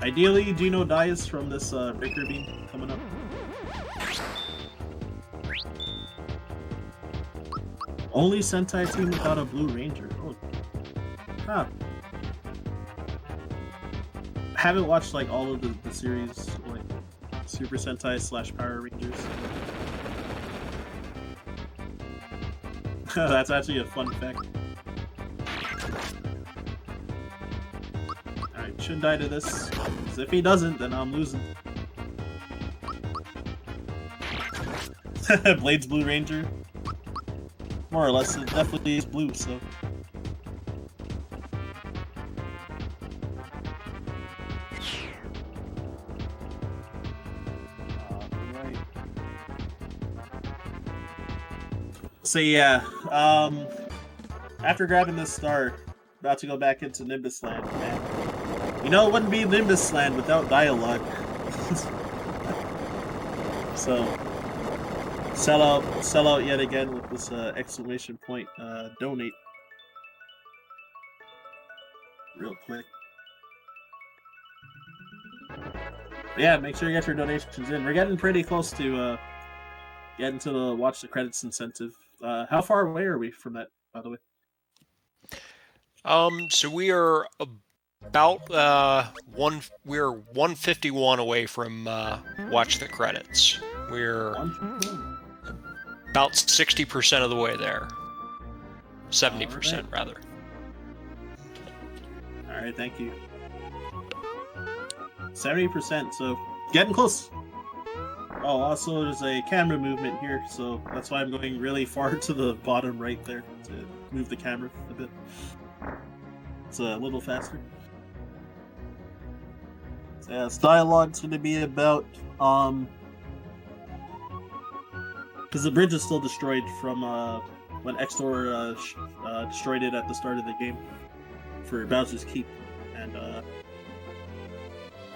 Ideally, Geno dies from this breaker beam coming up. Only Sentai team without a Blue Ranger. Oh. Huh. I haven't watched like all of the series, like Super Sentai / Power Rangers. That's actually a fun fact. Alright, shouldn't die to this. Because if he doesn't, then I'm losing. Blade's Blue Ranger. More or less, it definitely is blue, so. Alright. So yeah, after grabbing this star, about to go back into Nimbus Land, man. You know, it wouldn't be Nimbus Land without dialogue. So, sell out yet again with this exclamation point donate. Real quick. But yeah, make sure you get your donations in. We're getting pretty close to getting to the watch the credits incentive. How far away are we from that, by the way? So we are about we're 151 away from watch the credits. We're about 60% of the way there. 70% rather. All right, thank you. 70%, so getting close. Oh, also there's a camera movement here, so that's why I'm going really far to the bottom right there to move the camera a bit. It's a little faster. So yeah, this dialogue's going to be about because the bridge is still destroyed from when Extor destroyed it at the start of the game for Bowser's Keep, and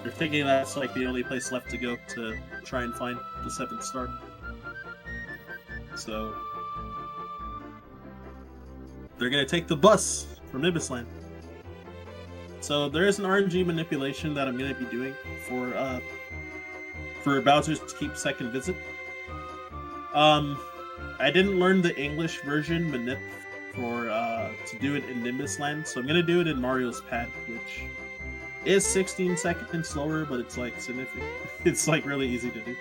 they're thinking that's like the only place left to go to try and find the 7th star. So they're gonna take the bus from Ibisland. So there is an RNG manipulation that I'm gonna be doing for Bowser's Keep second visit. I didn't learn the English version manip for to do it in Nimbus Land, so I'm gonna do it in Mario's pad, which is 16 seconds slower, but it's like significant. It's like really easy to do.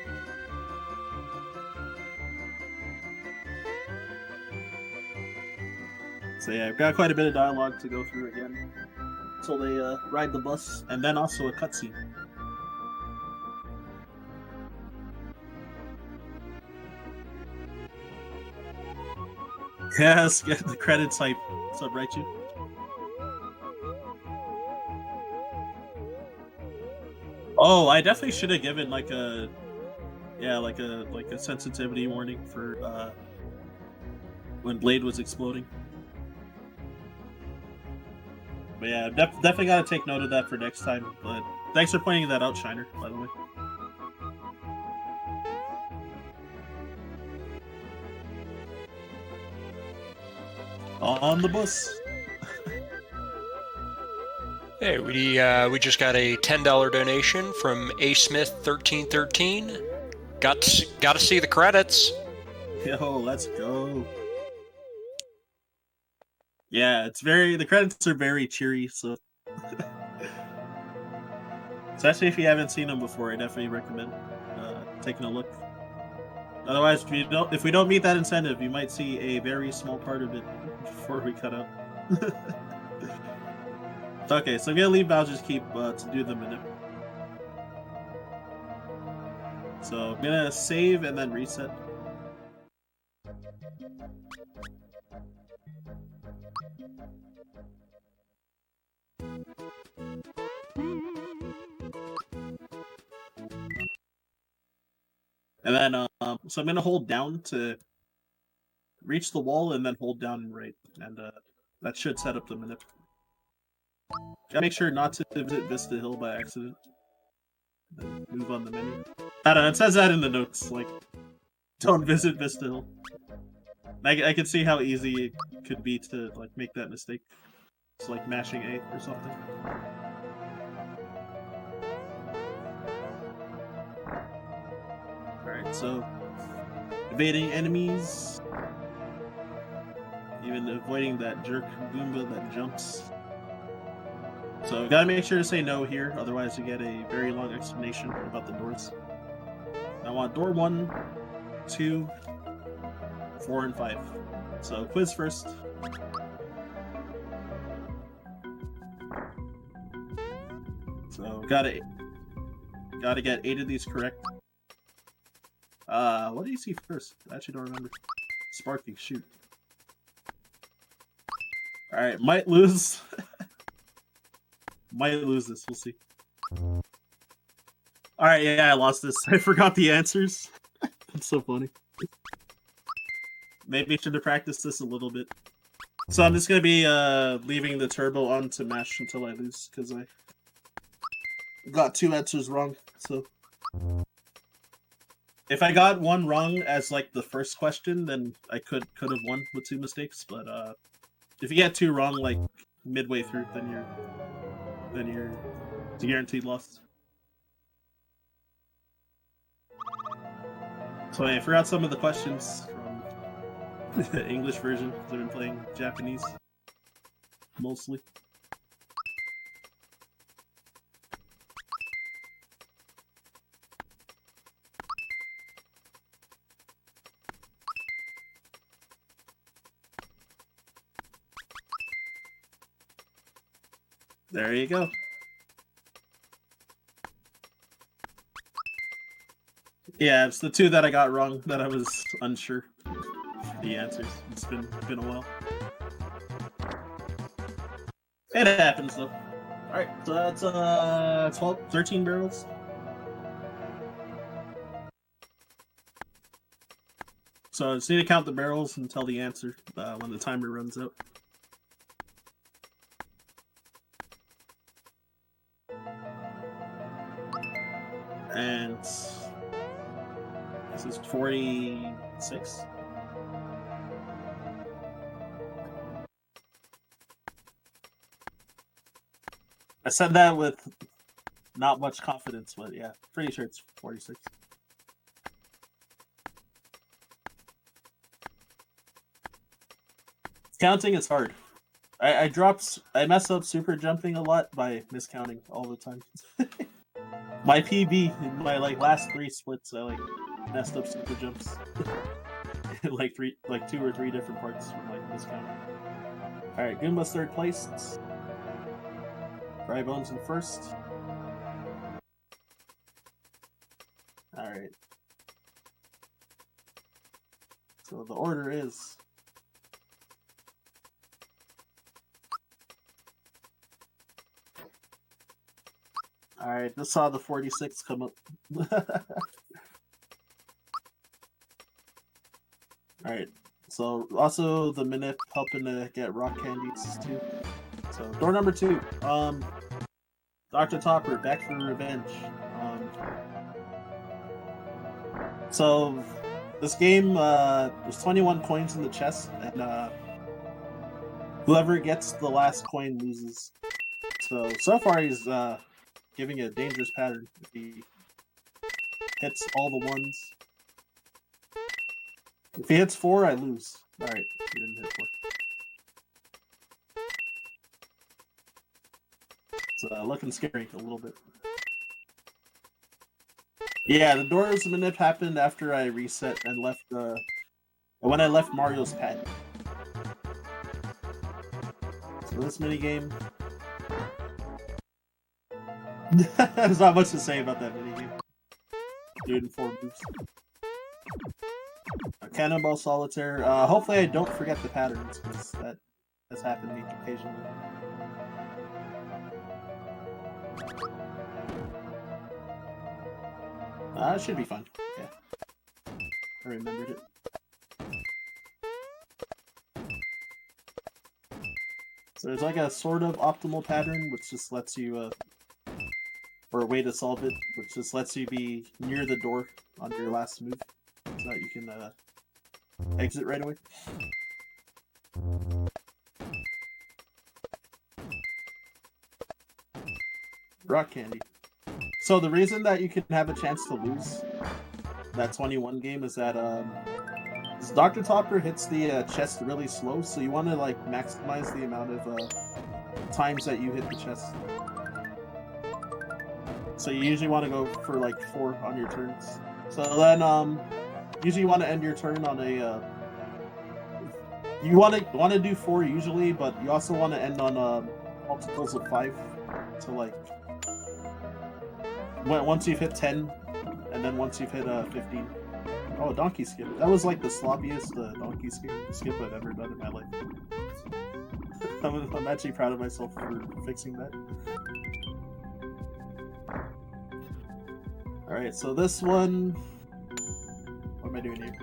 So yeah, I've got quite a bit of dialogue to go through again until they ride the bus, and then also a cutscene. Yes, get the credits hype. What's up, Raichu? Oh, I definitely should have given like a sensitivity warning for when Blade was exploding. But yeah, definitely got to take note of that for next time. But thanks for pointing that out, Shiner, by the way. On the bus. Hey, we just got a $10 donation from A Smith 1313. Got to see the credits. Yo, let's go. Yeah, the credits are very cheery, so especially if you haven't seen them before, I definitely recommend taking a look. Otherwise, if we don't meet that incentive, you might see a very small part of it before we cut out. Okay, so I'm gonna leave Bowser's Keep to do the minute. So I'm gonna save and then reset. And then, so I'm gonna hold down to reach the wall, and then hold down and right, and that should set up the minute. Gotta make sure not to visit Vista Hill by accident. Then move on the menu. I don't know, it says that in the notes, like, don't visit Vista Hill. I can see how easy it could be to like make that mistake. It's like mashing A or something. Alright, so evading enemies. Even avoiding that jerk Goomba that jumps. So gotta make sure to say no here, otherwise you get a very long explanation about the doors. I want door 1, 2, 4, and 5. So quiz first. So gotta get 8 of these correct. What do you see first? I actually don't remember. Sparky, shoot. Alright, might lose. Might lose this, we'll see. Alright, yeah, I lost this. I forgot the answers. That's so funny. Maybe I should have practiced this a little bit. So I'm just gonna be leaving the turbo on to mash until I lose, because I got 2 answers wrong, so... If I got one wrong as like the first question, then I could have won with 2 mistakes, but if you get 2 wrong like midway through, then you're guaranteed loss. So I forgot some of the questions from the English version, because I've been playing Japanese mostly. There you go. Yeah, it's the two that I got wrong that I was unsure the answers. It's been a while. It happens though. Alright, so that's 13 barrels. So I just need to count the barrels and tell the answer when the timer runs out. And this is 46. I said that with not much confidence, but yeah, pretty sure it's 46. Counting is hard. I mess up super jumping a lot by miscounting all the time. My PB in my last 3 splits, I messed up super jumps. like 2 or 3 different parts from miscounting. Alright, Goomba's 3rd place. Dry Bones in 1st. Alright. So the order is alright, just saw the 46 come up. Alright, so also the Minip helping to get rock candies too. So door number 2, Dr. Topper, back for revenge. So this game, there's 21 coins in the chest, and whoever gets the last coin loses. So far he's giving a dangerous pattern if he hits all the ones. If he hits 4, I lose. Alright, he didn't hit 4. It's looking scary a little bit. Yeah, the doors manip happened after I reset and left when I left Mario's pad. So this minigame. There's not much to say about that minigame. Do it in 4 moves. Cannonball Solitaire. Hopefully I don't forget the patterns, because that has happened to me occasionally. It should be fun. Yeah. I remembered it. So there's a sort of optimal pattern, which just lets you, or a way to solve it, which just lets you be near the door on your last move, so that you can exit right away. Rock candy. So the reason that you can have a chance to lose that 21 game is that Dr. Topper hits the chest really slow, so you want to maximize the amount of times that you hit the chest. So you usually want to go for 4 on your turns. So then usually you want to end your turn on a you want to do 4 usually, but you also want to end on multiples of 5. So once you've hit 10, and then once you've hit 15. Oh, donkey skip. That was the sloppiest donkey skip I've ever done in my life. I'm actually proud of myself for fixing that. Alright, so this one... What am I doing here?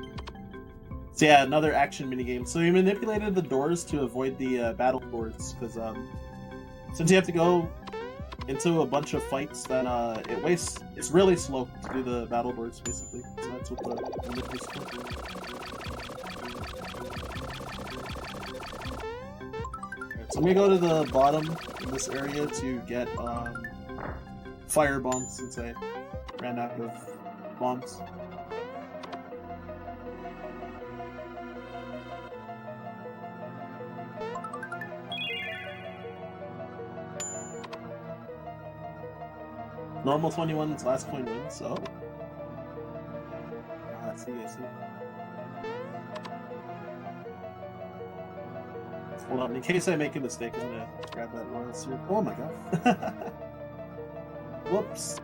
So yeah, another action minigame. So you manipulated the doors to avoid the battle boards, because since you have to go into a bunch of fights, then it's really slow to do the battle boards, basically. So that's what the manip is for. Alright, so I'm gonna go to the bottom in this area to get fire bombs, since I ran out of bombs. Normal 21's last coin wins, so... I see. Hold on, in case I make a mistake, I'm gonna grab that royal syrup. Oh my god. Whoops.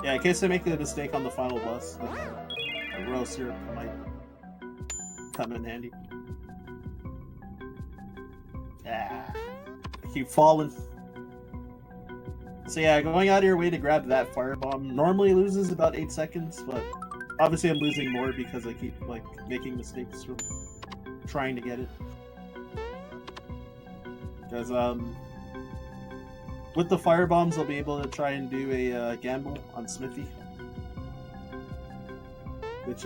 Yeah, in case I make a mistake on the final boss, a royal syrup might come in handy. Ah, I keep falling. So yeah, going out of your way to grab that firebomb normally loses about 8 seconds, but obviously I'm losing more because I keep like making mistakes from trying to get it. Because with the firebombs, I'll be able to try and do a gamble on Smithy, which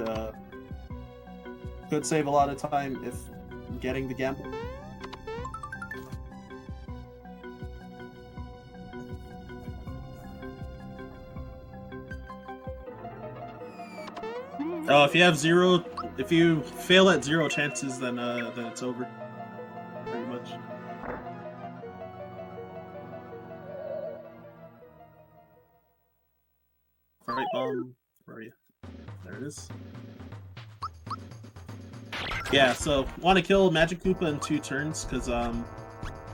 could save a lot of time if getting the gamble. Oh, if you fail at 0 chances, then it's over, pretty much. Alright, where are you? There it is. Yeah, so want to kill Magic Koopa in 2 turns, because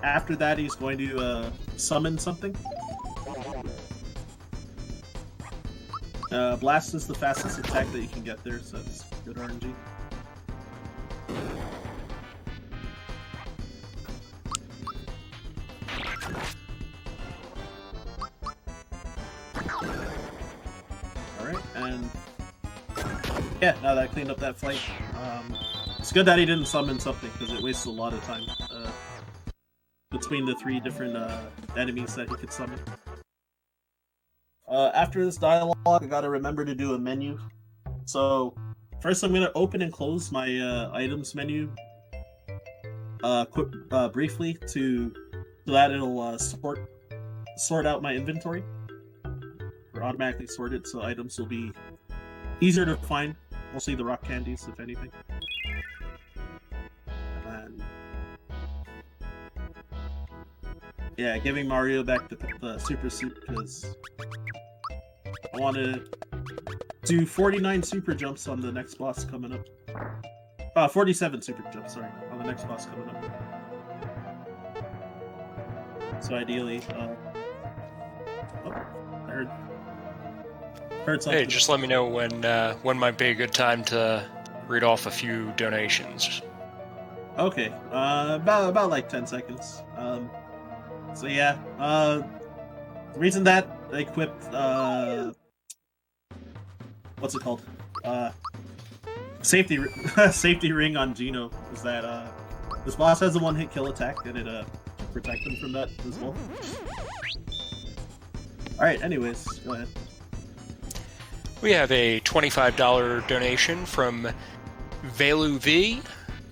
after that he's going to summon something. Blast is the fastest attack that you can get there, so it's good RNG. Alright, and yeah, now that I cleaned up that fight, it's good that he didn't summon something, because it wastes a lot of time between the 3 different enemies that he could summon. After this dialogue, I gotta remember to do a menu. So, first I'm gonna open and close my items menu briefly so that it'll sort out my inventory. Or automatically sort it, so items will be easier to find. Mostly the rock candies, if anything. And yeah, giving Mario back the super suit because I want to do 49 super jumps on the next boss coming up. 47 super jumps, sorry, on the next boss coming up. So ideally, oh, I heard something. Hey, just let me know when might be a good time to read off a few donations. Okay, about like 10 seconds. So yeah, the reason that I equipped what's it called? Safety safety ring on Geno is that this boss has a one-hit kill attack, and it protect him from that as well. All right. Anyways, go ahead. We have a $25 donation from Velu V.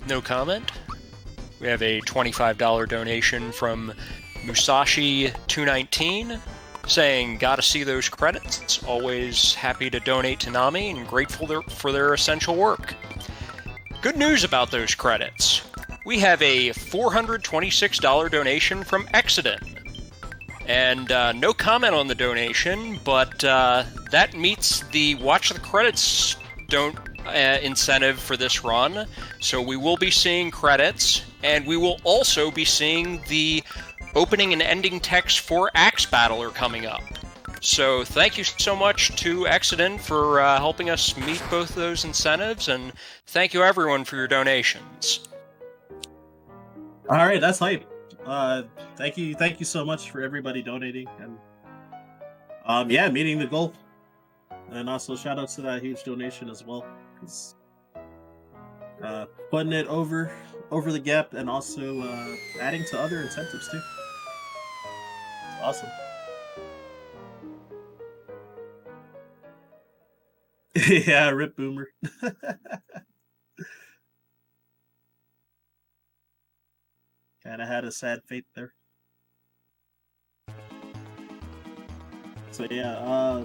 No comment. We have a $25 donation from Musashi219 saying, gotta see those credits. Always happy to donate to Nami and grateful for their essential work. Good news about those credits. We have a $426 donation from Exodus. And no comment on the donation, but that meets the watch the credits incentive for this run. So we will be seeing credits, and we will also be seeing the opening and ending text for Axe Battler coming up. So thank you so much to Exodus for helping us meet both those incentives, and thank you everyone for your donations. All right, that's hype. Thank you so much for everybody donating, and yeah, meeting the goal. And also shout out to that huge donation as well, because putting it over the gap, and also adding to other incentives too. It's awesome. Yeah, rip Boomer. Kind of had a sad fate there. So yeah,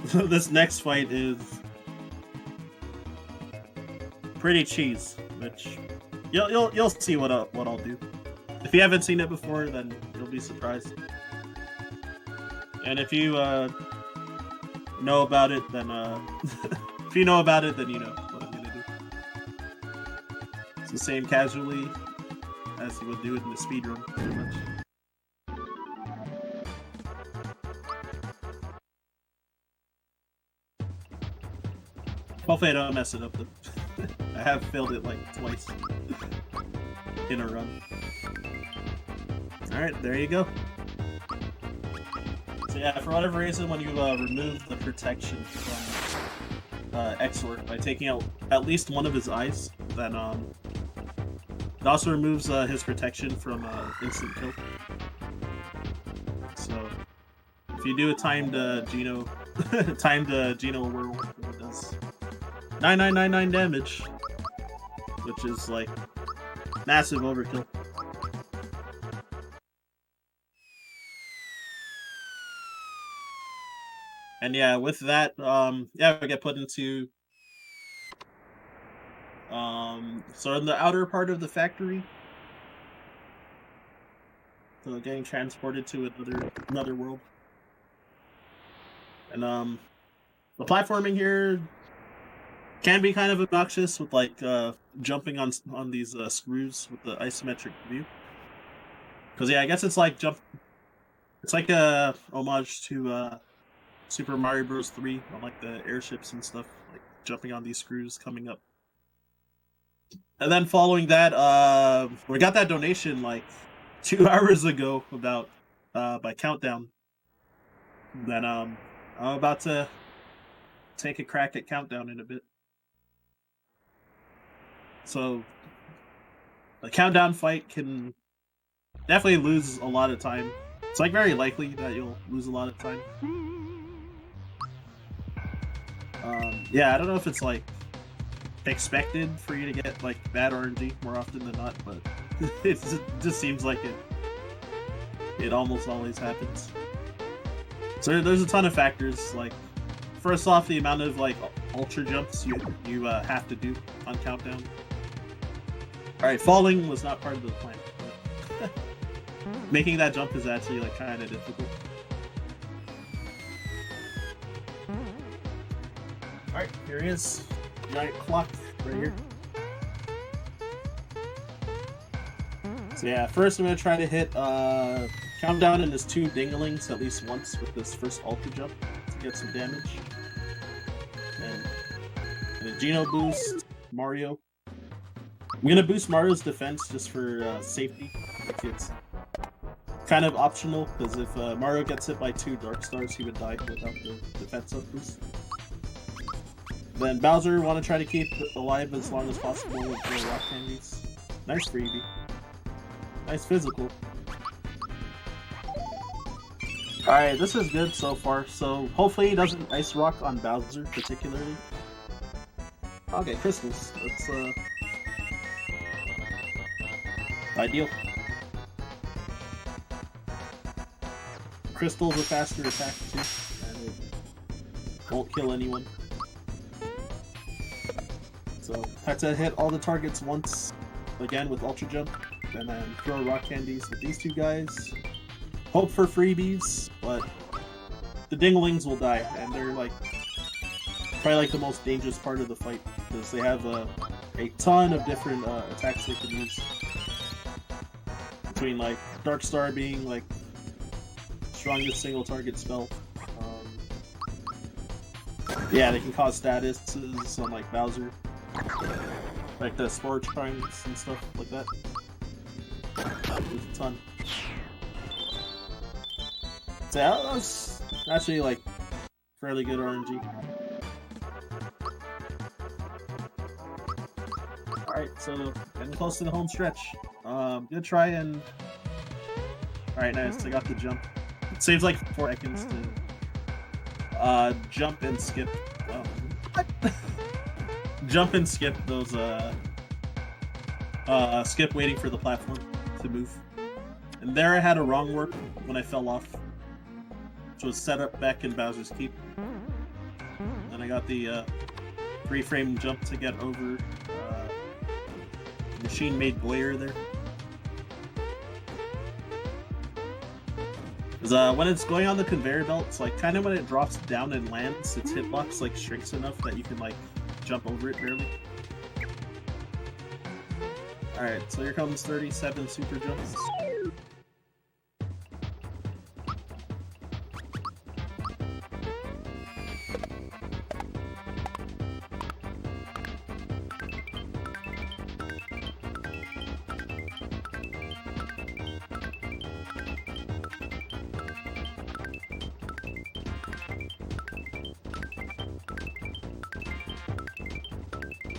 this next fight is pretty cheese, which you'll see what I'll do. If you haven't seen it before, then you'll be surprised. And if you know about it, then if you know about it, then you know what I'm gonna do. It's the same casually as you would do it in the speedrun, pretty much. Hopefully I don't mess it up. I have failed it like twice in a run. Alright, there you go. So yeah, for whatever reason, when you remove the protection from Exor by taking out at least one of his eyes, then it also removes his protection from instant kill. So if you do a timed Geno werewolf, it does 9999 damage, which is like massive overkill. And yeah, with that, yeah, we get put into so in the outer part of the factory. So getting transported to another world. And the platforming here can be kind of obnoxious with like jumping on these screws with the isometric view. Because yeah, I guess it's like it's like a homage to Super Mario Bros. 3 on like the airships and stuff, like jumping on these screws coming up. And then following that, we got that donation like 2 hours ago about by Countdown. Then I'm about to take a crack at Countdown in a bit. So the Countdown fight can definitely lose a lot of time. It's like very likely that you'll lose a lot of time. Yeah, I don't know if it's like expected for you to get like bad RNG more often than not, but it just seems like it almost always happens. So there's a ton of factors. Like first off, the amount of like ultra jumps you have to do on Countdown. All right, falling was not part of the plan, but making that jump is actually like kind of difficult. All right, here he is. Giant clock right here. So yeah, first I'm gonna try to hit Countdown and his 2 dinglings at least once with this first ultra jump to get some damage. And a Geno boost Mario. I'm gonna boost Mario's defense just for safety. It's kind of optional because if Mario gets hit by 2 Dark Stars, he would die without the defense up boost. Then Bowser want to try to keep alive as long as possible with the rock candies. Nice freebie. Nice physical. Alright, this is good so far. So hopefully he doesn't ice rock on Bowser particularly. Okay, crystals. That's ideal. Crystals are faster attack too, and it won't kill anyone. So had to hit all the targets once again with Ultra Jump, and then throw rock candies with these 2 guys. Hope for freebies, but the dinglings will die, and they're like probably like the most dangerous part of the fight because they have a ton of different attacks they can use. Between like Dark Star being like strongest single target spell. Yeah, they can cause statuses on like Bowser. Like the Spore Chimes and stuff like that. There's a ton. So yeah, that was actually like fairly good RNG. Alright, so getting close to the home stretch. Gonna try and... Alright, nice, I got the jump. It saves like 4 seconds to jump and skip. What? Jump and skip those skip waiting for the platform to move. And there I had a wrong warp when I fell off, which was set up back in Bowser's Keep. And I got the 3-frame jump to get over machine-made Boyer there. Because when it's going on the conveyor belt, it's like kind of when it drops down and lands, its hitbox like shrinks enough that you can like jump over it barely. Alright, so here comes 37 super jumps.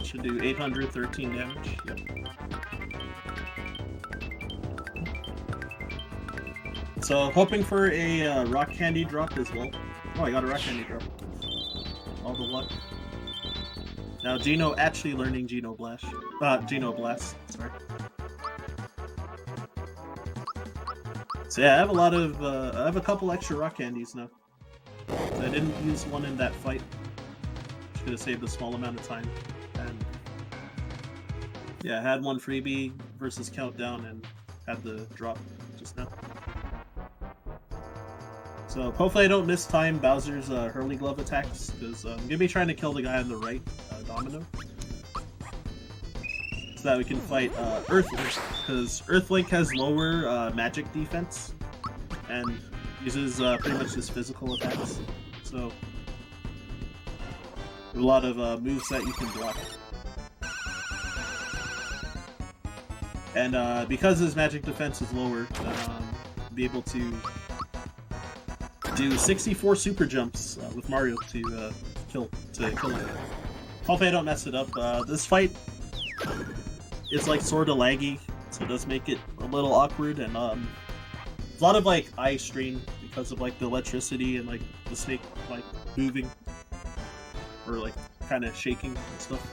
should do 813 damage. Yep. So hoping for a rock candy drop as well. Oh, I got a rock candy drop. All the luck. Now Geno actually learning Geno Blast. Sorry. So yeah, I have a lot of I have a couple extra rock candies now. So I didn't use one in that fight. Just could have saved a small amount of time. And yeah, I had one freebie versus Countdown and had the drop just now. So hopefully I don't mistime Bowser's Hurly Glove attacks, because I'm going to be trying to kill the guy on the right, Domino. So that we can fight Earthlink, because Earthlink has lower magic defense, and uses pretty much just physical attacks. So, a lot of moves that you can block. And because his magic defense is lower, be able to do 64 super jumps with Mario to kill him. Hopefully I don't mess it up. This fight is like sort of laggy, so it does make it a little awkward, and a lot of like eye strain because of like the electricity and like the snake like moving or like kind of shaking and stuff.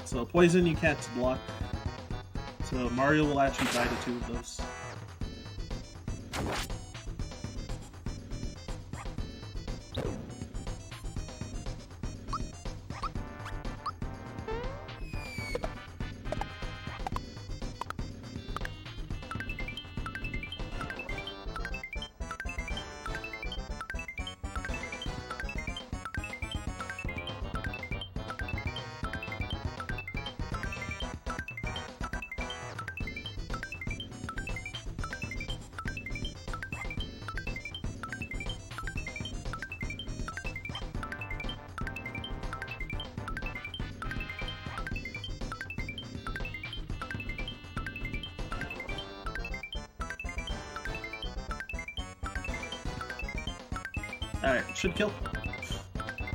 So poison you can't block. So Mario will actually die to 2 of those. Alright, should kill.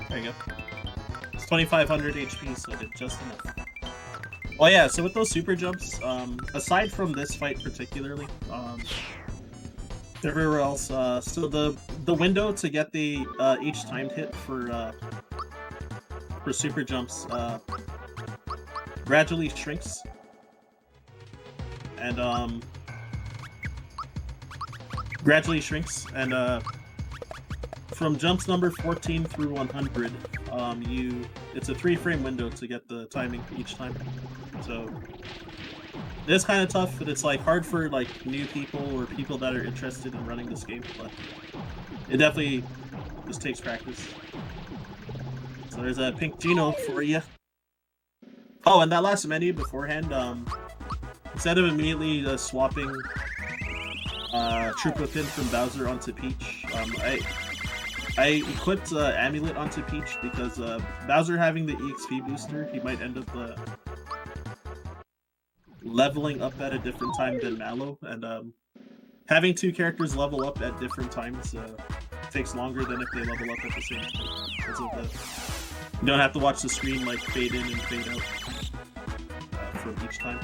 There you go. It's 2500 HP, so I did just enough. Oh yeah, so with those super jumps, aside from this fight particularly, everywhere else, so the window to get the each timed hit for super jumps gradually shrinks, and from jumps number 14 through 100, it's a 3-frame window to get the timing each time. So it is kind of tough, but it's like hard for like new people or people that are interested in running this game. But it definitely just takes practice. So there's a pink Geno for you. Oh, and that last menu beforehand, instead of immediately swapping Troop Within from Bowser onto Peach, I equipped Amulet onto Peach because Bowser having the EXP booster, he might end up leveling up at a different time than Mallow, and having 2 characters level up at different times takes longer than if they level up at the same time. Because of you don't have to watch the screen like fade in and fade out from each time.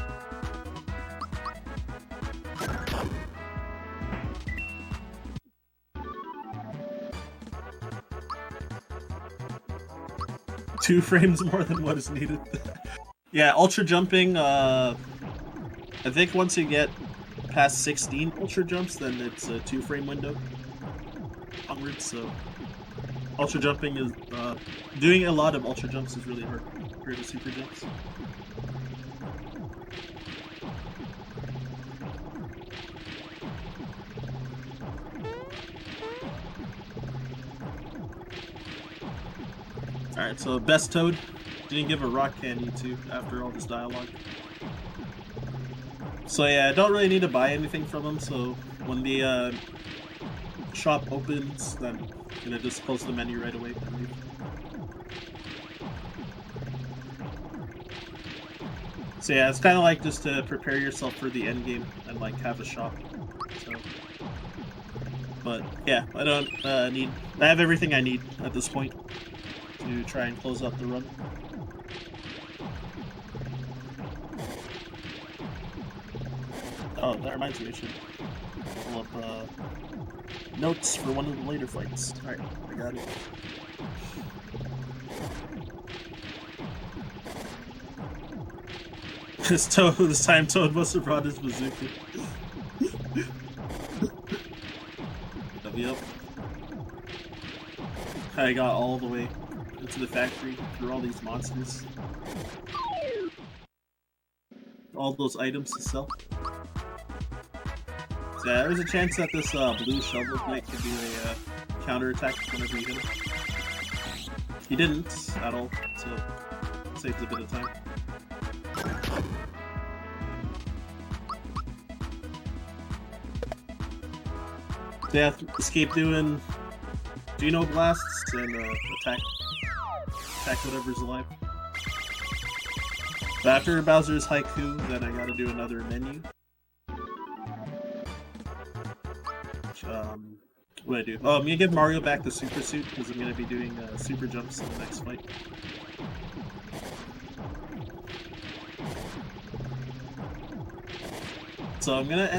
Two frames more than what is needed. Yeah, ultra jumping, I think once you get past 16 ultra jumps, then it's a 2-frame window onwards, so ultra jumping is, doing a lot of ultra jumps is really hard compared to super jumps. Alright, so Best Toad didn't give a rock candy to after all this dialogue. So yeah, I don't really need to buy anything from him, so when the shop opens, then I'm gonna just close the menu right away and leave. So yeah, it's kind of like just to prepare yourself for the end game and like have a shop. So, but yeah, I don't I have everything I need at this point. to try and close out the run. Oh, that reminds me, I should pull up notes for one of the later fights. Alright, I got it. This time Toad must have brought his bazooka. Yep. I got all the way into the factory through all these monsters. All those items to sell. So yeah, there's a chance that this blue shovel knight could do a counterattack whenever you hit him. He didn't at all, so it saves a bit of time. So yeah, escape doing Geno blasts and attack whatever's alive. But after Bowser's haiku, then I gotta do another menu. What do I do? Oh, I'm gonna give Mario back the super suit because I'm gonna be doing super jumps in the next fight. So I'm gonna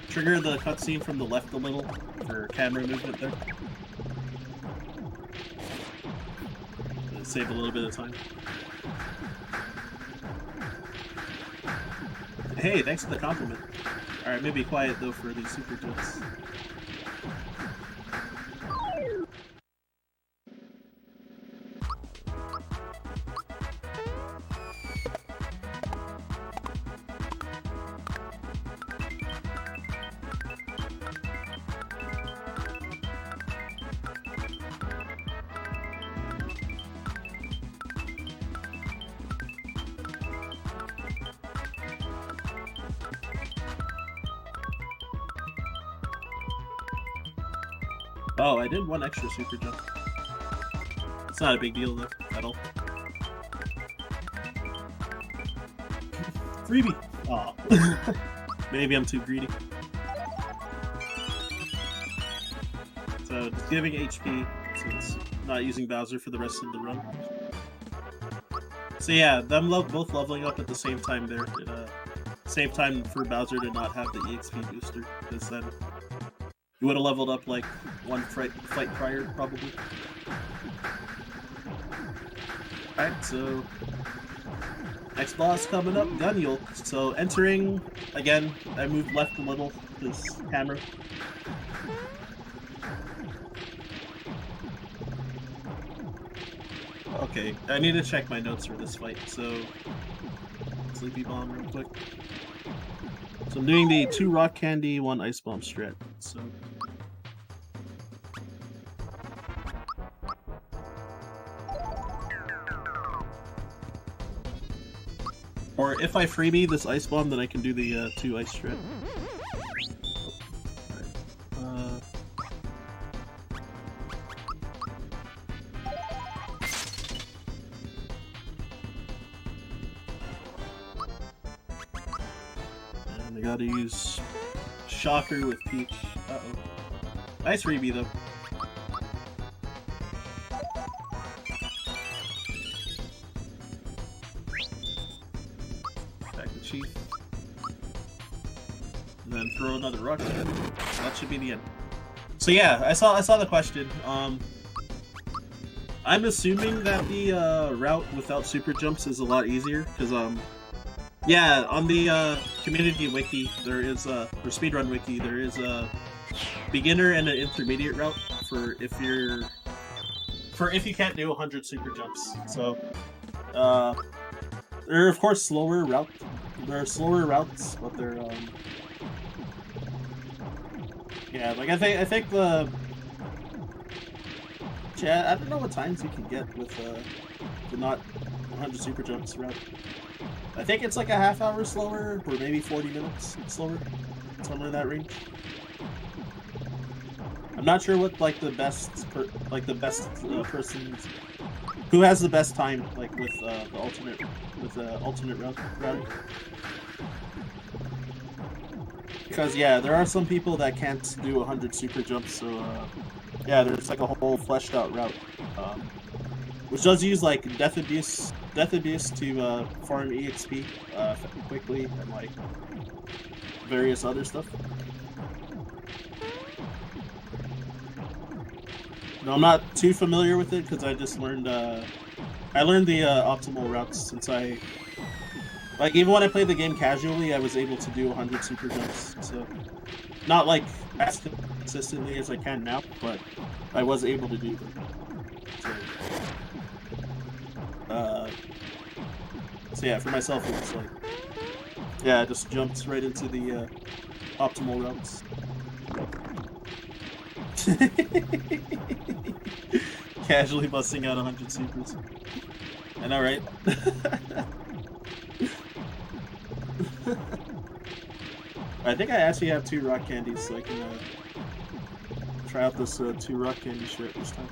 trigger the cutscene from the left a little for camera movement there. Save a little bit of time. Hey, thanks for the compliment. Alright, maybe quiet though for these super jumps. Oh, I did one extra super jump. It's not a big deal though, at all. Freebie! Aw. Maybe I'm too greedy. So, just giving HP, since not using Bowser for the rest of the run. So yeah, them both leveling up at the same time there. Same time for Bowser to not have the EXP booster, because then you would have leveled up like one fight prior, probably. Alright, so next boss coming up, Gunyulk. So entering, again, I moved left a little, this camera. Okay, I need to check my notes for this fight, so Sleepy Bomb real quick. So I'm doing the 2 Rock Candy, 1 Ice Bomb strat, so... Or if I freebie this Ice Bomb, then I can do the 2 Ice strat. And I gotta use Shocker with Peach. Uh-oh. Nice freebie, though. Chief. And then throw another rush. That should be the end. So yeah, I saw the question. I'm assuming that the route without super jumps is a lot easier because yeah, on the community wiki there is or speedrun wiki there is a beginner and an intermediate route for if you can't do 100 super jumps. So there are of course slower routes. There are slower routes, but they're yeah, like I think the I don't know what times you can get with the not 100 super jumps route. I think it's like a half hour slower, or maybe 40 minutes slower, somewhere in that range. I'm not sure what like the best person who has the best time like with the alternate routing. Because yeah, there are some people that can't do 100 super jumps, so yeah, there's like a whole fleshed out route which does use like death abuse to farm EXP quickly and like various other stuff. No, I'm not too familiar with it because I just learned I learned the optimal routes since I like even when I played the game casually, I was able to do 100 super jumps. So not like as consistently as I can now, but I was able to do them. So yeah, for myself, it was like, yeah, I just jumped right into the optimal routes. Casually busting out 100 supers. I know, right? I think I actually have 2 rock candies, so I can try out this 2 rock candy shit this time.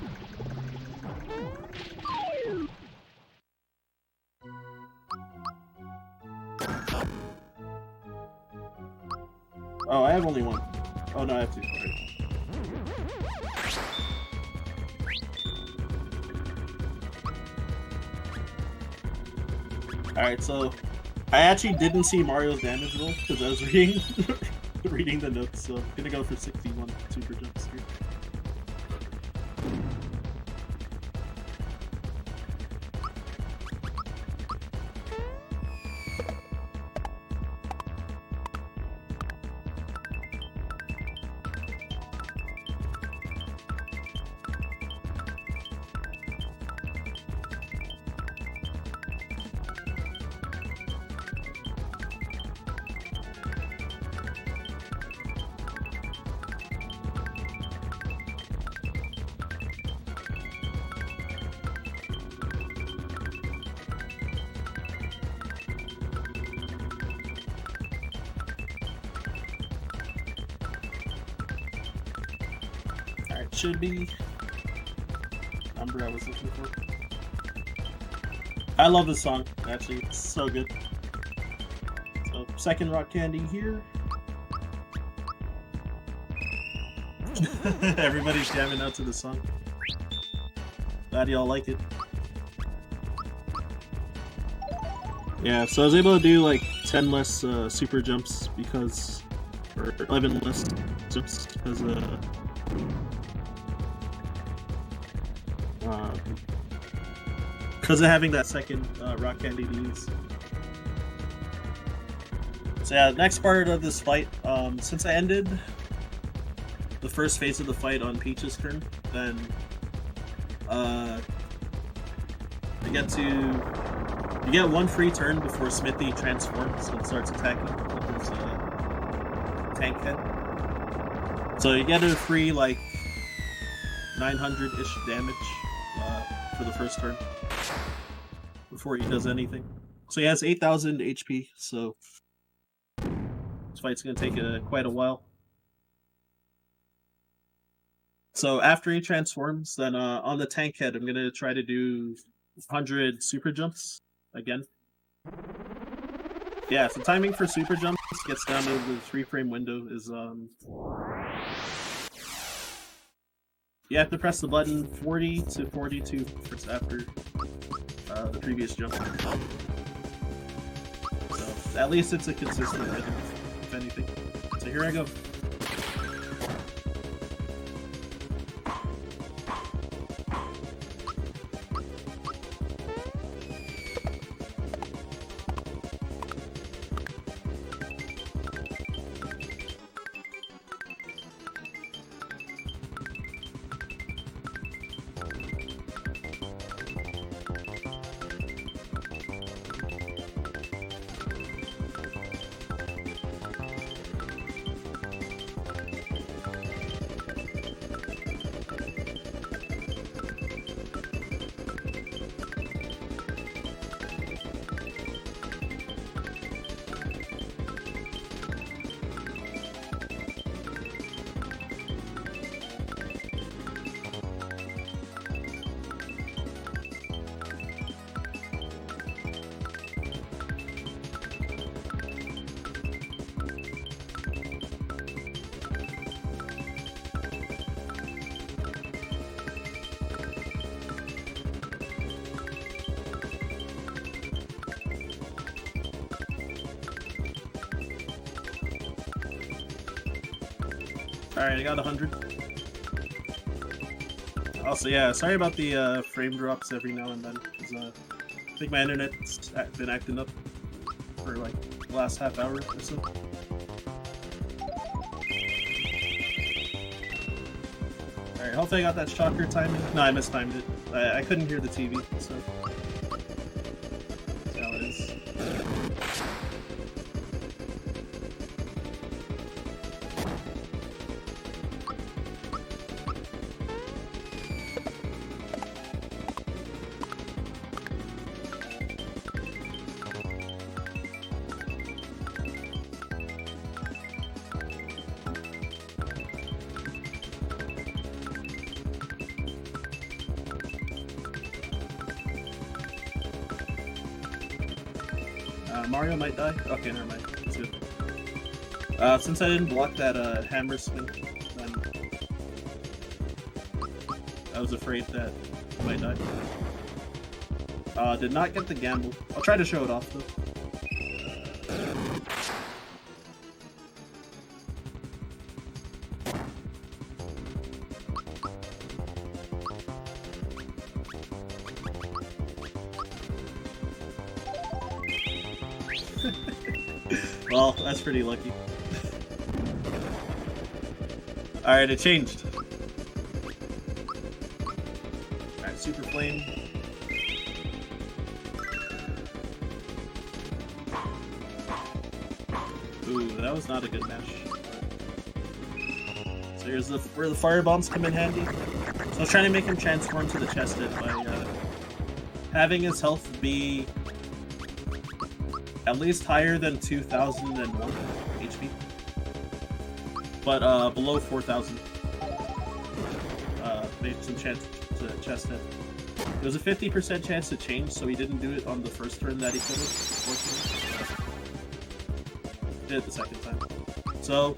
Oh, I have only 1. Oh no, I have 2. Alright, so I actually didn't see Mario's damage roll because I was reading reading the notes, so I'm gonna go for 61 super jumps here. Should be number I was looking for. I love this song, actually, it's so good. So, second rock candy here. Everybody's jamming out to the song. Glad y'all like it. Yeah, so I was able to do like 10 less super jumps because, or 11 less jumps because of having that second rock candy to use. So yeah, next part of this fight, since I ended the first phase of the fight on Peach's turn, then you get 1 free turn before Smithy transforms and starts attacking with his tank head. So you get a free like 900-ish damage for the first turn before he does anything. So he has 8,000 HP, so this fight's going to take quite a while. So after he transforms, then on the tank head, I'm going to try to do 100 super jumps again. Yeah, so timing for super jumps gets down to the 3-frame window is you have to press the button 40 to 42 after the previous jump. So at least it's a consistent rhythm, if anything. So here I go. Alright, I got 100. Also, yeah, sorry about the frame drops every now and then. 'Cause, I think my internet's been acting up for like the last half hour or so. Alright, hopefully I got that shocker timing. No, I mistimed it. I couldn't hear the TV, so that's how it is. Mario might die? Okay, never mind. That's good. Since I didn't block that hammer swing, then I was afraid that I might die. Did not get the gamble. I'll try to show it off, though. Well, that's pretty lucky. Alright, it changed. Alright, Super Flame. Ooh, that was not a good match. So here's where the fire bombs come in handy. So I was trying to make him transform to the chest hit by having his health be at least higher than 2001 HP, but below 4000. Made some chance to chest hit. It was a 50% chance to change, so he didn't do it on the first turn that he could have, unfortunately. Did it the second time. So,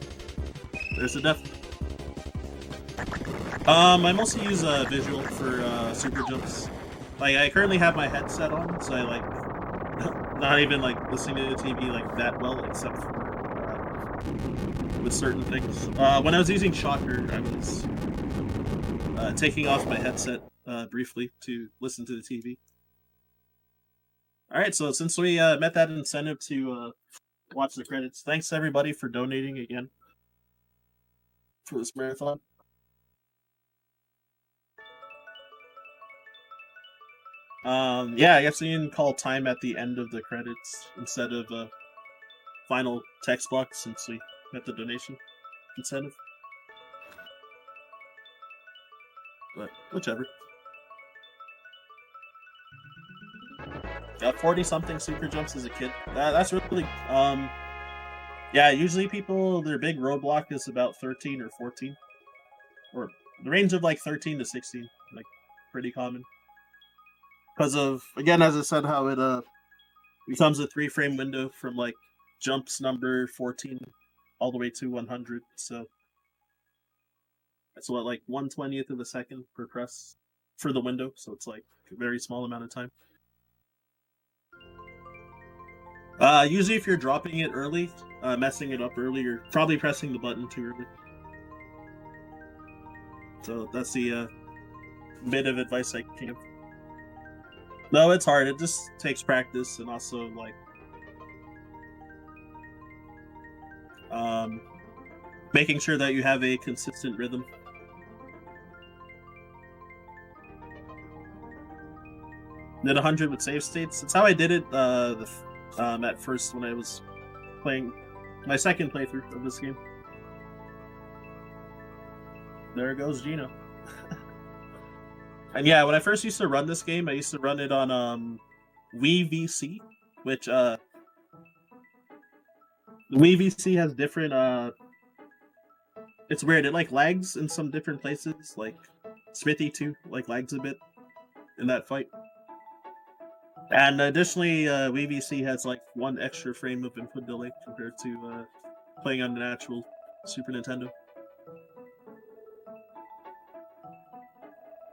there's a death. I mostly use visual for super jumps. Like, I currently have my headset on, so I like not even like listening to the TV like that well, except for with certain things. When I was using Shocker, I was taking off my headset briefly to listen to the TV. All right, so since we met that incentive to watch the credits, thanks everybody for donating again for this marathon. Yeah, I guess you can call time at the end of the credits instead of final text box since we met the donation incentive. But whichever. Got 40-something super jumps as a kid. That's really yeah, usually people, their big roadblock is about 13 or 14. Or the range of like 13 to 16. Like pretty common. Because of, again, as I said, how it becomes a 3-frame window from like jumps number 14 all the way to 100. So that's what, like 1/20th of a second per press for the window. So it's like a very small amount of time. Usually if you're dropping it early, messing it up early, you're probably pressing the button too early. So that's the bit of advice I can give. No, it's hard. It just takes practice and also like making sure that you have a consistent rhythm. Did 100 with save states. That's how I did it at first when I was playing my second playthrough of this game. There goes Gino. And yeah, when I first used to run this game, I used to run it on Wii VC, which the Wii VC has different it's weird, it like lags in some different places, like Smithy too, like lags a bit in that fight. And additionally, Wii VC has like 1 extra frame of input delay compared to playing on an actual Super Nintendo.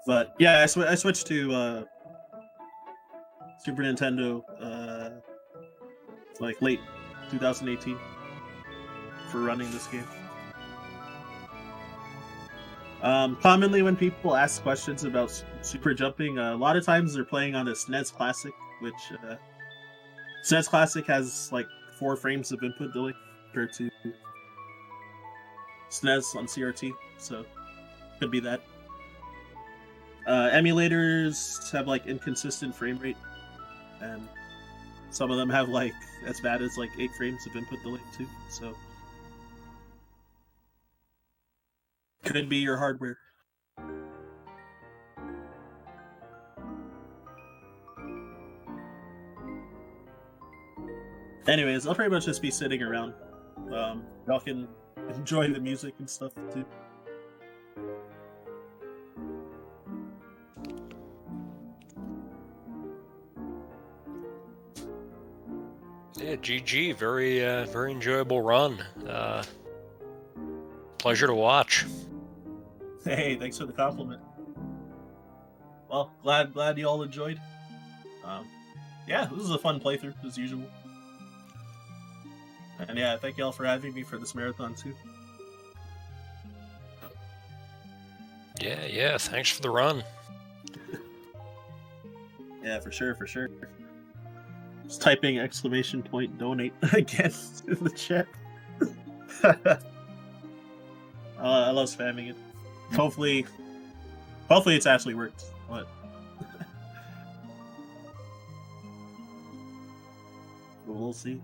But yeah, I switched to Super Nintendo like late 2018 for running this game. Commonly, when people ask questions about super jumping, a lot of times they're playing on a SNES Classic, which SNES Classic has like 4 frames of input delay compared to SNES on CRT, so could be that. Emulators have like inconsistent frame rate, and some of them have like as bad as like 8 frames of input delay too. So could be your hardware. Anyways, I'll pretty much just be sitting around. Y'all can enjoy the music and stuff too. Yeah, GG. Very enjoyable run. Pleasure to watch. Hey, thanks for the compliment. Well, glad you all enjoyed. Yeah, this was a fun playthrough as usual. And yeah, thank y'all for having me for this marathon too. Yeah. Thanks for the run. Yeah, for sure. Just typing !donate again in the chat. I love spamming it. Hopefully it's actually worked. But we'll see.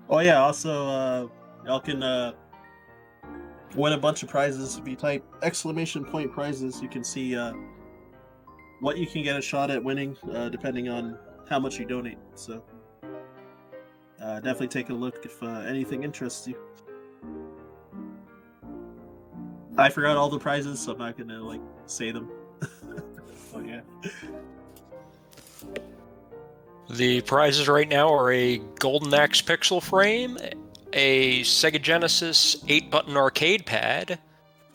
Oh yeah, also y'all can win a bunch of prizes if you type !prizes. You can see what you can get a shot at winning depending on how much you donate. So definitely take a look if anything interests you. I forgot all the prizes, so I'm not gonna like say them. Oh yeah. The prizes right now are a Golden Axe pixel frame, a Sega Genesis 8-button arcade pad,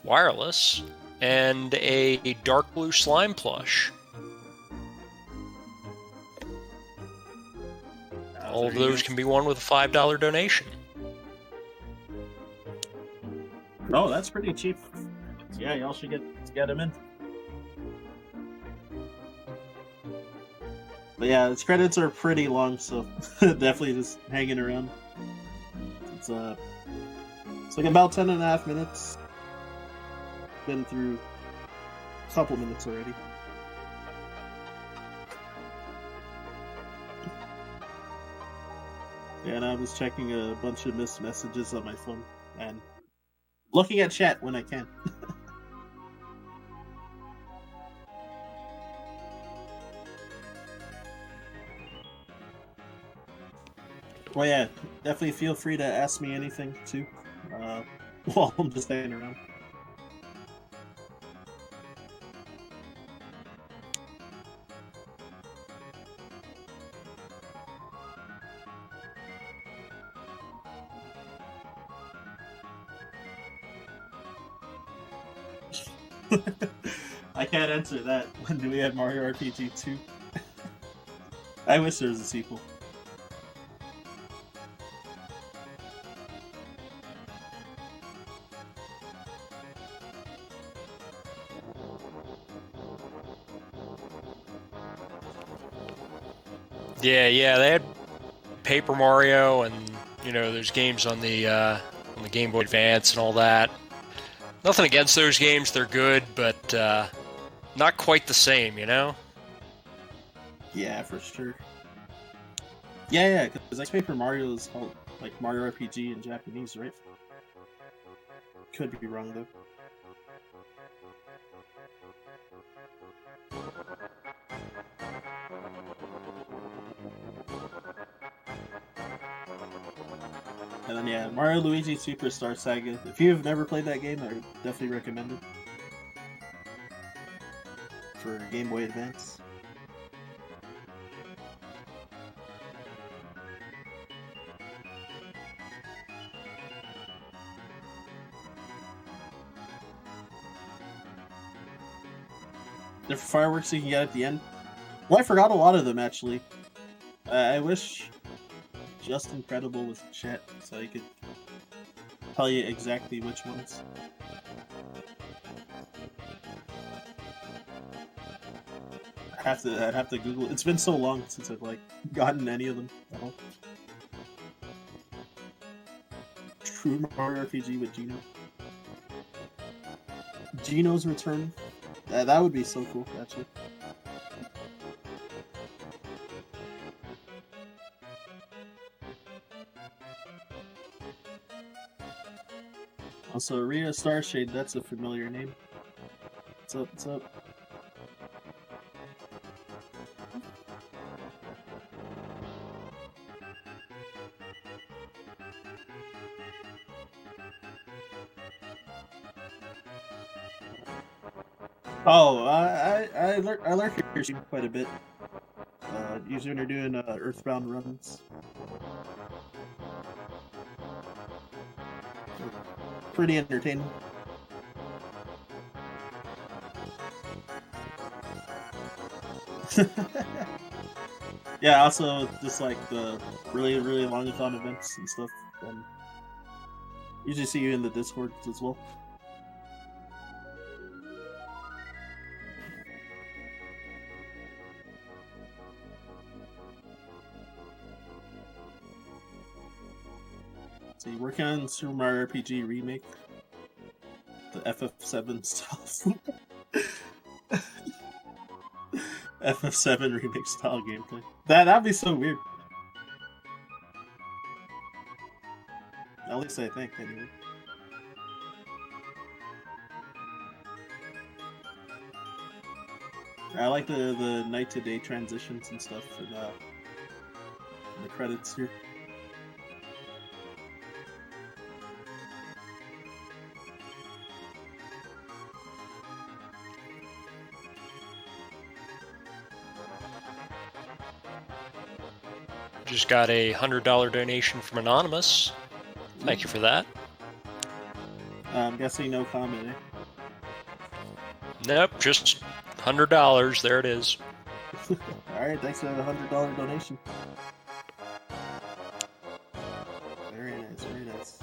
wireless, and a dark blue slime plush. All of those can be won with a $5 donation. Oh, that's pretty cheap. Yeah, y'all should get them in. But yeah, its credits are pretty long, so definitely just hanging around. It's like about 10.5 minutes. Been through a couple minutes already. Yeah, and I was checking a bunch of missed messages on my phone and looking at chat when I can. Well, yeah, definitely feel free to ask me anything too. While I'm just hanging around. I can't answer that. When do we have Mario RPG 2? I wish there was a sequel. Yeah, they had Paper Mario, and there's games on the Game Boy Advance and all that. Nothing against those games; they're good, but not quite the same, Yeah, for sure. Yeah, because like Paper Mario is called like Mario RPG in Japanese, right? Could be wrong though. And then yeah, Mario Luigi Superstar Saga. If you've never played that game, I definitely recommend it for Game Boy Advance. The fireworks you can get at the end. Well, I forgot a lot of them actually. I wish Just Incredible was in chat so I could tell you exactly which ones. I'd have to Google it. It's been so long since I've like gotten any of them at all. True Mario RPG with Gino. Gino's Return. That would be so cool, actually. Also, Rita Starshade, that's a familiar name. What's up, what's up? Oh, I lurk your stream quite a bit. Usually when you're doing Earthbound runs. Pretty entertaining. Yeah, also just like the really long-a-thon events and stuff. Usually see you in the Discord as well. So you're working on Super Mario RPG Remake, the FF7 style. FF7 remake style gameplay. That'd be so weird. At least I think, anyway. I like the night to day transitions and stuff in the credits here. Just got a $100 donation from Anonymous. Thank you for that. I'm guessing no comment, eh? Nope, just $100. There it is. Alright, thanks for the $100 donation. Very nice, very nice.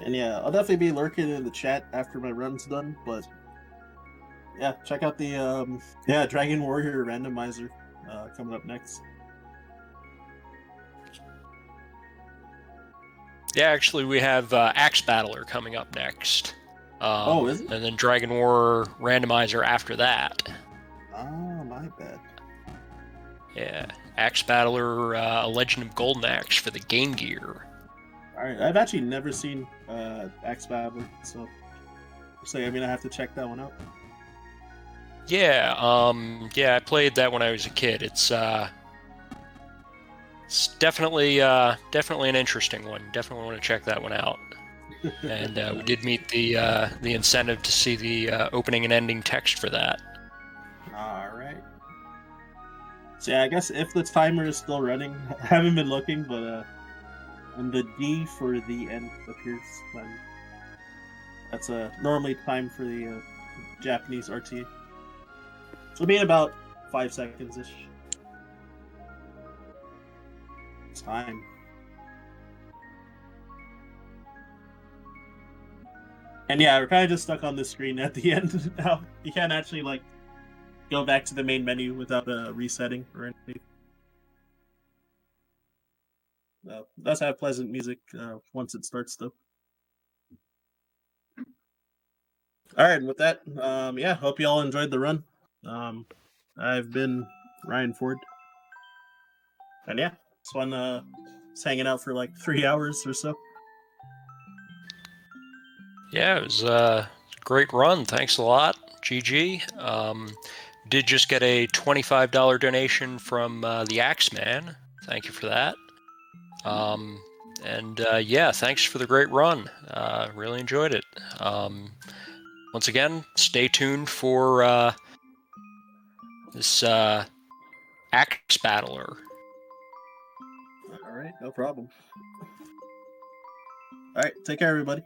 And yeah, I'll definitely be lurking in the chat after my run's done, but yeah, check out the Dragon Warrior randomizer coming up next. Yeah, actually, we have Axe Battler coming up next. Oh, is it? And then Dragon War randomizer after that. Oh, my bad. Yeah, Axe Battler, A Legend of Golden Axe for the Game Gear. Alright, I've actually never seen Axe Battler, so I mean I have to check that one out. Yeah, I played that when I was a kid. It's definitely an interesting one. Definitely want to check that one out. And we did meet the incentive to see the opening and ending text for that. Alright. So yeah, I guess if the timer is still running, I haven't been looking, but and the D for the end appears when that's normally time for the Japanese RTA. So it'll be in about 5 seconds ish. Time. And yeah, we're kind of just stuck on the screen at the end now. You can't actually like go back to the main menu without resetting or anything. Does have pleasant music once it starts, though. All right, with that, yeah, hope you all enjoyed the run. I've been Ryan Ford, and yeah, it's fun just hanging out for like 3 hours or so. Yeah, it was a great run. Thanks a lot, GG. Did just get a $25 donation from the Axeman. Thank you for that. Yeah, thanks for the great run. Really enjoyed it. Once again, stay tuned for this Axe Battler. All right, no problem. All right, take care, everybody.